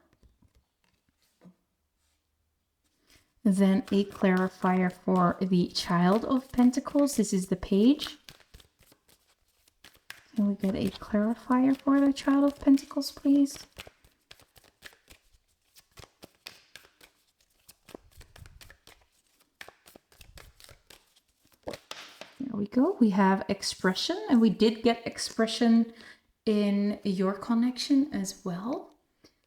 Then a clarifier for the Child of Pentacles. This is the Page. Can we get a clarifier for the Child of Pentacles, please? There we go. We have expression, and we did get expression in your connection as well.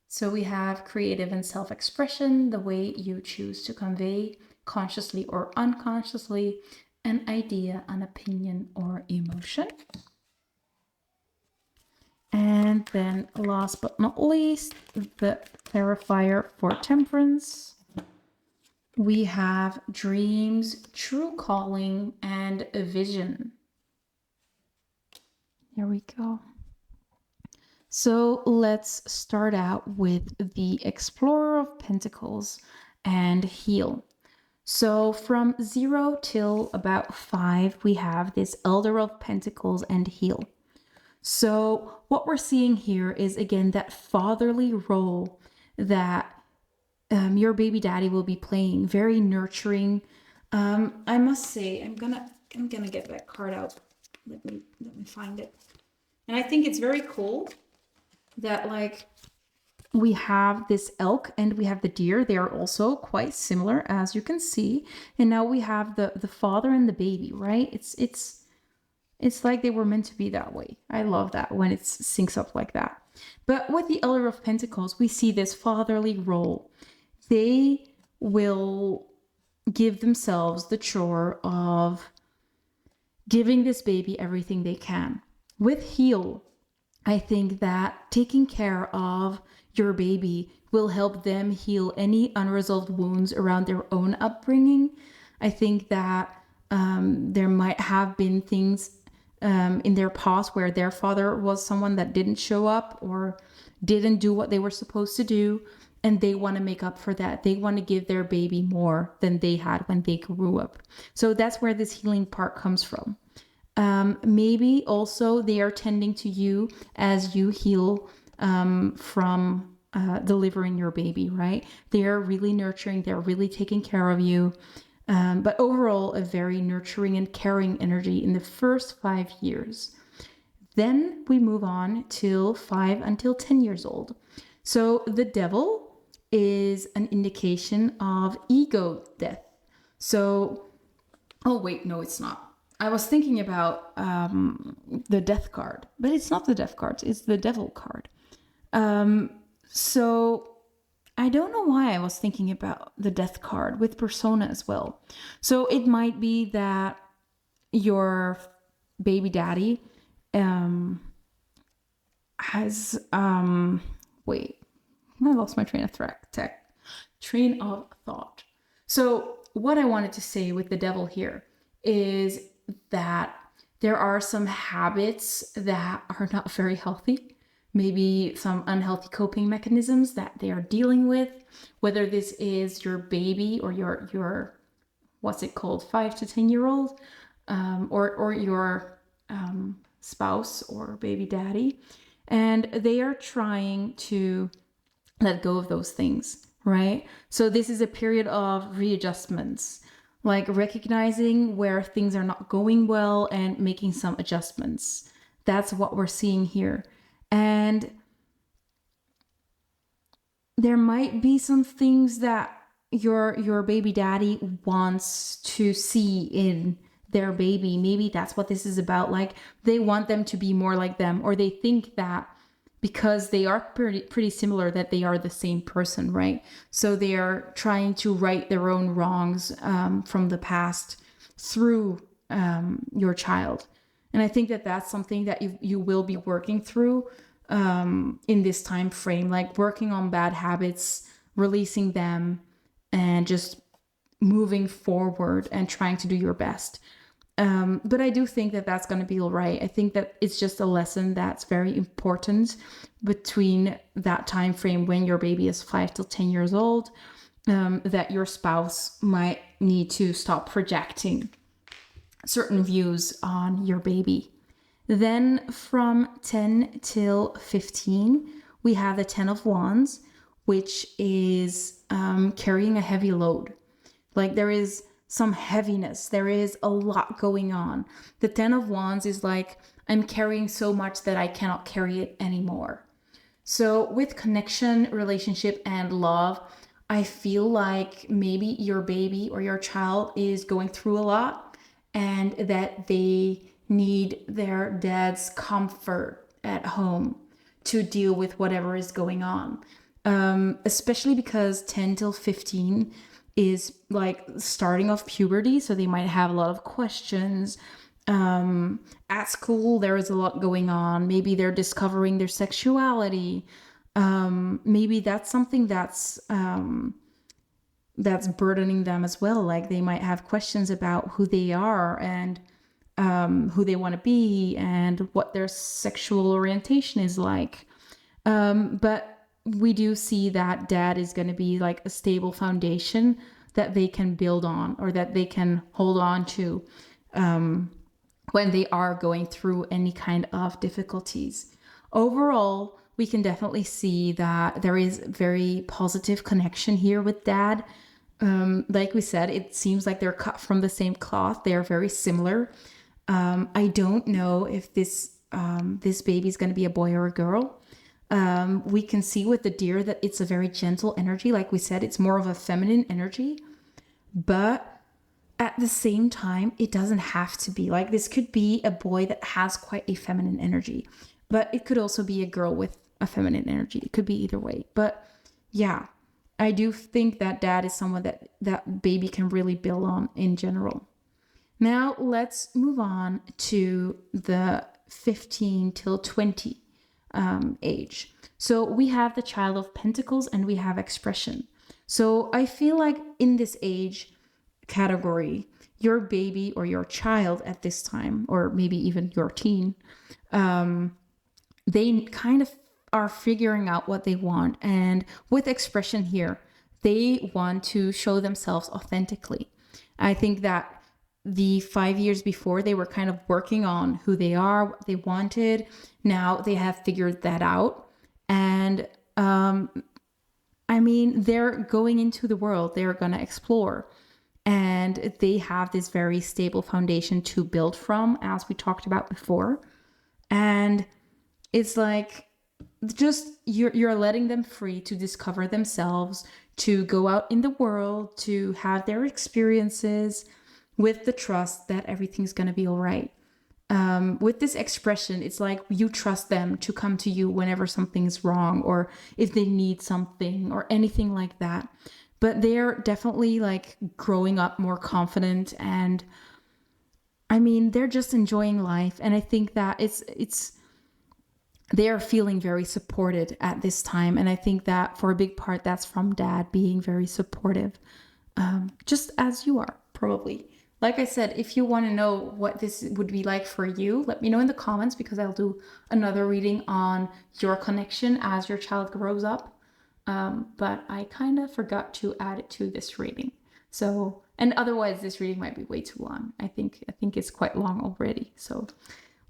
So we have creative and self-expression, the way you choose to convey, consciously or unconsciously, an idea, an opinion, or emotion. And then last but not least, the clarifier for temperance. We have dreams, true calling, and a vision. There we go. So let's start out with the Explorer of Pentacles and heal. So from 0 till about 5, we have this Elder of Pentacles and heal. So what we're seeing here is, again, that fatherly role that your baby daddy will be playing, very nurturing. I must say, I'm gonna get that card out. Let me find it. And I think it's very cool that, like, we have this elk and we have the deer. They are also quite similar, as you can see. And now we have the father and the baby, right? It's like they were meant to be that way. I love that when it syncs up like that. But with the Elder of Pentacles, we see this fatherly role. They will give themselves the chore of giving this baby everything they can. With heal, I think that taking care of your baby will help them heal any unresolved wounds around their own upbringing. I think that there might have been things in their past where their father was someone that didn't show up or didn't do what they were supposed to do, and they want to make up for that. They want to give their baby more than they had when they grew up. So that's where this healing part comes from. Maybe also they are tending to you as you heal from delivering your baby, right? They are really nurturing. They're really taking care of you. But overall, a very nurturing and caring energy in the first 5 years. Then we move on till 5 until 10 years old. So the devil is an indication of ego death. So, oh wait, no, it's not. I was thinking about the death card, but it's not the death card. It's the devil card. So I don't know why I was thinking about the death card with persona as well. So it might be that your baby daddy has wait, I lost my train of thought. So what I wanted to say with the devil here is that there are some habits that are not very healthy. Maybe some unhealthy coping mechanisms that they are dealing with, whether this is your baby or your what's it called, 5 to 10-year-old, or your spouse or baby daddy. And they are trying to let go of those things, right? So this is a period of readjustments. like recognizing where things are not going well and making some adjustments. That's what we're seeing here. And there might be some things that your baby daddy wants to see in their baby. Maybe that's what this is about. Like they want them to be more like them, or they think that because they are pretty similar that they are the same person, right? So they are trying to right their own wrongs from the past through your child. And I think that that's something that you will be working through in this time frame, like working on bad habits, releasing them, and just moving forward and trying to do your best. But I do think that that's going to be all right. I think that it's just a lesson that's very important between that time frame when your baby is 5 to 10 years old, that your spouse might need to stop projecting certain views on your baby. Then from 10 till 15, we have the 10 of Wands, which is carrying a heavy load. Like there is some heaviness. There is a lot going on. The 10 of Wands is like, I'm carrying so much that I cannot carry it anymore. So with connection, relationship, and love, I feel like maybe your baby or your child is going through a lot and that they need their dad's comfort at home to deal with whatever is going on. Especially because 10 till 15 is like starting off puberty, so they might have a lot of questions. At school, there is a lot going on. Maybe they're discovering their sexuality. Maybe that's something that's burdening them as well. Like they might have questions about who they are and who they want to be and what their sexual orientation is like. But we do see that dad is going to be like a stable foundation that they can build on or that they can hold on to when they are going through any kind of difficulties. Overall, we can definitely see that there is very positive connection here with dad. Like we said, it seems like they're cut from the same cloth. They are very similar. I don't know if this baby is going to be a boy or a girl. We can see with the deer that it's a very gentle energy. Like we said, it's more of a feminine energy, but at the same time, it doesn't have to be. Like this could be a boy that has quite a feminine energy, but it could also be a girl with a feminine energy. It could be either way. But yeah, I do think that dad is someone that baby can really build on in general. Now let's move on to the 15 till 20 age. So we have the Child of Pentacles and we have expression. So I feel like in this age category, your baby or your child at this time, or maybe even your teen, they kind of are figuring out what they want. And with expression here, they want to show themselves authentically. I think that the 5 years before, they were kind of working on who they are, what they wanted. Now they have figured that out. And I mean, they're going into the world, they're going to explore. And they have this very stable foundation to build from, as we talked about before. And it's like, just you're letting them free to discover themselves, to go out in the world, to have their experiences, with the trust that everything's going to be all right. With this expression, it's like you trust them to come to you whenever something's wrong or if they need something or anything like that. But they're definitely like growing up more confident, and I mean, they're just enjoying life. And I think that they are feeling very supported at this time. And I think that for a big part, that's from dad being very supportive, just as you are probably. Like I said, if you want to know what this would be like for you, let me know in the comments, because I'll do another reading on your connection as your child grows up. But I kind of forgot to add it to this reading. So, and otherwise this reading might be way too long. I think it's quite long already. So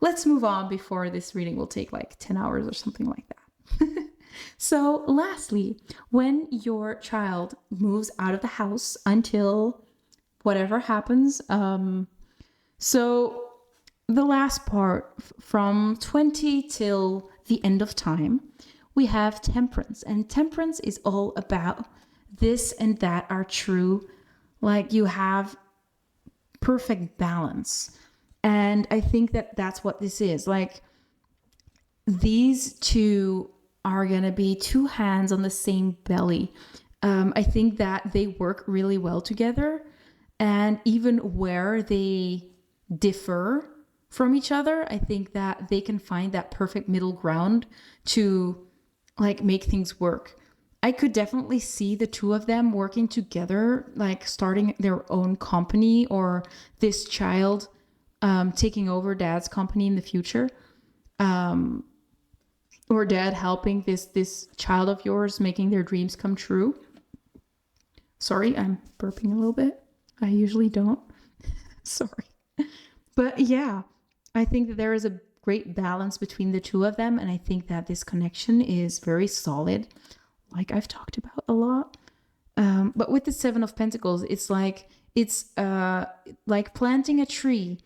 let's move on before this reading will take like 10 hours or something like that. So lastly, when your child moves out of the house until whatever happens. So the last part, from 20 till the end of time, we have temperance. And temperance is all about this and that are true. Like, you have perfect balance. And I think that that's what this is. Like, these two are going to be two hands on the same belly. I think that they work really well together. And even where they differ from each other, I think that they can find that perfect middle ground to like make things work. I could definitely see the two of them working together, like starting their own company, or this child taking over dad's company in the future. Or dad helping this child of yours making their dreams come true. Sorry, I'm burping a little bit. I usually don't. Sorry. But yeah, I think that there is a great balance between the two of them. And I think that this connection is very solid, like I've talked about a lot. But with the Seven of Pentacles, it's like planting a tree,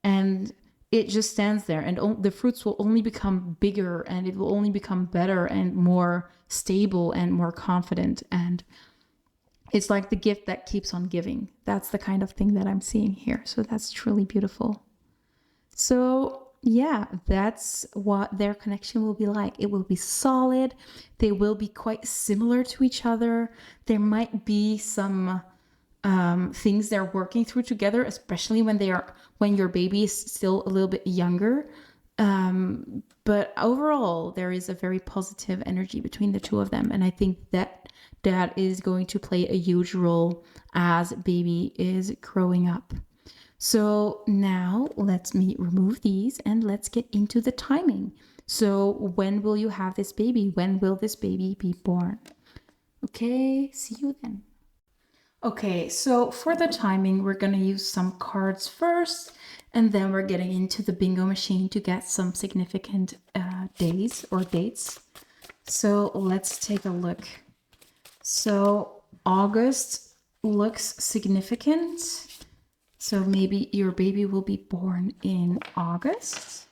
and it just stands there, and the fruits will only become bigger, and it will only become better and more stable and more confident. And it's like the gift that keeps on giving. That's the kind of thing that I'm seeing here. So that's truly beautiful. So yeah, that's what their connection will be like. It will be solid. They will be quite similar to each other. There might be some things they're working through together, especially when your baby is still a little bit younger. But overall, there is a very positive energy between the two of them. And I think that dad is going to play a huge role as baby is growing up. So now let me remove these and let's get into the timing. So when will you have this baby? When will this baby be born? Okay, see you then. Okay, so for the timing, we're going to use some cards first, and then we're getting into the bingo machine to get some significant days or dates. So let's take a look. So August looks significant. So maybe your baby will be born in August.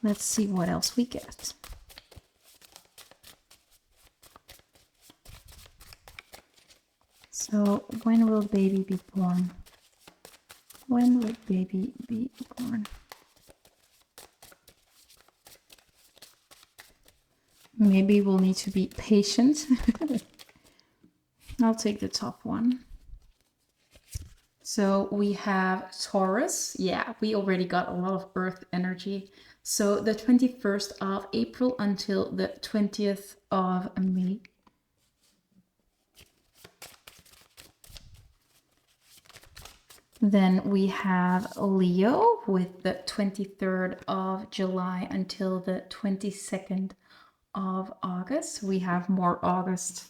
Let's see what else we get. So when will baby be born? When will baby be born? Maybe we'll need to be patient. I'll take the top one. So we have Taurus. Yeah, we already got a lot of earth energy. So the 21st of April until the 20th of May. Then we have Leo with the 23rd of July until the 22nd of August. We have more August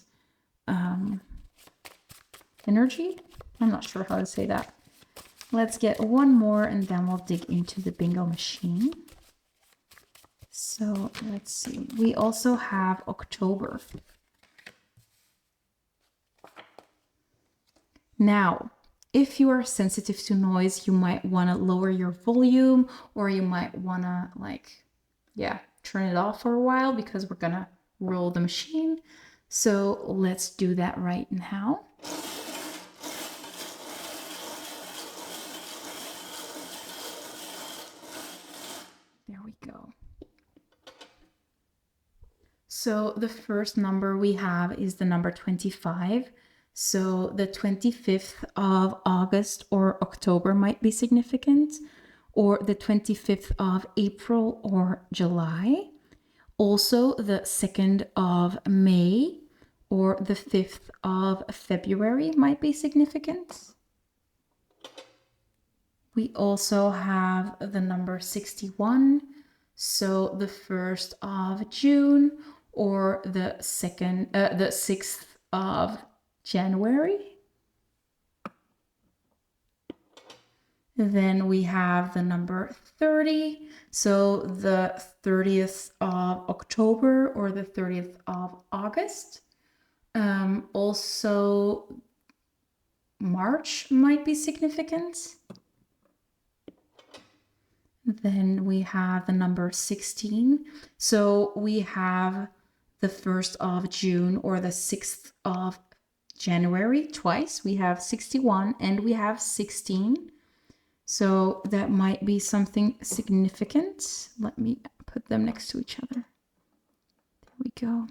energy. I'm not sure how to say that. Let's get one more and then we'll dig into the bingo machine. So let's see. We also have October. Now, if you are sensitive to noise, you might want to lower your volume, or you might want to turn it off for a while, because we're gonna roll the machine. So let's do that right now. There we go. So the first number we have is the number 25. So the 25th of August or October might be significant, or the 25th of April or July. Also the 2nd of May or the 5th of February might be significant. We also have the number 61. So the 1st of June or the 6th of January. Then we have the number 30. So the 30th of October or the 30th of August. Also March might be significant. Then we have the number 16. So we have the 1st of June or the 6th of January twice. We have 61 and we have 16. So that might be something significant. Let me put them next to each other. There we go.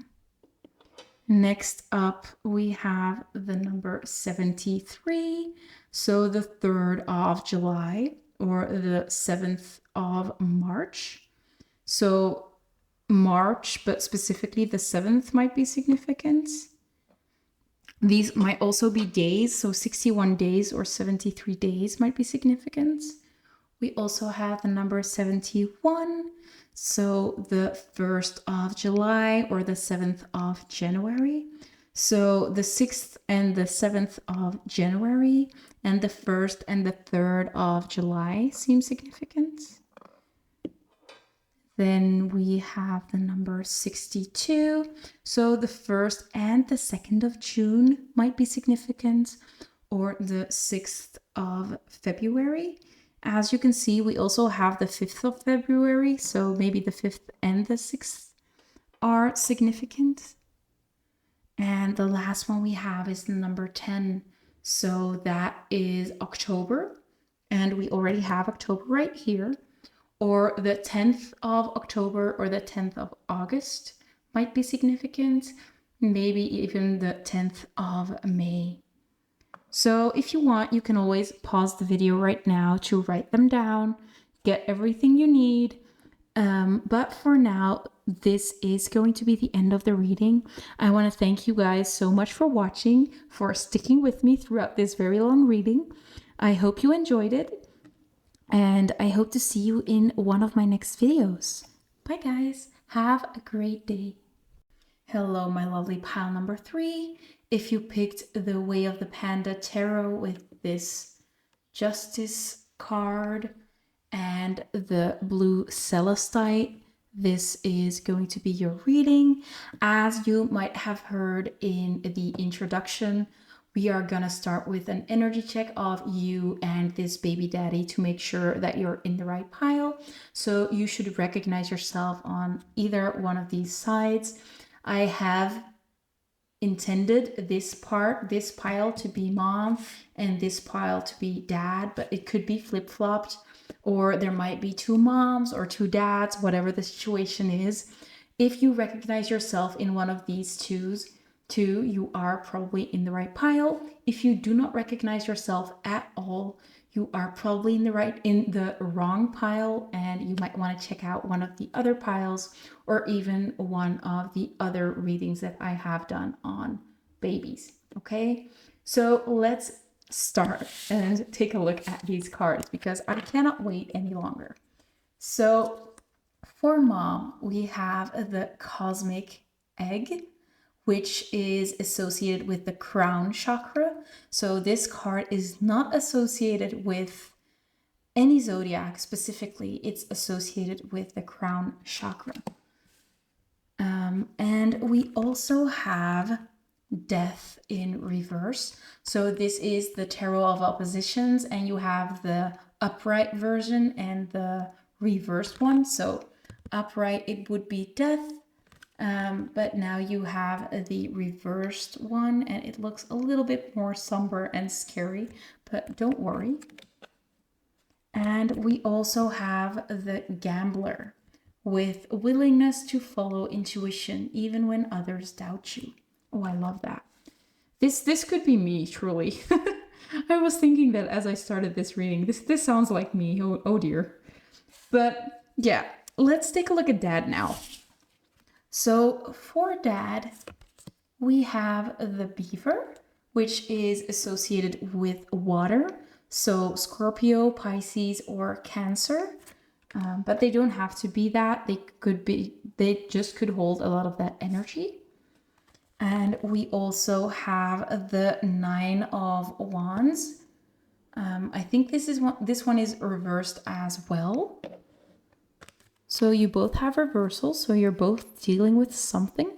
Next up, we have the number 73. So the 3rd of July or the 7th of March. So March, but specifically the 7th might be significant. These might also be days, so 61 days or 73 days might be significant. We also have the number 71, so the 1st of July or the 7th of January. So the 6th and the 7th of January and the 1st and the 3rd of July seem significant. Then we have the number 62. So the 1st and the 2nd of June might be significant, or the 6th of February. As you can see, we also have the 5th of February. So maybe the 5th and the 6th are significant. And the last one we have is the number 10. So that is October. And we already have October right here. Or the 10th of October or the 10th of August might be significant. Maybe even the 10th of May. So if you want, you can always pause the video right now to write them down, get everything you need. But for now, this is going to be the end of the reading. I want to thank you guys so much for watching, for sticking with me throughout this very long reading. I hope you enjoyed it. And I hope to see you in one of my next videos. Bye guys. Have a great day. Hello, my lovely pile number 3. If you picked the Way of the Panda Tarot with this Justice card and the blue Celestite, this is going to be your reading. As you might have heard in the introduction, we are gonna start with an energy check of you and this baby daddy to make sure that you're in the right pile. So you should recognize yourself on either one of these sides. I have intended this pile to be mom and this pile to be dad, but it could be flip-flopped, or there might be 2 moms or 2 dads, whatever the situation is. If you recognize yourself in one of these two, you are probably in the right pile. If you do not recognize yourself at all, you are probably in the wrong pile, and you might want to check out one of the other piles or even one of the other readings that I have done on babies. Okay, so let's start and take a look at these cards because I cannot wait any longer. So for mom, we have the Cosmic Egg, which is associated with the crown chakra. So this card is not associated with any zodiac specifically. It's associated with the crown chakra. And we also have Death in reverse. So this is the Tarot of Oppositions, and you have the upright version and the reversed one. So upright, it would be death. But now you have the reversed one, and it looks a little bit more somber and scary, but don't worry. And we also have the Gambler, with willingness to follow intuition even when others doubt you. Oh, I love that. This could be me, truly. I was thinking that as I started this reading. This sounds like me. Oh dear. But yeah, let's take a look at Dad now. So for Dad, we have the Beaver, which is associated with water. So Scorpio, Pisces, or Cancer. But they don't have to be that. They just could hold a lot of that energy. And we also have the 9 of Wands. I think this one is reversed as well. So you both have reversals, so you're both dealing with something.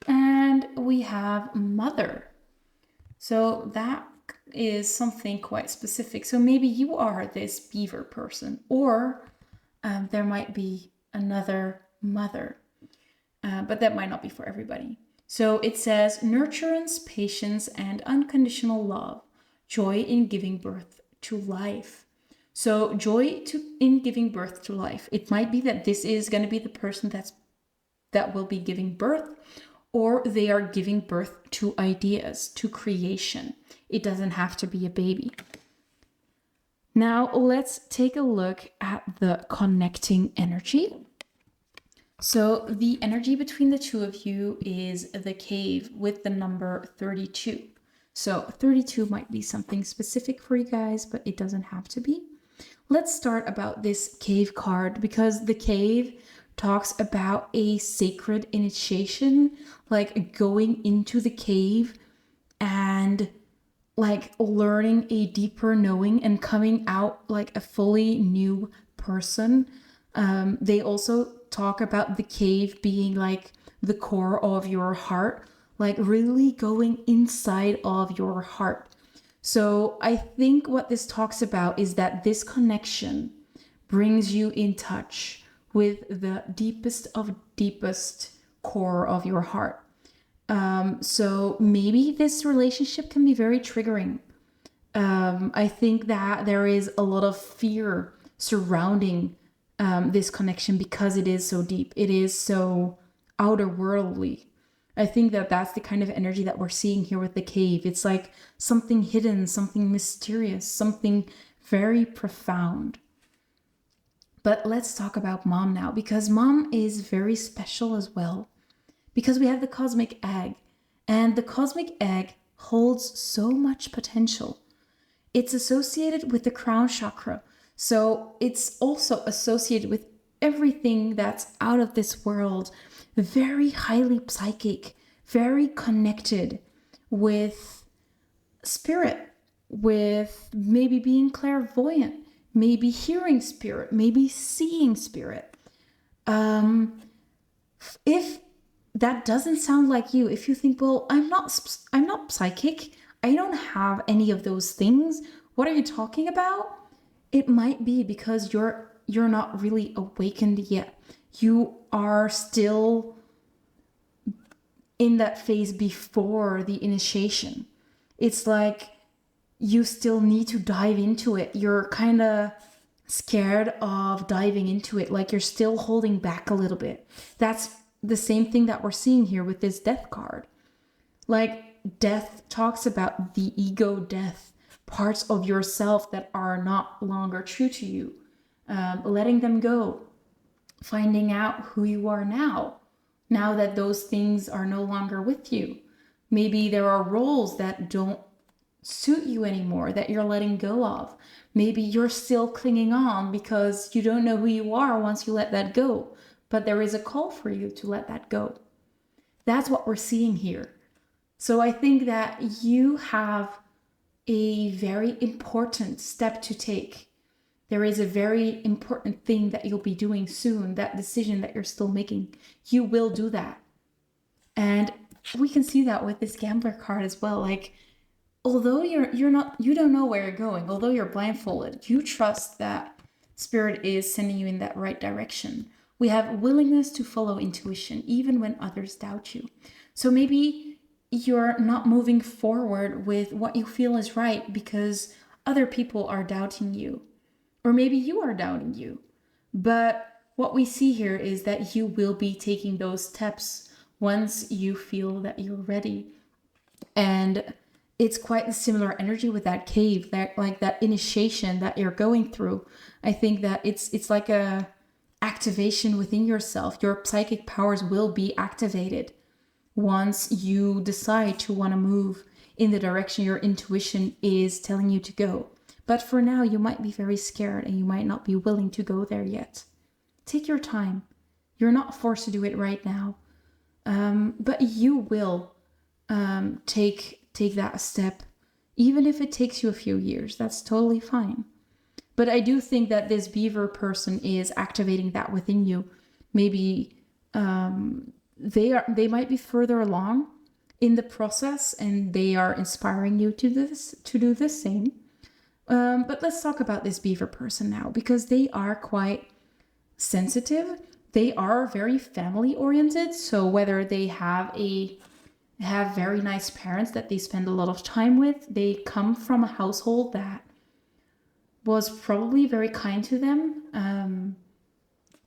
And we have Mother. So that is something quite specific. So maybe you are this beaver person, or there might be another mother, but that might not be for everybody. So it says nurturance, patience, and unconditional love, joy in giving birth to life. So joy in giving birth to life. It might be that this is going to be the person that will be giving birth, or they are giving birth to ideas, to creation. It doesn't have to be a baby. Now let's take a look at the connecting energy. So the energy between the two of you is the cave with the number 32. So 32 might be something specific for you guys, but it doesn't have to be. Let's start about this cave card, because the cave talks about a sacred initiation, like going into the cave and like learning a deeper knowing and coming out like a fully new person. They also talk about the cave being like the core of your heart, like really going inside of your heart. So I think what this talks about is that this connection brings you in touch with the deepest of deepest core of your heart. So maybe this relationship can be very triggering. I think that there is a lot of fear surrounding this connection because it is so deep. It is so outer worldly. I think that that's the kind of energy that we're seeing here with the cave. It's like something hidden, something mysterious, something very profound. But let's talk about mom now, because mom is very special as well. Because we have the cosmic egg, and the cosmic egg holds so much potential. It's associated with the crown chakra. So it's also associated with everything that's out of this world, very highly psychic, very connected with spirit, with maybe being clairvoyant, maybe hearing spirit, maybe seeing spirit. If that doesn't sound like you, if you think, well, I'm not psychic, I don't have any of those things, what are you talking about? It might be because you're not really awakened yet. You are still in that phase before the initiation. It's like you still need to dive into it. You're kind of scared of diving into it, like you're still holding back a little bit. That's the same thing that we're seeing here with this death card. Like death talks about the ego death, parts of yourself that are not longer true to you, letting them go, finding out who you are now that those things are no longer with you. Maybe there are roles that don't suit you anymore that you're letting go of. Maybe you're still clinging on because you don't know who you are once you let that go, but there is a call for you to let that go. That's what we're seeing here. So I think that you have a very important step to take. There is a very important thing that you'll be doing soon, that decision that you're still making. You will do that. And we can see that with this gambler card as well. Like, although you don't know where you're going, although you're blindfolded, you trust that spirit is sending you in that right direction. We have willingness to follow intuition, even when others doubt you. So maybe you're not moving forward with what you feel is right because other people are doubting you. Or maybe you are doubting you. But what we see here is that you will be taking those steps once you feel that you're ready. And it's quite a similar energy with that cave, that like that initiation that you're going through. I think that it's like a activation within yourself. Your psychic powers will be activated once you decide to want to move in the direction your intuition is telling you to go. But for now, you might be very scared and you might not be willing to go there yet. Take your time. You're not forced to do it right now. But you will take that step, even if it takes you a few years. That's totally fine. But I do think that this beaver person is activating that within you. Maybe they might be further along in the process, and they are inspiring you to do the same. But let's talk about this beaver person now, because they are quite sensitive. They are very family oriented. So whether they have very nice parents that they spend a lot of time with, they come from a household that was probably very kind to them,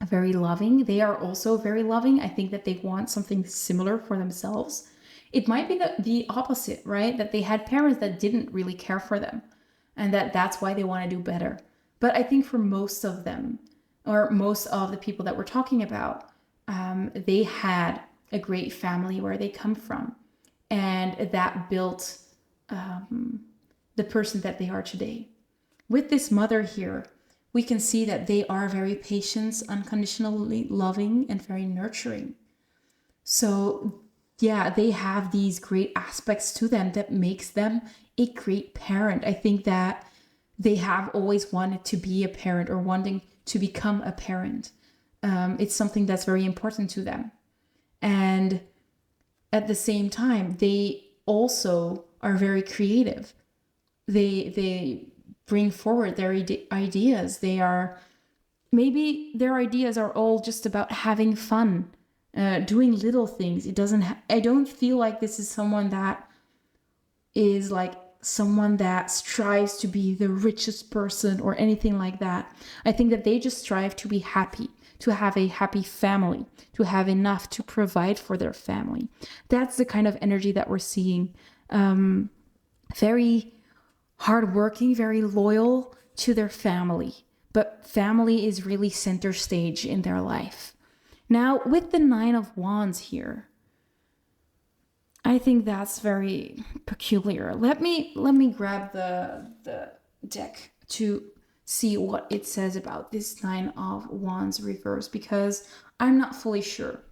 very loving. They are also very loving. I think that they want something similar for themselves. It might be the opposite, right? That they had parents that didn't really care for them, and that's why they want to do better. But I think for most of them, or most of the people that we're talking about, they had a great family where they come from, and that built the person that they are today. With this mother here, we can see that they are very patient, unconditionally loving, and very nurturing. So yeah, they have these great aspects to them that makes them a great parent. I think that they have always wanted to be a parent or wanting to become a parent. It's something that's very important to them. And at the same time, they also are very creative. They bring forward their ideas. Maybe their ideas are all just about having fun, doing little things. I don't feel like this is someone that is like someone that strives to be the richest person or anything like that. I think that they just strive to be happy, to have a happy family, to have enough to provide for their family. That's the kind of energy that we're seeing. Very hardworking, very loyal to their family, but family is really center stage in their life. Now, with the 9 of Wands here, I think that's very peculiar. Let me grab the deck to see what it says about this 9 of Wands reverse, because I'm not fully sure.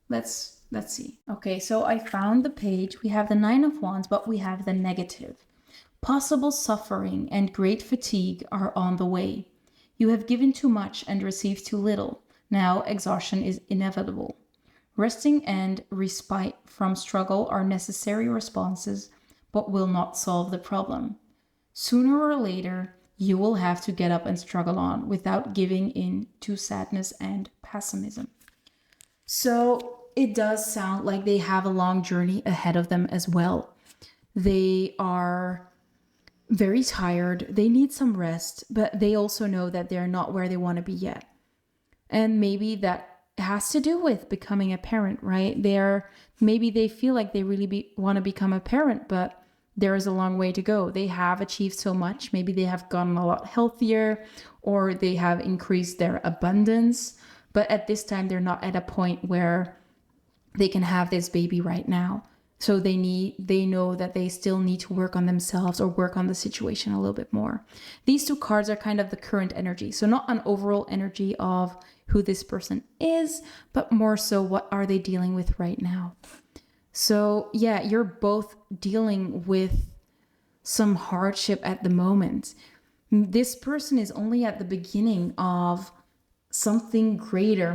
Let's see. Okay, so I found the page. We have the 9 of Wands, but we have the negative. Possible suffering and great fatigue are on the way. You have given too much and received too little. Now exhaustion is inevitable. Resting and respite from struggle are necessary responses, but will not solve the problem. Sooner or later, you will have to get up and struggle on without giving in to sadness and pessimism. So it does sound like they have a long journey ahead of them as well. They are very tired. They need some rest, but they also know that they're not where they want to be yet. And maybe that has to do with becoming a parent, right? Maybe they feel like they really want to become a parent, but there is a long way to go. They have achieved so much. Maybe they have gotten a lot healthier, or they have increased their abundance. But at this time, they're not at a point where they can have this baby right now. So they know that they still need to work on themselves or work on the situation a little bit more. These 2 cards are kind of the current energy. So not an overall energy of who this person is, but more so what are they dealing with right now. So yeah, you're both dealing with some hardship at the moment. This person is only at the beginning of something greater.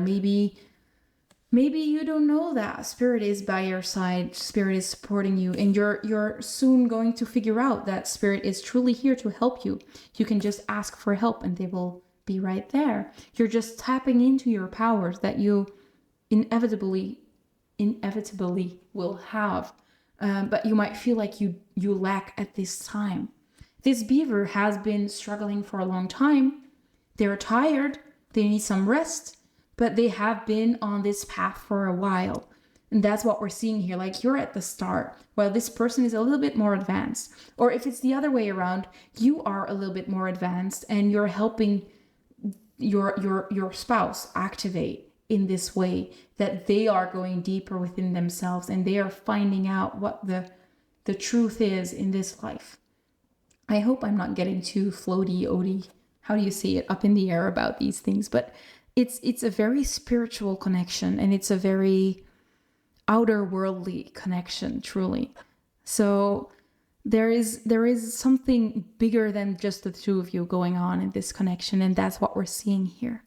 Maybe you don't know that Spirit is by your side, Spirit is supporting you, and you're soon going to figure out that Spirit is truly here to help you. You can just ask for help and they will be right there. You're just tapping into your powers that you inevitably will have, but you might feel like you lack at this time. This beaver has been struggling for a long time. They're tired, they need some rest, but they have been on this path for a while. And that's what we're seeing here. Like, you're at the start while this person is a little bit more advanced. Or if it's the other way around, you are a little bit more advanced and you're helping your spouse activate in this way, that they are going deeper within themselves and they are finding out what the truth is in this life. I hope I'm not getting too floaty, how do you say it, up in the air about these things, but it's a very spiritual connection, and it's a very outer worldly connection, truly. So there is something bigger than just the 2 of you going on in this connection, and that's what we're seeing here.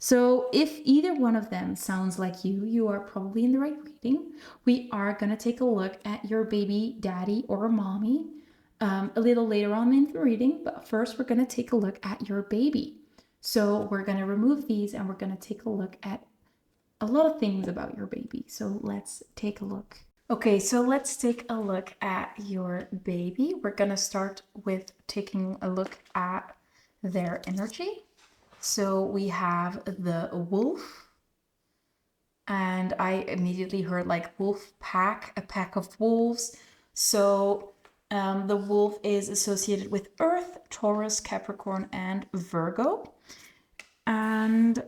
So if either one of them sounds like you are probably in the right reading. We are going to take a look at your baby daddy or mommy a little later on in the reading, but first we're going to take a look at your baby. So we're going to remove these and we're going to take a look at a lot of things about your baby. So let's take a look. Okay, so let's take a look at your baby. We're going to start with taking a look at their energy. So we have the wolf, and I immediately heard like wolf pack, a pack of wolves. So the wolf is associated with Earth, Taurus, Capricorn, and Virgo. And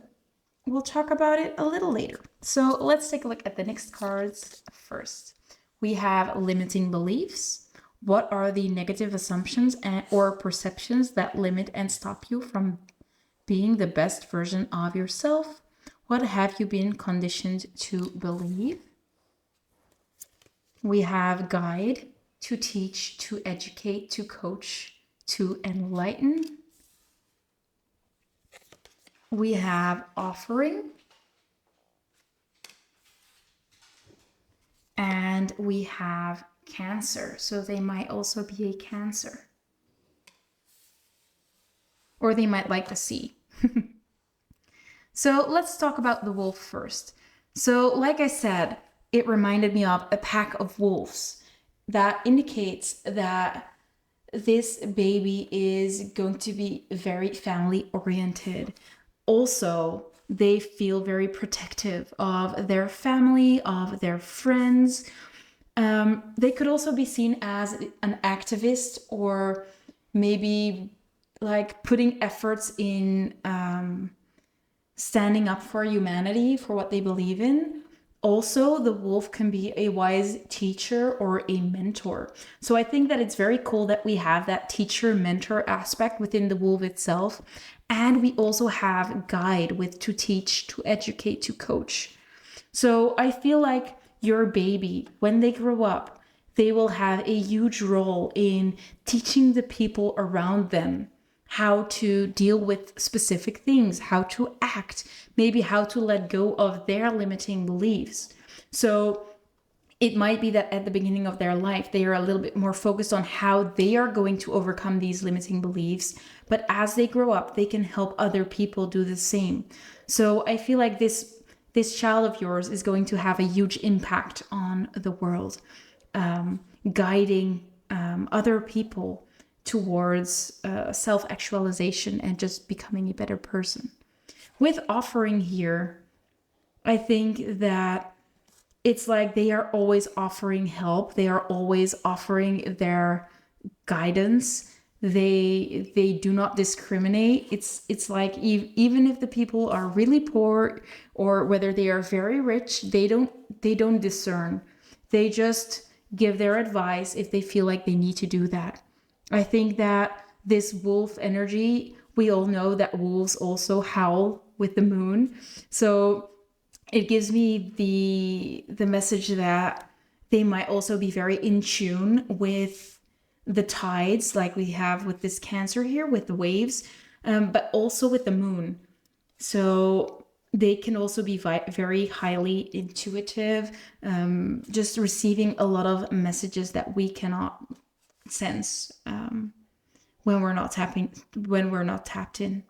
we'll talk about it a little later. So let's take a look at the next cards first. We have limiting beliefs. What are the negative assumptions or perceptions that limit and stop you from being the best version of yourself? What have you been conditioned to believe? We have guide, to teach, to educate, to coach, to enlighten. We have offering. And we have Cancer. So they might also be a Cancer. Or they might like the sea. So let's talk about the wolf first. So like I said, it reminded me of a pack of wolves. That indicates that this baby is going to be very family oriented. Also, they feel very protective of their family, of their friends. They could also be seen as an activist, or maybe like putting efforts in standing up for humanity, for what they believe in. Also, the wolf can be a wise teacher or a mentor. So I think that it's very cool that we have that teacher-mentor aspect within the wolf itself. And we also have guide with to teach, to educate, to coach. So I feel like your baby, when they grow up, they will have a huge role in teaching the people around them how to deal with specific things, how to act, maybe how to let go of their limiting beliefs. So it might be that at the beginning of their life, they are a little bit more focused on how they are going to overcome these limiting beliefs. But as they grow up, they can help other people do the same. So I feel like this child of yours is going to have a huge impact on the world, guiding other people towards self-actualization and just becoming a better person. With offering here, I think that it's like they are always offering help. They are always offering their guidance. They do not discriminate. It's like even if the people are really poor or whether they are very rich, they don't discern. They just give their advice if they feel like they need to do that. I think that this wolf energy, we all know that wolves also howl with the moon. So it gives me the message that they might also be very in tune with the tides, like we have with this Cancer here, with the waves, but also with the moon. So they can also be very highly intuitive, just receiving a lot of messages that we cannot sense when we're not tapped in.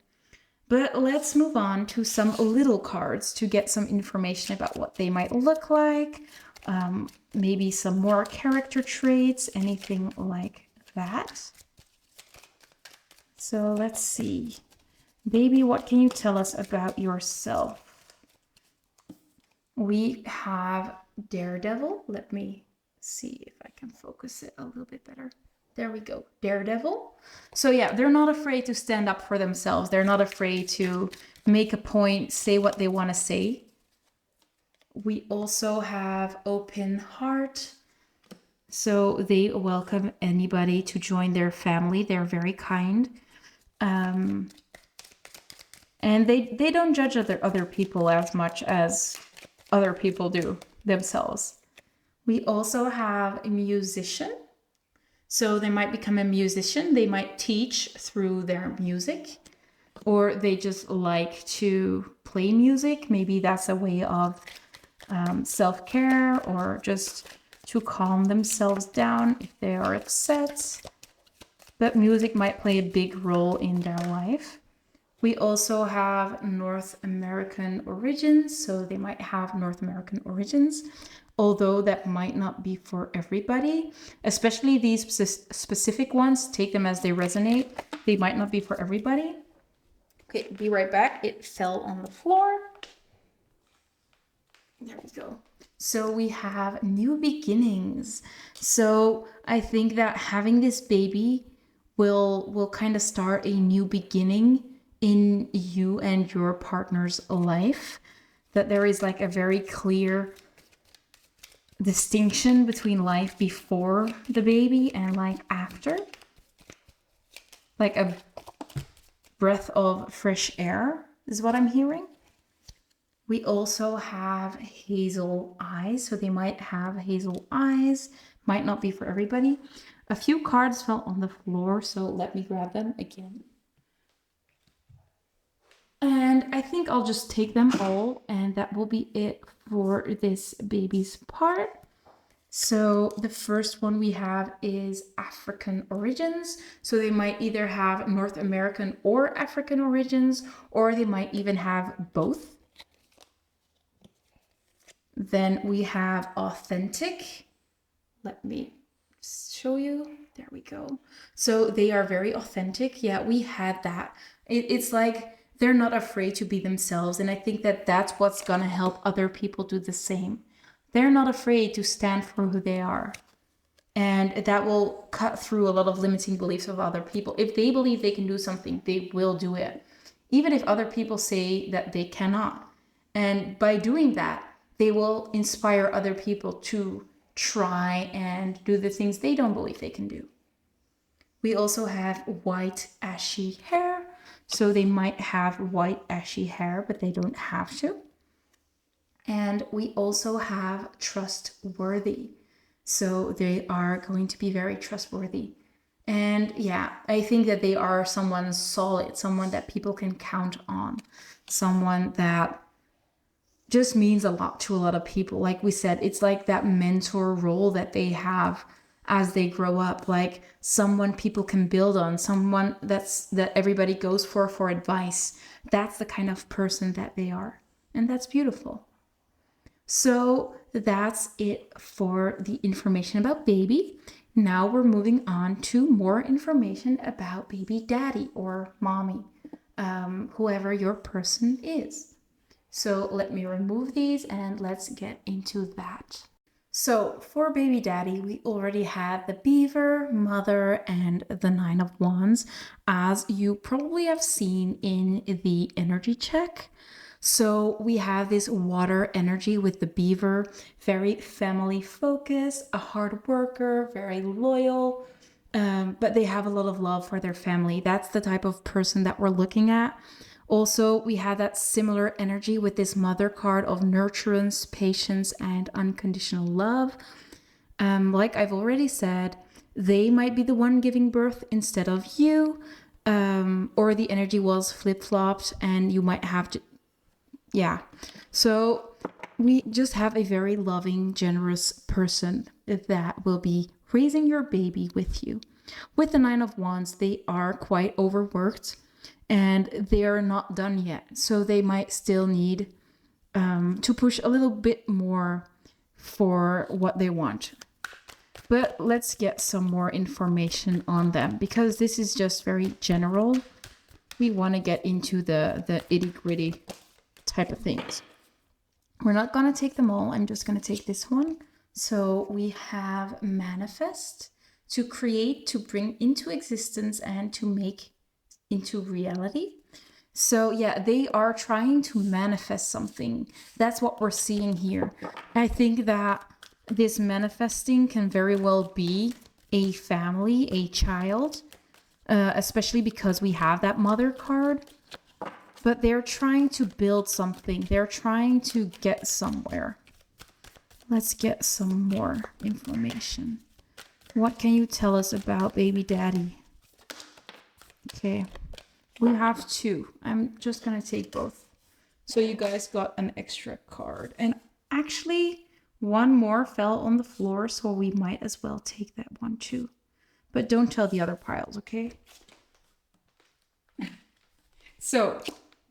But let's move on to some little cards to get some information about what they might look like, maybe some more character traits, anything like that. So let's see. Baby, what can you tell us about yourself? We have Daredevil. Let me see if I can focus it a little bit better. There we go. Daredevil. So yeah, they're not afraid to stand up for themselves. They're not afraid to make a point, say what they want to say. We also have Open Heart. So they welcome anybody to join their family. They're very kind. And they don't judge other people as much as other people do themselves. We also have a musician. So they might become a musician. They might teach through their music. or they just like to play music. Maybe that's a way of self-care, or just to calm themselves down if they are upset. But music might play a big role in their life. We also have North American origins, so they might have North American origins, although that might not be for everybody, especially these specific ones. Take them as they resonate. They might not be for everybody. Okay, be right back. It fell on the floor. There we go. So we have new beginnings. So I think that having this baby will kind of start a new beginning in you and your partner's life. That there is like a very clear distinction between life before the baby and life after. Like a breath of fresh air is what I'm hearing. We also have hazel eyes, so they might have hazel eyes, might not be for everybody. A few cards fell on the floor, so let me grab them again. And I think I'll just take them all, and that will be it for this baby's part. So the first one we have is African origins. So they might either have North American or African origins, or they might even have both. Then we have authentic. Let me show you. There we go. So they are very authentic. Yeah, we had that. It's like they're not afraid to be themselves. And I think that that's what's going to help other people do the same. They're not afraid to stand for who they are. And that will cut through a lot of limiting beliefs of other people. If they believe they can do something, they will do it. Even if other people say that they cannot. And by doing that, they will inspire other people to try and do the things they don't believe they can do. We also have white ashy hair. So they might have white ashy hair, but they don't have to. And we also have trustworthy. So they are going to be very trustworthy. And yeah, I think that they are someone solid, someone that people can count on, someone that just means a lot to a lot of people. Like we said, it's like that mentor role that they have as they grow up, like someone people can build on, someone that everybody goes for advice. That's the kind of person that they are. And that's beautiful. So that's it for the information about baby. Now we're moving on to more information about baby daddy or mommy, whoever your person is. So let me remove these and let's get into that. So for baby daddy, we already had the beaver, mother, and the 9 of Wands, as you probably have seen in the energy check. So we have this water energy with the beaver, very family focused, a hard worker, very loyal, but they have a lot of love for their family. That's the type of person that we're looking at. Also, we have that similar energy with this mother card of nurturance, patience, and unconditional love. Like I've already said, they might be the one giving birth instead of you, or the energy was flip-flopped and you might have to, yeah. So we just have a very loving, generous person that will be raising your baby with you. With the 9 of Wands, they are quite overworked and they are not done yet. So they might still need to push a little bit more for what they want. But let's get some more information on them, because this is just very general. We want to get into the itty-gritty type of things. We're not going to take them all. I'm just going to take this one. So we have manifest, to create, to bring into existence, and to make into reality. So yeah, they are trying to manifest something. That's what we're seeing here. I think that this manifesting can very well be a family, a child, especially because we have that mother card. But they're trying to build something. They're trying to get somewhere. Let's get some more information. What can you tell us about baby daddy? Okay. We have 2. I'm just gonna take both. So you guys got an extra card. And actually, one more fell on the floor, so we might as well take that one too. But don't tell the other piles, okay? So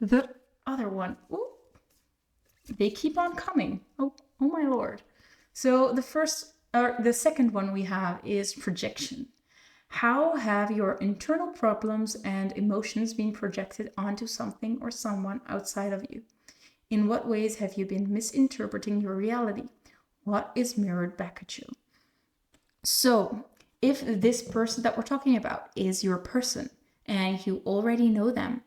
the other one, ooh, they keep on coming. Oh my lord. So the second one we have is projection. How have your internal problems and emotions been projected onto something or someone outside of you? In what ways have you been misinterpreting your reality? What is mirrored back at you? So, if this person that we're talking about is your person and you already know them,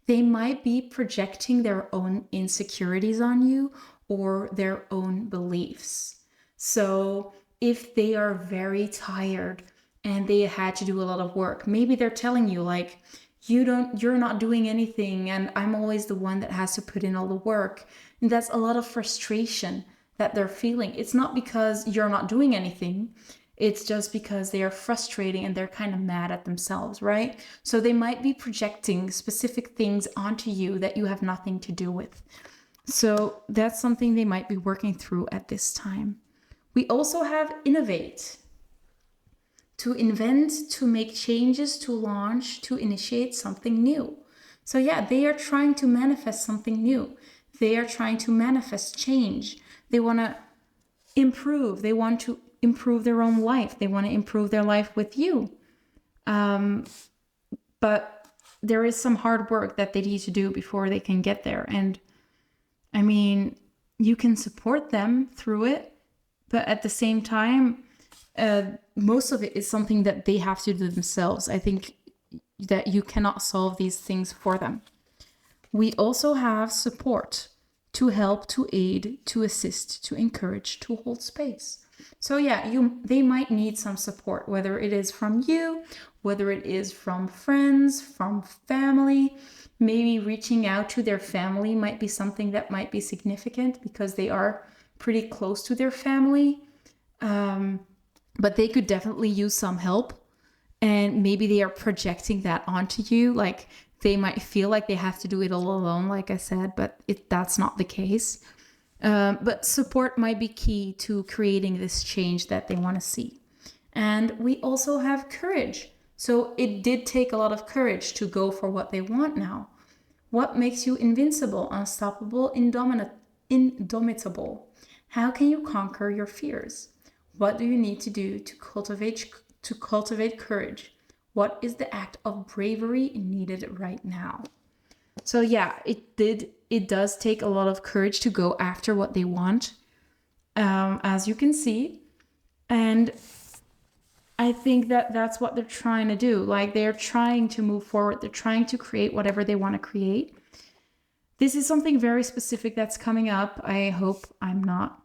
they might be projecting their own insecurities on you or their own beliefs. So, if they are very tired and they had to do a lot of work, maybe they're telling you like, you're not doing anything and I'm always the one that has to put in all the work. And that's a lot of frustration that they're feeling. It's not because you're not doing anything. It's just because they are frustrating and they're kind of mad at themselves, right? So they might be projecting specific things onto you that you have nothing to do with. So that's something they might be working through at this time. We also have innovate. To invent, to make changes, to launch, to initiate something new. So yeah, they are trying to manifest something new. They are trying to manifest change. They want to improve. They want to improve their own life. They want to improve their life with you. But there is some hard work that they need to do before they can get there. And I mean, you can support them through it, but at the same time, most of it is something that they have to do themselves. I think that you cannot solve these things for them. We also have support, to help, to aid, to assist, to encourage, to hold space. So yeah, they might need some support, whether it is from you, whether it is from friends, from family. Maybe reaching out to their family might be something that might be significant because they are pretty close to their family. But they could definitely use some help, and maybe they are projecting that onto you. Like they might feel like they have to do it all alone, like I said, but that's not the case. But support might be key to creating this change that they want to see. And we also have courage. So it did take a lot of courage to go for what they want now. What makes you invincible, unstoppable, indomitable? How can you conquer your fears? What do you need to do to cultivate courage? What is the act of bravery needed right now? So yeah, it does take a lot of courage to go after what they want, as you can see. And I think that that's what they're trying to do. Like they're trying to move forward. They're trying to create whatever they want to create. This is something very specific that's coming up. I hope I'm not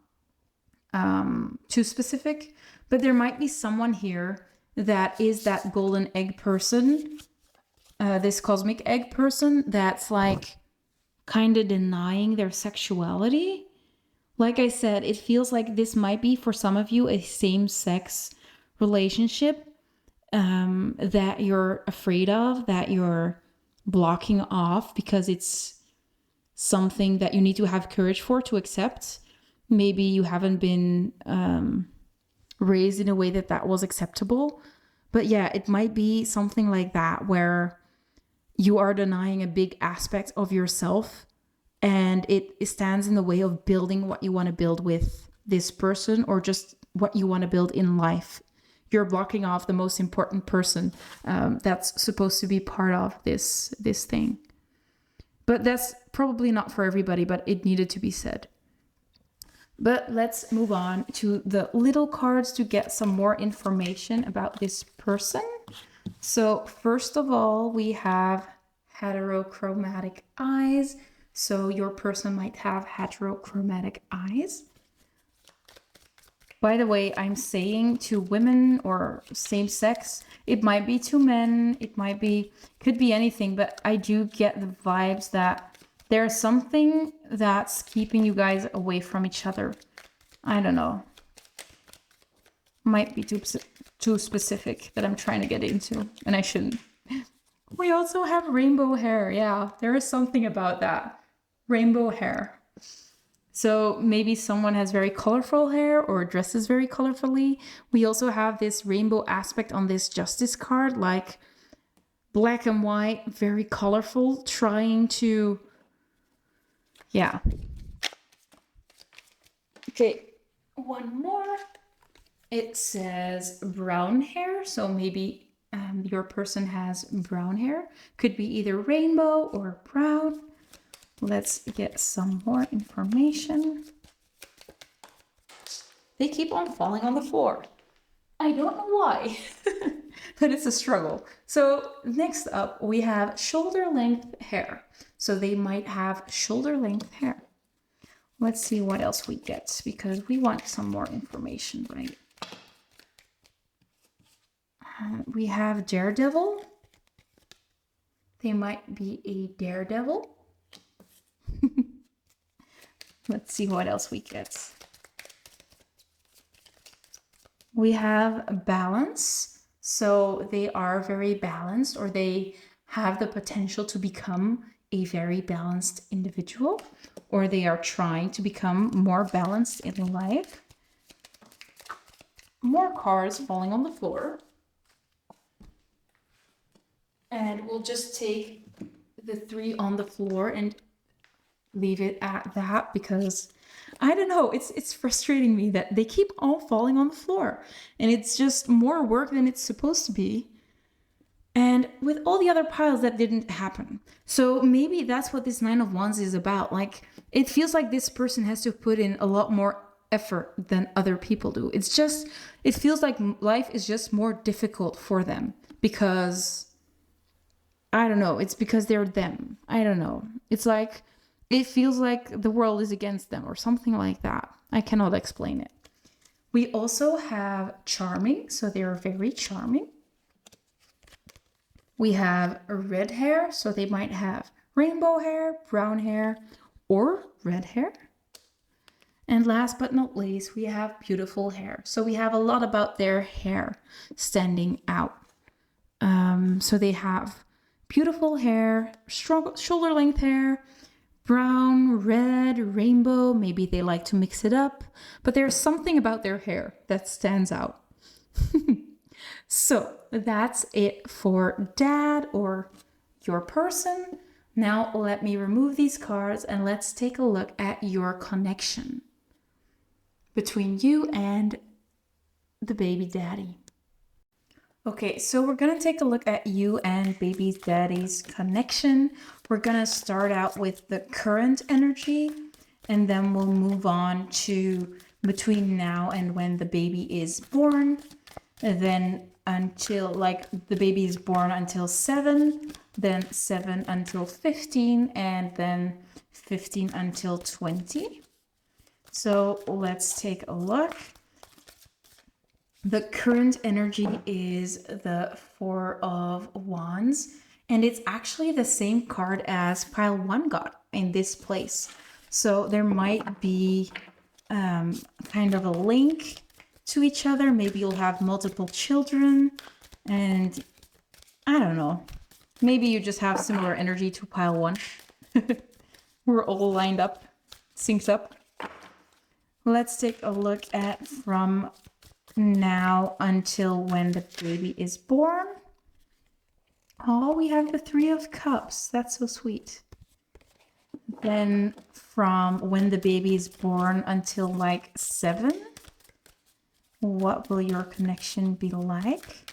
too specific, but there might be someone here that is that golden egg person, this cosmic egg person that's like kind of denying their sexuality. Like I said, it feels like this might be for some of you a same-sex relationship that you're afraid of, that you're blocking off because it's something that you need to have courage for to accept. Maybe you haven't been raised in a way that was acceptable. But yeah, it might be something like that where you are denying a big aspect of yourself and it stands in the way of building what you want to build with this person or just what you want to build in life. You're blocking off the most important person that's supposed to be part of this thing. But that's probably not for everybody, but it needed to be said. But let's move on to the little cards to get some more information about this person. So first of all, we have heterochromatic eyes. So your person might have heterochromatic eyes. By the way, I'm saying to women or same sex, it might be to men, could be anything, but I do get the vibes that there's something that's keeping you guys away from each other. I don't know. Might be too specific that I'm trying to get into, and I shouldn't. We also have rainbow hair. Yeah, there is something about that. Rainbow hair. So maybe someone has very colorful hair or dresses very colorfully. We also have this rainbow aspect on this justice card, like black and white, very colorful, trying to, yeah. Okay, one more. It says brown hair, so maybe your person has brown hair. Could be either rainbow or brown. Let's get some more information. They keep on falling on the floor. I don't know why, but it's a struggle. So next up, we have shoulder length hair. So they might have shoulder length hair. Let's see what else we get, because we want some more information, right? We have daredevil. They might be a daredevil. Let's see what else we get. We have balance. So they are very balanced, or they have the potential to become a very balanced individual, or they are trying to become more balanced in life. More cards falling on the floor. And we'll just take the 3 on the floor and leave it at that, because I don't know, it's frustrating me that they keep all falling on the floor, and it's just more work than it's supposed to be. And with all the other piles, that didn't happen. So maybe that's what this 9 of Wands is about. Like, it feels like this person has to put in a lot more effort than other people do. It feels like life is just more difficult for them because, I don't know, it's because they're them. I don't know. It's like, it feels like the world is against them or something like that. I cannot explain it. We also have charming, so they are very charming. We have red hair, so they might have rainbow hair, brown hair, or red hair. And last but not least, we have beautiful hair. So we have a lot about their hair standing out. So they have beautiful hair, strong shoulder length hair, brown, red, rainbow. Maybe they like to mix it up, but there's something about their hair that stands out. So that's it for dad or your person. Now let me remove these cards and let's take a look at your connection between you and the baby daddy. Okay, so we're gonna take a look at you and baby daddy's connection. We're gonna start out with the current energy, and then we'll move on to between now and when the baby is born. And then until, like, the baby is born until 7, then 7 until 15, and then 15 until 20. So let's take a look. The current energy is the 4 of Wands, and it's actually the same card as pile 1 got in this place. So there might be kind of a link to each other. Maybe you'll have multiple children, and I don't know. Maybe you just have similar energy to pile 1. We're all lined up, synced up. Let's take a look at from now until when the baby is born. Oh, we have the 3 of Cups. That's so sweet. Then from when the baby is born until like 7, what will your connection be like?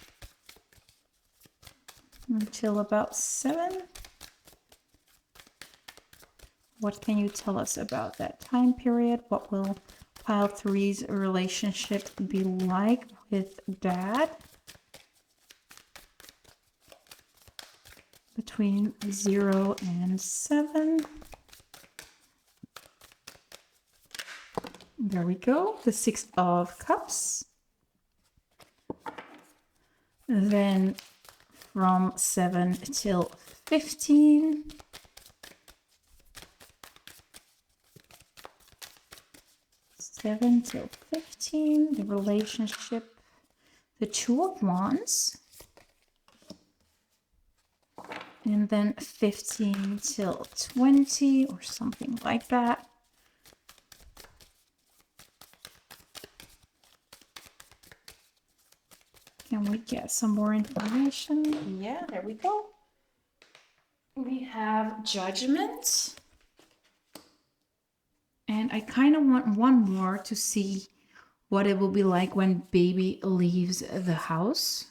Until about 7. What can you tell us about that time period? What will pile 3's relationship be like with dad? Between 0 and 7. There we go. The 6 of Cups. Then from 7 till 15. Till 15, the relationship, the 2 of Wands, And then 15 till 20 or something like that. Can we get some more information? Yeah, there we go. We have Judgment. And I kind of want one more to see what it will be like when baby leaves the house.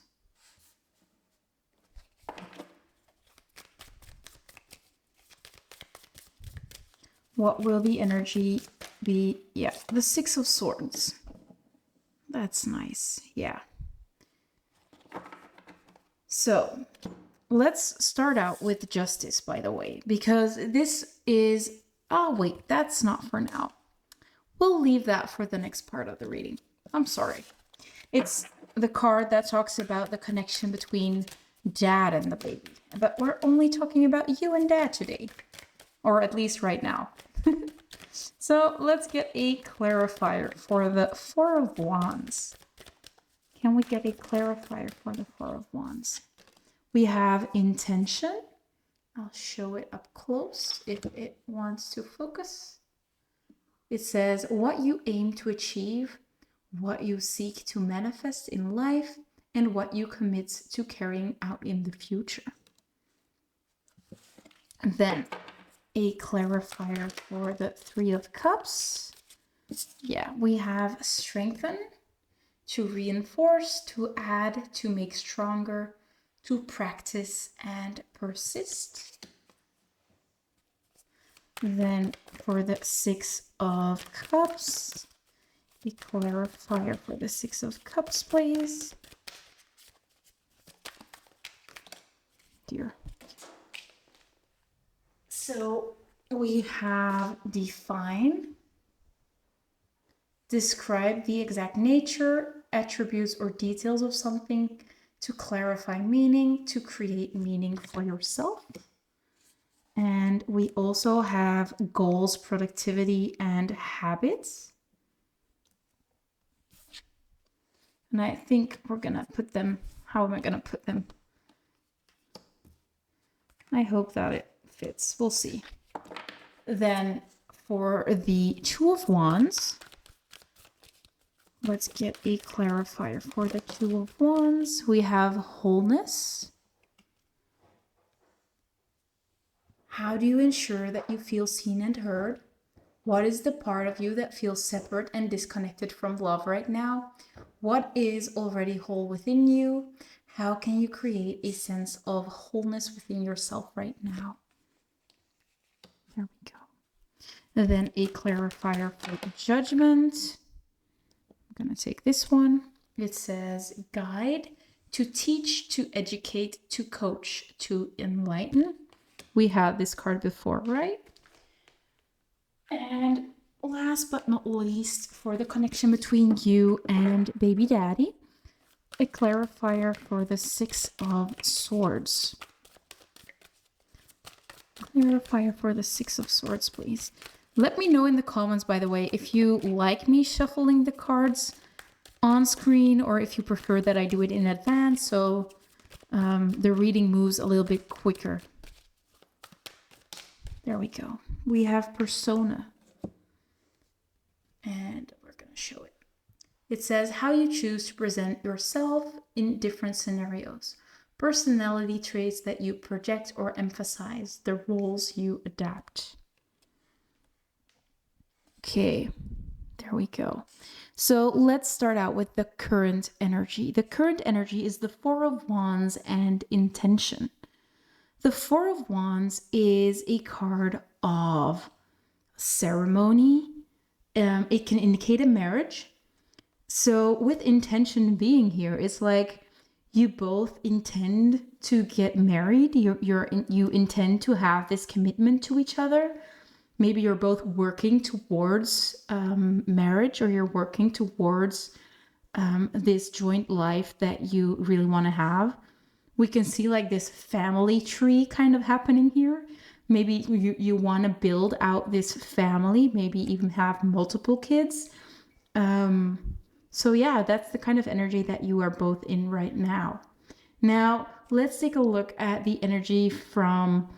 What will the energy be? Yeah, the Six of Swords. That's nice. Yeah. So let's start out with Justice, by the way, because this is... Oh, wait, that's not for now. We'll leave that for the next part of the reading. I'm sorry. It's the card that talks about the connection between dad and the baby. But we're only talking about you and dad today. Or at least right now. So let's get a clarifier for the Four of Wands. Can we get a clarifier for the Four of Wands? We have intention. I'll show it up close if it wants to focus. It says what you aim to achieve, what you seek to manifest in life, and what you commit to carrying out in the future. And then a clarifier for the Three of Cups. Yeah, we have strengthen, to reinforce, to add, to make stronger, to practice and persist. Then for the Six of Cups, a clarifier for the Six of Cups, please. Dear. So we have define, describe the exact nature, attributes, or details of something, to clarify meaning, to create meaning for yourself. And we also have goals, productivity, and habits. And I think we're gonna put them, how am I gonna put them? I hope that it fits, we'll see. Then for the Two of Wands, let's get a clarifier for the Two of Wands. We have wholeness. How do you ensure that you feel seen and heard? What is the part of you that feels separate and disconnected from love right now? What is already whole within you? How can you create a sense of wholeness within yourself right now? There we go. And then a clarifier for the Judgment. I'm going to take this one. It says guide, to teach, to educate, to coach, to enlighten. We had this card before, right? And last but not least, for the connection between you and baby daddy, a clarifier for the Six of Swords. Clarifier for the Six of Swords, please. Let me know in the comments, by the way, if you like me shuffling the cards on screen or if you prefer that I do it in advance so the reading moves a little bit quicker. There we go. We have persona. And we're going to show it. It says how you choose to present yourself in different scenarios. Personality traits that you project or emphasize. The roles you adapt. Okay, there we go. So let's start out with the current energy. The current energy is the Four of Wands and intention. The Four of Wands is a card of ceremony. It can indicate a marriage. So with intention being here, it's like you both intend to get married. You intend to have this commitment to each other. Maybe you're both working towards marriage, or you're working towards this joint life that you really want to have. We can see like this family tree kind of happening here. Maybe you want to build out this family, maybe even have multiple kids. So yeah, that's the kind of energy that you are both in right now. Now, let's take a look at the energy from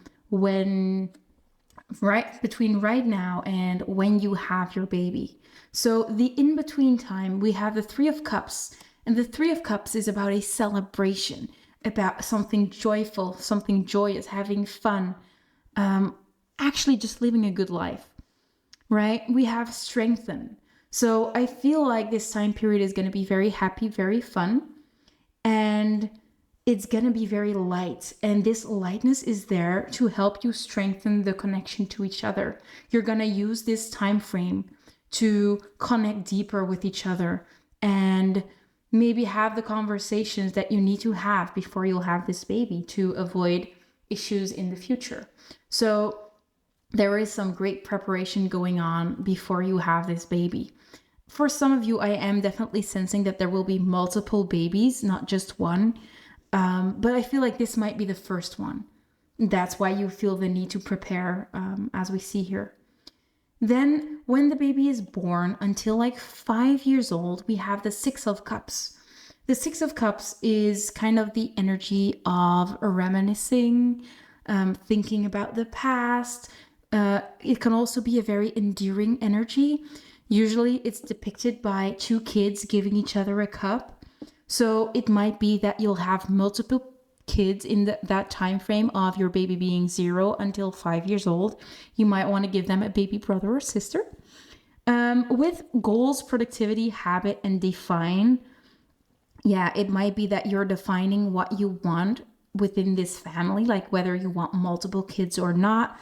between right now and when you have your baby. So the in-between time, we have the Three of Cups. And the Three of Cups is about a celebration, about something joyful, something joyous, having fun, actually just living a good life, right? We have strengthen. So I feel like this time period is going to be very happy, very fun, and it's going to be very light. And this lightness is there to help you strengthen the connection to each other. You're going to use this time frame to connect deeper with each other and maybe have the conversations that you need to have before you'll have this baby to avoid issues in the future. So there is some great preparation going on before you have this baby. For some of you, I am definitely sensing that there will be multiple babies, not just one. But I feel like this might be the first one. That's why you feel the need to prepare, as we see here. Then when the baby is born, until like 5 years old, we have the Six of Cups. The Six of Cups is kind of the energy of reminiscing, thinking about the past. It can also be a very endearing energy. Usually it's depicted by two kids giving each other a cup. So it might be that you'll have multiple kids in that time frame of your baby being 0 until 5 years old. You might want to give them a baby brother or sister. With goals, productivity, habit, and define, it might be that you're defining what you want within this family, like whether you want multiple kids or not.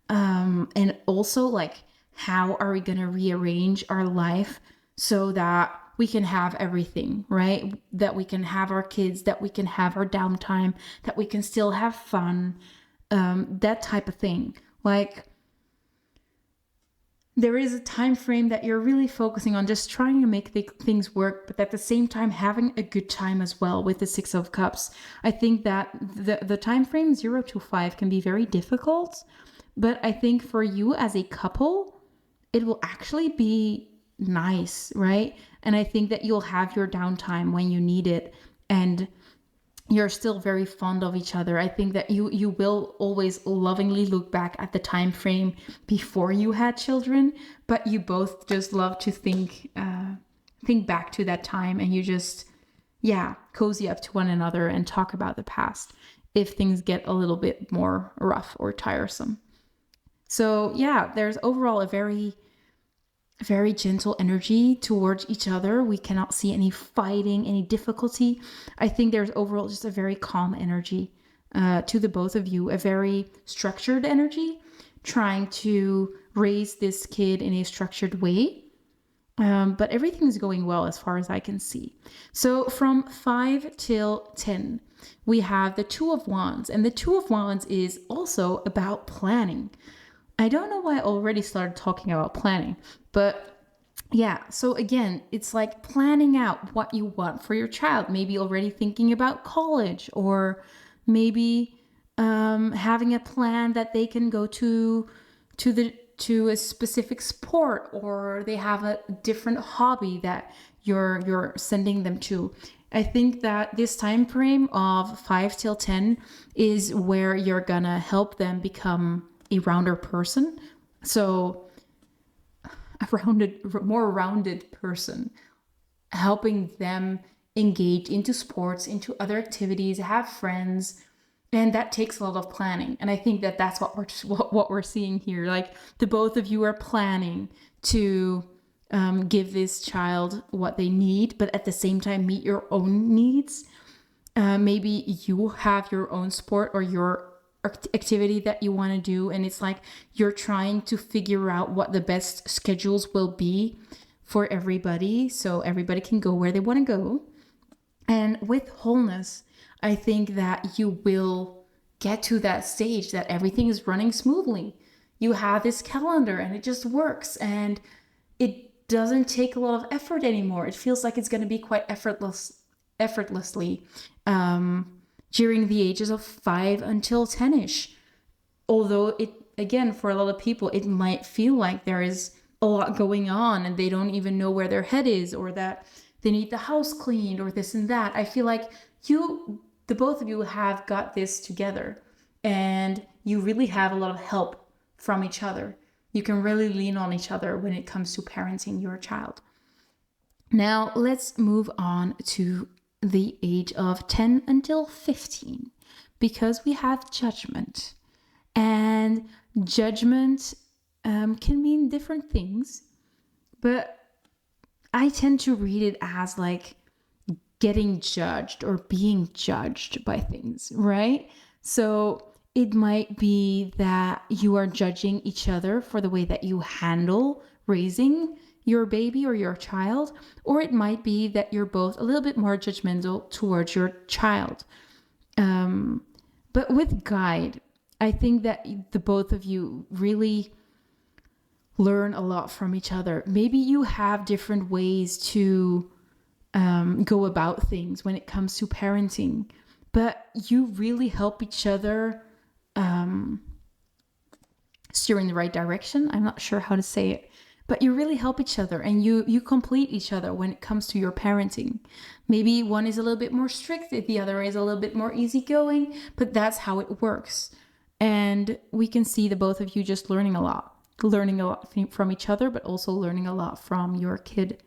And also like, how are we going to rearrange our life so that we can have everything, right? That we can have our kids, that we can have our downtime, that we can still have fun, that type of thing. Like, there is a time frame that you're really focusing on just trying to make things work, but at the same time having a good time as well with the Six of Cups. I think that the time frame 0 to 5 can be very difficult, but I think for you as a couple, it will actually be nice, right? And I think that you'll have your downtime when you need it, and you're still very fond of each other. I think that you will always lovingly look back at the time frame before you had children, but you both just love to think back to that time, and you just cozy up to one another and talk about the past if things get a little bit more rough or tiresome. So there's overall a very, very gentle energy towards each other. We cannot see any fighting, any difficulty. I think there's overall just a very calm energy to the both of you, a very structured energy, trying to raise this kid in a structured way. But everything's going well as far as I can see. So from 5 till 10, we have the Two of Wands, and the Two of Wands is also about planning. I don't know why I already started talking about planning, but so again, it's like planning out what you want for your child, maybe already thinking about college, or maybe having a plan that they can go to a specific sport, or they have a different hobby that you're sending them to. I think that this time frame of 5 till 10 is where you're gonna help them become a rounder person. So more rounded person, helping them engage into sports, into other activities, have friends. And that takes a lot of planning. And I think that that's what we're seeing here. Like, the both of you are planning to give this child what they need, but at the same time meet your own needs. Maybe you have your own sport or your activity that you want to do, and it's like you're trying to figure out what the best schedules will be for everybody, so everybody can go where they want to go. And with wholeness, I think that you will get to that stage that everything is running smoothly. You have this calendar and it just works, and it doesn't take a lot of effort anymore. It feels like it's going to be quite effortlessly during the ages of 5 until 10ish. Although it, again, for a lot of people, it might feel like there is a lot going on and they don't even know where their head is, or that they need the house cleaned, or this and that. I feel like you the both of you have got this together, and you really have a lot of help from each other. You can really lean on each other when it comes to parenting your child. Now, let's move on to the age of 10 until 15, because we have judgment. And judgment can mean different things, but I tend to read it as like getting judged or being judged by things, right? So it might be that you are judging each other for the way that you handle raising your baby or your child, or it might be that you're both a little bit more judgmental towards your child. But with guide, I think that the both of you really learn a lot from each other. Maybe you have different ways to go about things when it comes to parenting, but you really help each other steer in the right direction. I'm not sure how to say it, but you really help each other, and you complete each other when it comes to your parenting. Maybe one is a little bit more strict, the other is a little bit more easygoing, but that's how it works. And we can see the both of you just learning a lot from each other, but also learning a lot from your kid.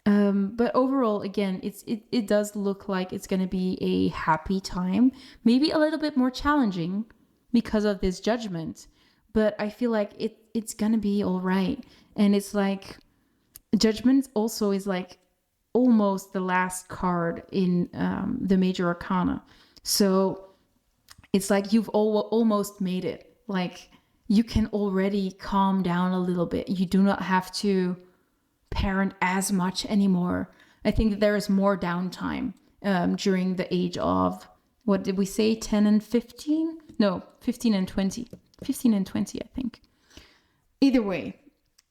But overall, again, it does look like it's going to be a happy time, maybe a little bit more challenging because of this judgment, but I feel like it's going to be all right. And it's like judgment also is like almost the last card in the major arcana. So it's like you've almost made it. Like you can already calm down a little bit. You do not have to parent as much anymore. I think that there is more downtime during the age of, what did we say, 10 and 15? No, 15 and 20. 15 and 20, I think. Either way,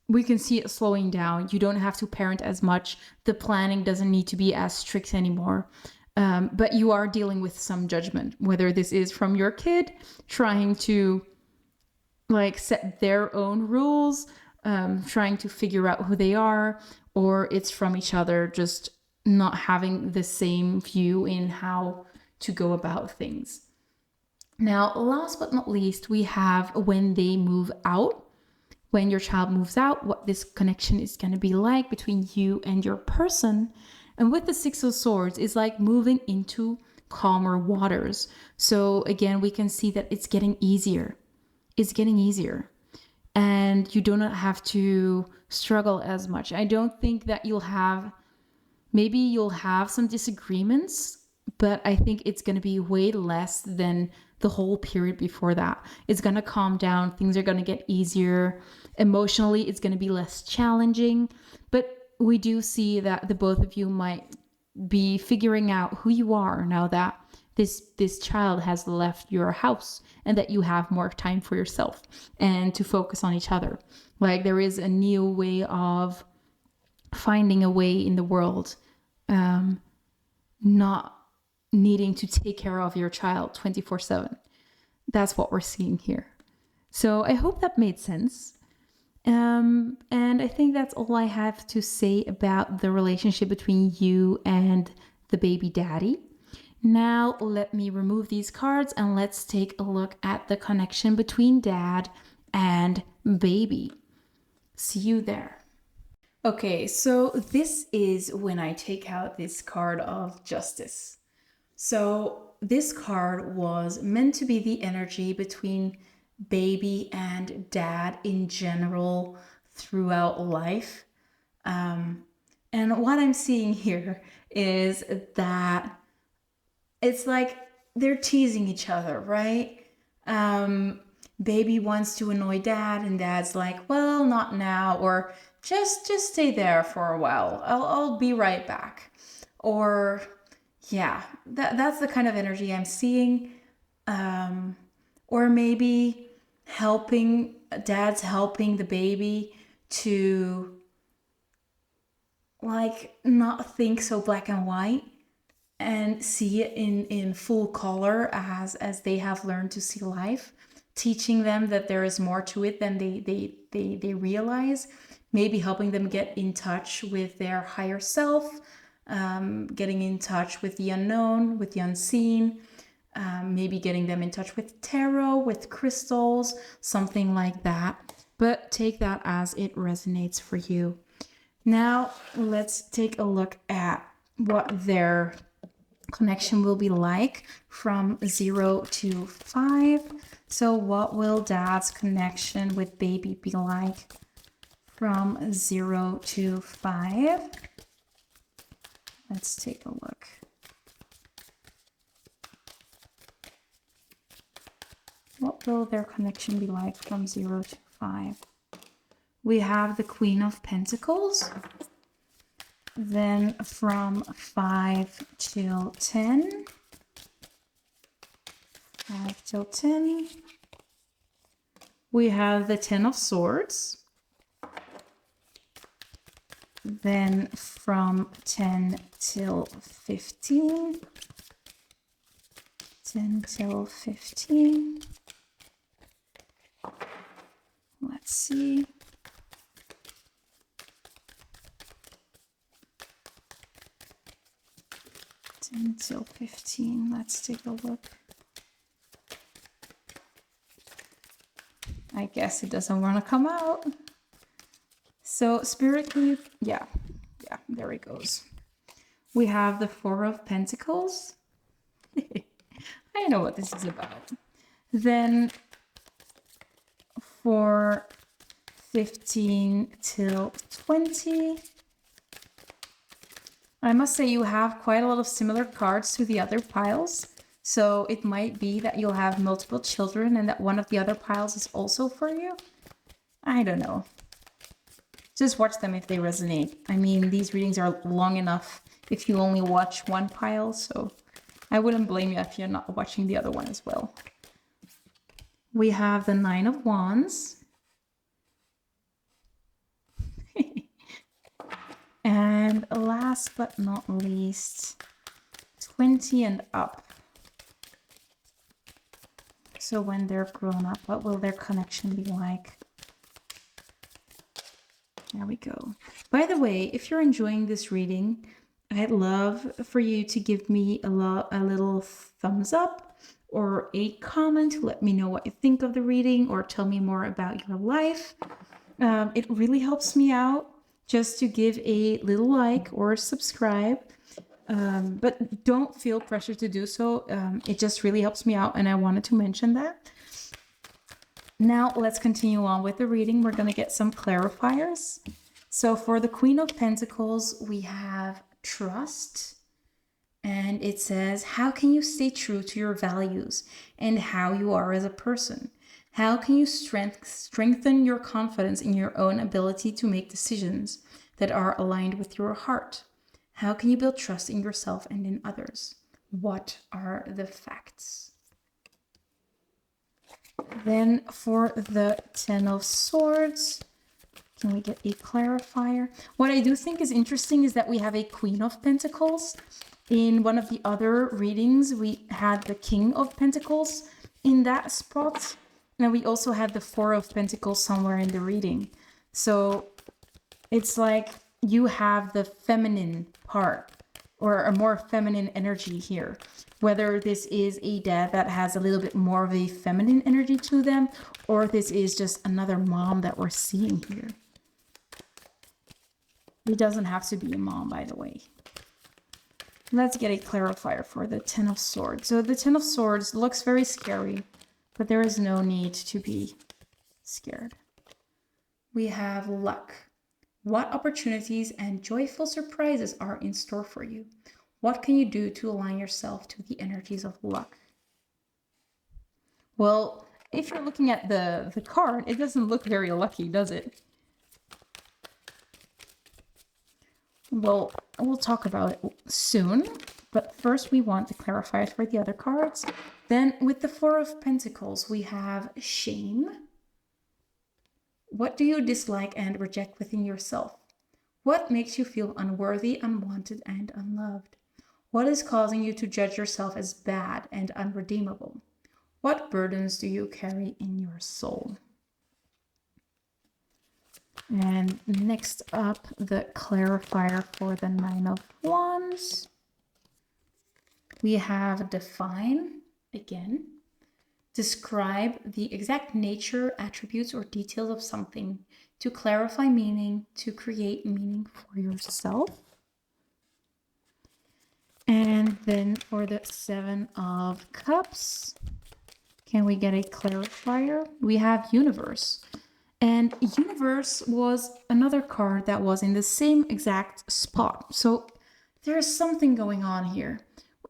we can see it slowing down. You don't have to parent as much. The planning doesn't need to be as strict anymore. But you are dealing with some judgment, whether this is from your kid trying to like set their own rules, trying to figure out who they are, or it's from each other just not having the same view in how to go about things. Now, last but not least, we have when they move out. When your child moves out, what this connection is going to be like between you and your person. And with the Six of Swords, it's like moving into calmer waters. So again, we can see that it's getting easier. It's getting easier. And you do not have to struggle as much. I don't think that you'll have some disagreements, but I think it's going to be way less than the whole period before that. It's going to calm down. Things are going to get easier. Emotionally, it's going to be less challenging. But we do see that the both of you might be figuring out who you are now that this child has left your house, and that you have more time for yourself and to focus on each other. Like there is a new way of finding a way in the world, not needing to take care of your child 24/7. That's what we're seeing here. So I hope that made sense. And I think that's all I have to say about the relationship between you and the baby daddy. Now let me remove these cards and let's take a look at the connection between dad and baby. See you there. Okay, so this is when I take out this card of justice. So this card was meant to be the energy between baby and dad in general throughout life. And what I'm seeing here is that it's like they're teasing each other, right? Baby wants to annoy dad, and dad's like, well, not now, or just stay there for a while. I'll be right back. Or yeah, that's the kind of energy I'm seeing. Or maybe dad's helping the baby to like not think so black and white and see it in full color as they have learned to see life, teaching them that there is more to it than they realize, maybe helping them get in touch with their higher self, getting in touch with the unknown, with the unseen, maybe getting them in touch with tarot, with crystals, something like that. But take that as it resonates for you. Now, let's take a look at what their connection will be like from 0 to 5. So what will dad's connection with baby be like from 0 to 5? Let's take a look. What will their connection be like from 0 to 5? We have the Queen of Pentacles. Then from 5 till 10. 5 till 10. We have the 10 of Swords. Then from 10 till 15. 10 till 15. Let's see. Until 15. Let's take a look. I guess it doesn't want to come out. So Spirit, yeah, there it goes. We have the 4 of Pentacles. I know what this is about. Then for 15 till 20. I must say you have quite a lot of similar cards to the other piles. So it might be that you'll have multiple children and that one of the other piles is also for you. I don't know. Just watch them if they resonate. I mean, these readings are long enough if you only watch one pile, so I wouldn't blame you if you're not watching the other one as well. We have the 9 of Wands. And last but not least, 20 and up. So when they're grown up, what will their connection be like? There we go. By the way, if you're enjoying this reading, I'd love for you to give me a little thumbs up or a comment to let me know what you think of the reading or tell me more about your life. It really helps me out just to give a little like or subscribe. But don't feel pressure to do so. It just really helps me out, and I wanted to mention that. Now let's continue on with the reading. We're going to get some clarifiers. So for the Queen of Pentacles, we have trust. And it says, how can you stay true to your values and how you are as a person? How can you strengthen your confidence in your own ability to make decisions that are aligned with your heart? How can you build trust in yourself and in others? What are the facts? Then for the 10 of Swords, can we get a clarifier? What I do think is interesting is that we have a Queen of Pentacles. In one of the other readings, we had the King of Pentacles in that spot. And we also had the 4 of Pentacles somewhere in the reading. So it's like you have the feminine part or a more feminine energy here. Whether this is a dad that has a little bit more of a feminine energy to them, or this is just another mom that we're seeing here. It doesn't have to be a mom, by the way. Let's get a clarifier for the 10 of Swords. So the 10 of Swords looks very scary, but there is no need to be scared. We have luck. What opportunities and joyful surprises are in store for you? What can you do to align yourself to the energies of luck? Well, if you're looking at the card, it doesn't look very lucky, does it? Well, we'll talk about it soon, but first we want the clarifiers for the other cards. Then with the 4 of Pentacles, we have shame. What do you dislike and reject within yourself? What makes you feel unworthy, unwanted, and unloved? What is causing you to judge yourself as bad and unredeemable? What burdens do you carry in your soul? And next up, the clarifier for the Nine of Wands. We have define again. Describe the exact nature, attributes, or details of something to clarify meaning, to create meaning for yourself. And then for the Seven of Cups, can we get a clarifier? We have universe. And universe was another card that was in the same exact spot. So there's something going on here.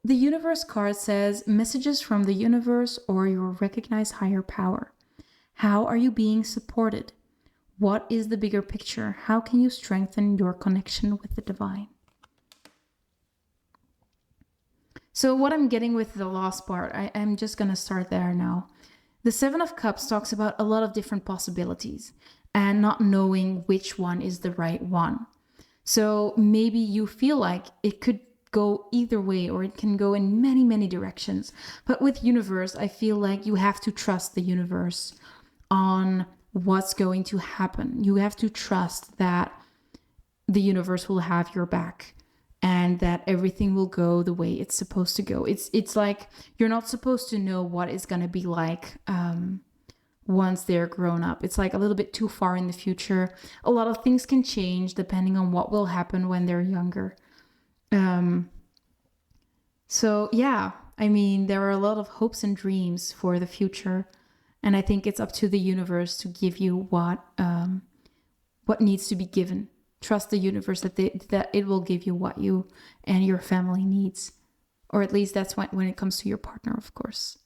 The universe card says messages from the universe or your recognized higher power. How are you being supported? What is the bigger picture? How can you strengthen your connection with the divine? So what I'm getting with the last part, I'm just going to start there now. The Seven of Cups talks about a lot of different possibilities and not knowing which one is the right one. So maybe you feel like it could go either way, or it can go in many, many directions. But with universe, I feel like you have to trust the universe on what's going to happen. You have to trust that the universe will have your back and that everything will go the way it's supposed to go. It's like you're not supposed to know what it's going to be like once they're grown up. It's like a little bit too far in the future. A lot of things can change depending on what will happen when they're younger. So yeah, I mean, there are a lot of hopes and dreams for the future. And I think it's up to the universe to give you what needs to be given. Trust the universe that it will give you what you and your family needs. Or at least that's when it comes to your partner, of course.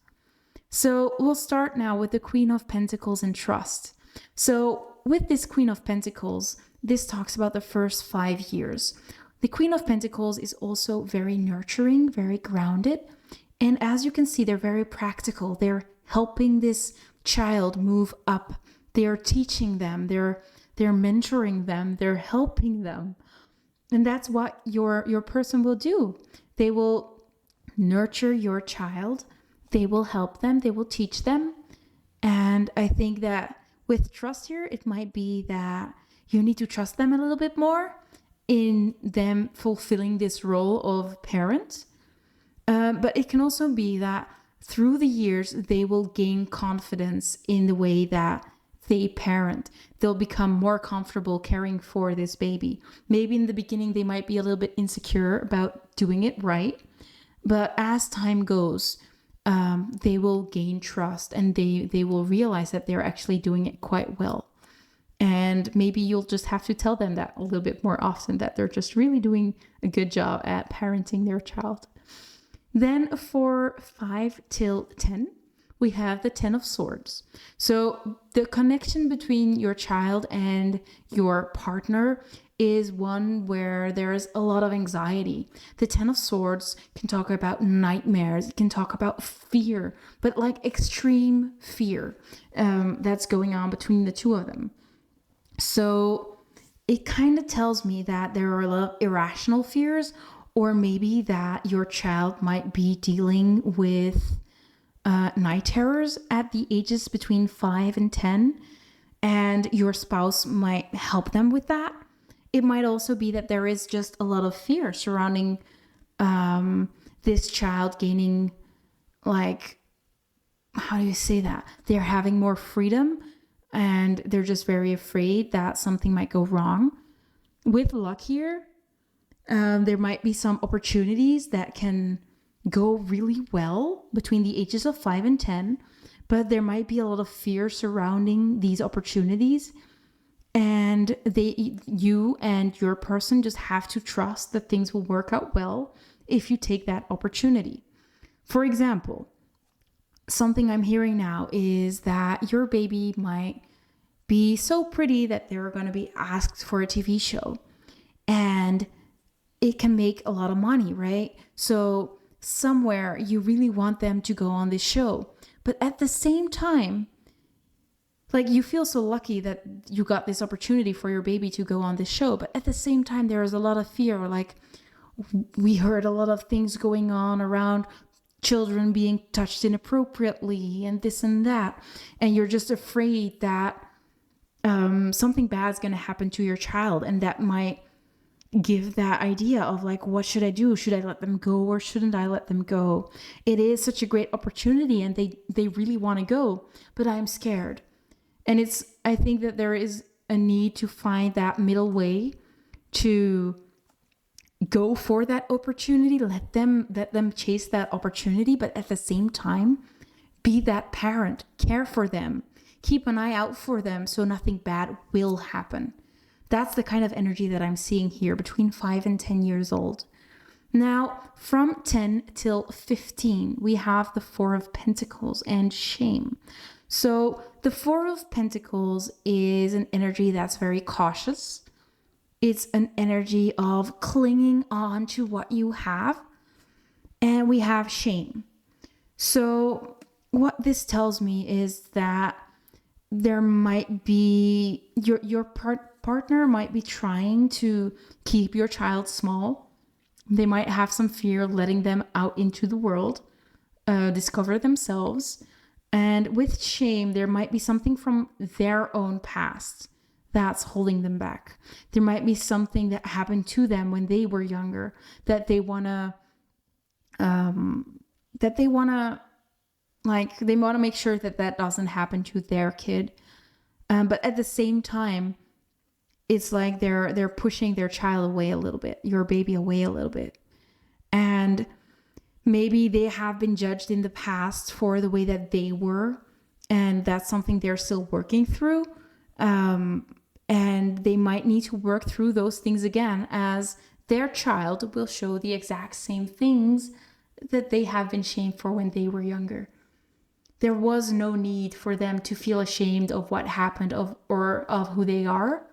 So we'll start now with the Queen of Pentacles and trust. So with this Queen of Pentacles, this talks about the first 5 years. The Queen of Pentacles is also very nurturing, very grounded. And as you can see, they're very practical. They're helping this child move up. They're teaching them. They're mentoring them. They're helping them. And that's what your person will do. They will nurture your child. They will help them. They will teach them. And I think that with trust here, it might be that you need to trust them a little bit more in them fulfilling this role of parent. But it can also be that through the years, they will gain confidence in the way that they parent. They'll become more comfortable caring for this baby. Maybe in the beginning, they might be a little bit insecure about doing it right. But as time goes, they will gain trust and they will realize that they're actually doing it quite well. And maybe you'll just have to tell them that a little bit more often, that they're just really doing a good job at parenting their child. Then for 5 till 10, we have the 10 of Swords. So the connection between your child and your partner is one where there's a lot of anxiety. The 10 of Swords can talk about nightmares. It can talk about fear, but like extreme fear that's going on between the two of them. So it kind of tells me that there are a lot of irrational fears, or maybe that your child might be dealing with night terrors at the ages between 5 and 10, and your spouse might help them with that. It might also be that there is just a lot of fear surrounding this child gaining, like, how do you say that? They're having more freedom and they're just very afraid that something might go wrong. With luck here, there might be some opportunities that can go really well between the ages of 5 and 10, but there might be a lot of fear surrounding these opportunities. And you and your person just have to trust that things will work out well if you take that opportunity. For example, something I'm hearing now is that your baby might be so pretty that they're going to be asked for a TV show. And it can make a lot of money, right? So somewhere you really want them to go on this show. But at the same time, like, you feel so lucky that you got this opportunity for your baby to go on this show. But at the same time, there is a lot of fear. Like, we heard a lot of things going on around children being touched inappropriately and this and that. And you're just afraid that something bad is going to happen to your child, and that might give that idea of like, what should I do? Should I let them go or shouldn't I let them go? It is such a great opportunity and they really want to go, but I'm scared. And I think that there is a need to find that middle way to go for that opportunity, let them chase that opportunity, but at the same time, be that parent, care for them, keep an eye out for them so nothing bad will happen. That's the kind of energy that I'm seeing here between 5 and 10 years old. Now, from 10 till 15, we have the Four of Pentacles and shame. So the Four of Pentacles is an energy that's very cautious. It's an energy of clinging on to what you have. And we have shame. So what this tells me is that there might be, your partner might be trying to keep your child small. They might have some fear letting them out into the world, discover themselves. And with shame, there might be something from their own past that's holding them back. There might be something that happened to them when they were younger that they want to make sure that doesn't happen to their kid. But at the same time, it's like they're pushing their child away a little bit, your baby away a little bit. And maybe they have been judged in the past for the way that they were. And that's something they're still working through. And they might need to work through those things again, as their child will show the exact same things that they have been shamed for when they were younger. There was no need for them to feel ashamed of what happened or of who they are.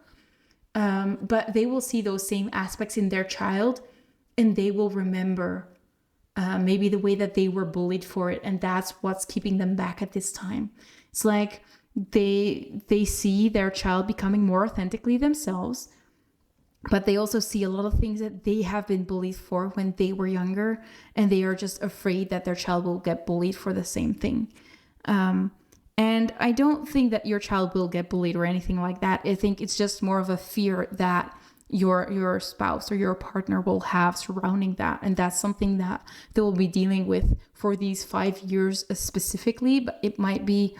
But they will see those same aspects in their child, and they will remember maybe the way that they were bullied for it. And that's what's keeping them back at this time. It's like they see their child becoming more authentically themselves, but they also see a lot of things that they have been bullied for when they were younger, and they are just afraid that their child will get bullied for the same thing. And I don't think that your child will get bullied or anything like that. I think it's just more of a fear that your spouse or your partner will have surrounding that. And that's something that they will be dealing with for these 5 years specifically, but it might be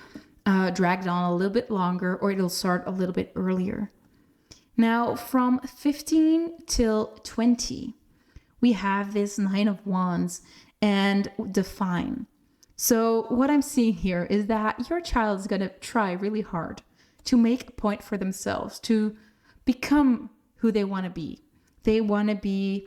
dragged on a little bit longer, or it'll start a little bit earlier. Now, from 15 till 20, we have this Nine of Wands and Define. So what I'm seeing here is that your child is going to try really hard to make a point for themselves, to become who they want to be. They want to be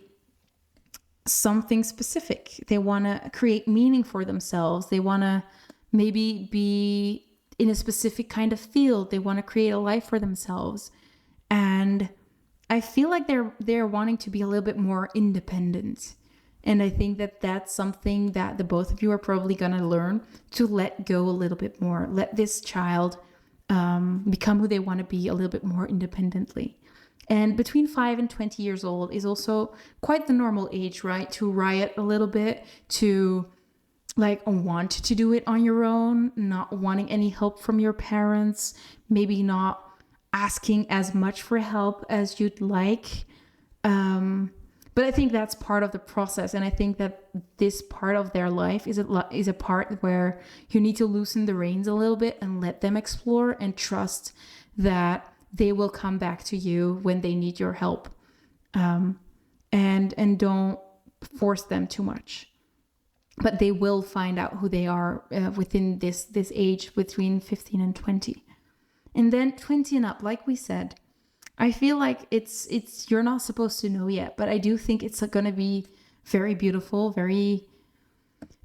something specific. They want to create meaning for themselves. They want to maybe be in a specific kind of field. They want to create a life for themselves. And I feel like they're wanting to be a little bit more independent. And I think that that's something that the both of you are probably going to learn to let go a little bit more. Let this child become who they want to be a little bit more independently. And between 5 and 20 years old is also quite the normal age, right? To riot a little bit, to like want to do it on your own, not wanting any help from your parents, maybe not asking as much for help as you'd like. But I think that's part of the process. And I think that this part of their life is a part where you need to loosen the reins a little bit and let them explore and trust that they will come back to you when they need your help. And don't force them too much. But they will find out who they are within this age between 15 and 20. And then 20 and up, like we said, I feel like it's you're not supposed to know yet, but I do think it's going to be very beautiful,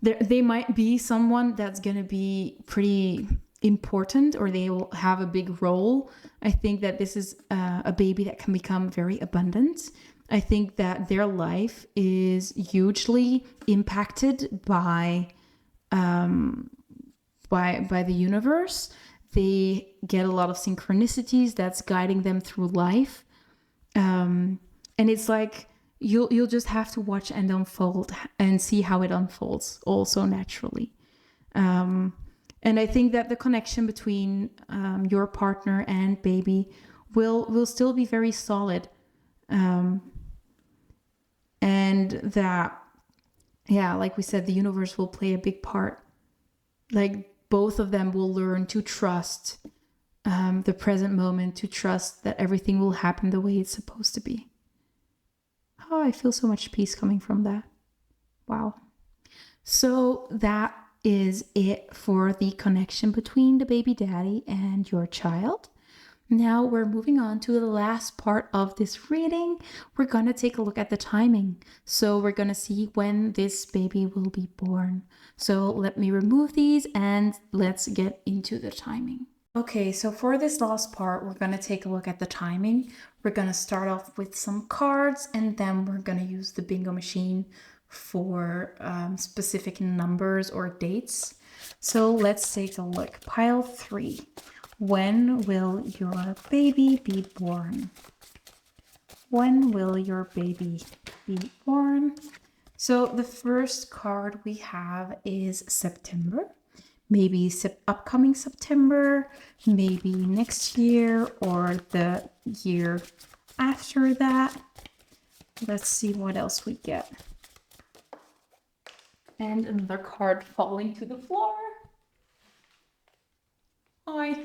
they might be someone that's going to be pretty important, or they will have a big role. I think that this is a baby that can become very abundant. I think that their life is hugely impacted by the universe. They get a lot of synchronicities that's guiding them through life. And it's like you'll just have to watch and see how it unfolds also naturally. And And I think that the connection between your partner and baby will still be very solid. And that, yeah, like we said, the universe will play a big part. Like both of them will learn to trust the present moment, to trust that everything will happen the way it's supposed to be. Oh, I feel so much peace coming from that. Wow. So that is it for the connection between the baby daddy and your child. Now we're moving on to the last part of this reading. We're going to take a look at the timing. So we're going to see when this baby will be born. So let me remove these and let's get into the timing. Okay, so for this last part, we're going to take a look at the timing. We're going to start off with some cards and then we're going to use the bingo machine for specific numbers or dates. So let's take a look. Pile 3. When will your baby be born? When will your baby be born? So the first card we have is September. Maybe upcoming September, maybe next year or the year after that. Let's see what else we get. And another card falling to the floor. Hi.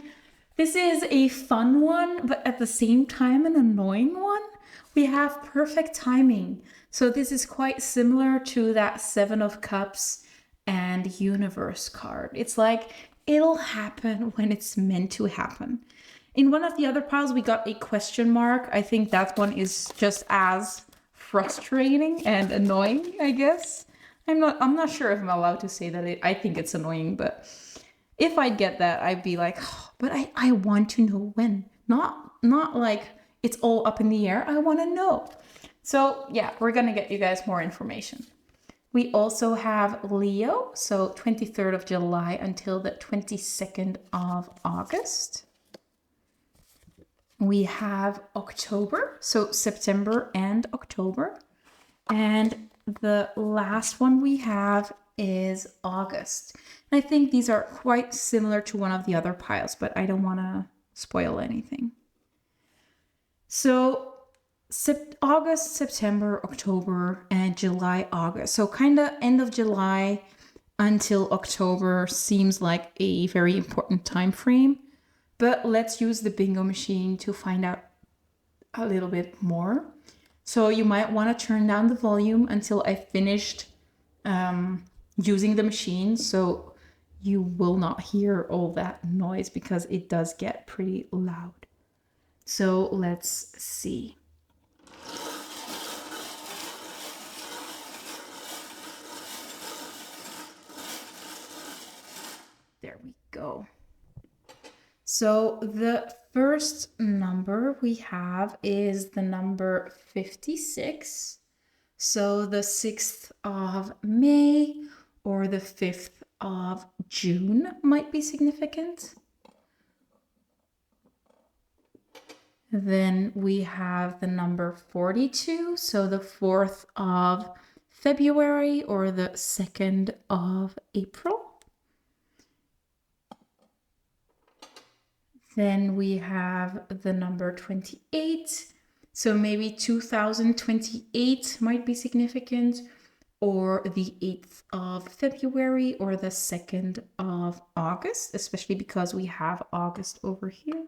This is a fun one, but at the same time an annoying one. We have perfect timing. So this is quite similar to that 7 of Cups and Universe card. It's like, it'll happen when it's meant to happen. In one of the other piles, we got a question mark. I think that one is just as frustrating and annoying, I guess. I'm not sure if I'm allowed to say that. I think it's annoying, but if I get that, I'd be like, oh, but I want to know when. Not like it's all up in the air. I want to know. So yeah, we're going to get you guys more information. We also have Leo, so 23rd of July until the 22nd of August. We have October, so September and October. And the last one we have is August. And I think these are quite similar to one of the other piles, but I don't want to spoil anything. So August, September, October, and July, August. So kind of end of July until October seems like a very important time frame. But let's use the bingo machine to find out a little bit more. So you might want to turn down the volume until I finished using the machine. So you will not hear all that noise because it does get pretty loud. So let's see. There we go. So the first number we have is the number 56. So the 6th of May or the 5th of June might be significant. Then we have the number 42. So the 4th of February or the 2nd of April. Then we have the number 28. So maybe 2028 might be significant, or the 8th of February or the 2nd of August, especially because we have August over here.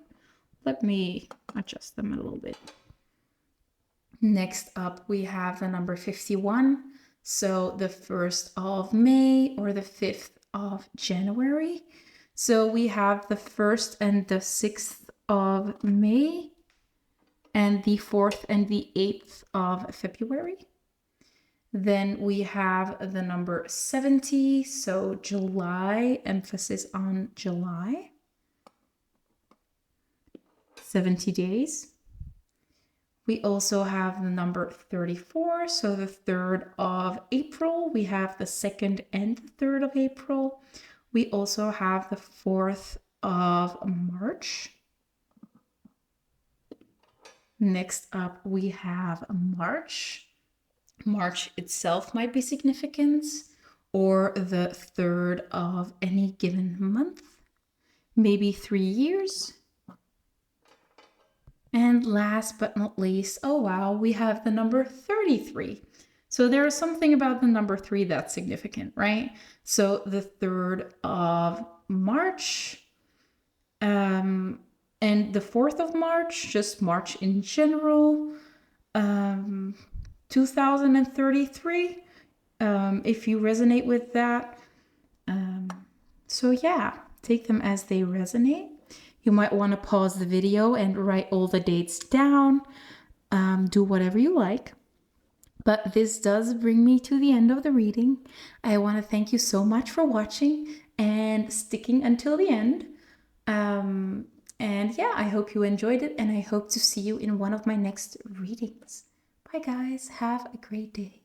Let me adjust them a little bit. Next up, we have the number 51. So the 1st of May or the 5th of January. So we have the 1st and the 6th of May and the 4th and the 8th of February. Then we have the number 70, so July, emphasis on July. 70 days. We also have the number 34, so the 3rd of April. We have the 2nd and the 3rd of April. We also have the 4th of March. Next up, we have March. March itself might be significant, or the 3rd of any given month, maybe 3 years. And last but not least, oh wow, we have the number 33. So there is something about the number 3 that's significant, right? So the 3rd of March, and the 4th of March, just March in general, 2033, if you resonate with that. So yeah, take them as they resonate. You might want to pause the video and write all the dates down. Do whatever you like. But this does bring me to the end of the reading. I want to thank you so much for watching and sticking until the end. And yeah, I hope you enjoyed it, and I hope to see you in one of my next readings. Bye guys, have a great day.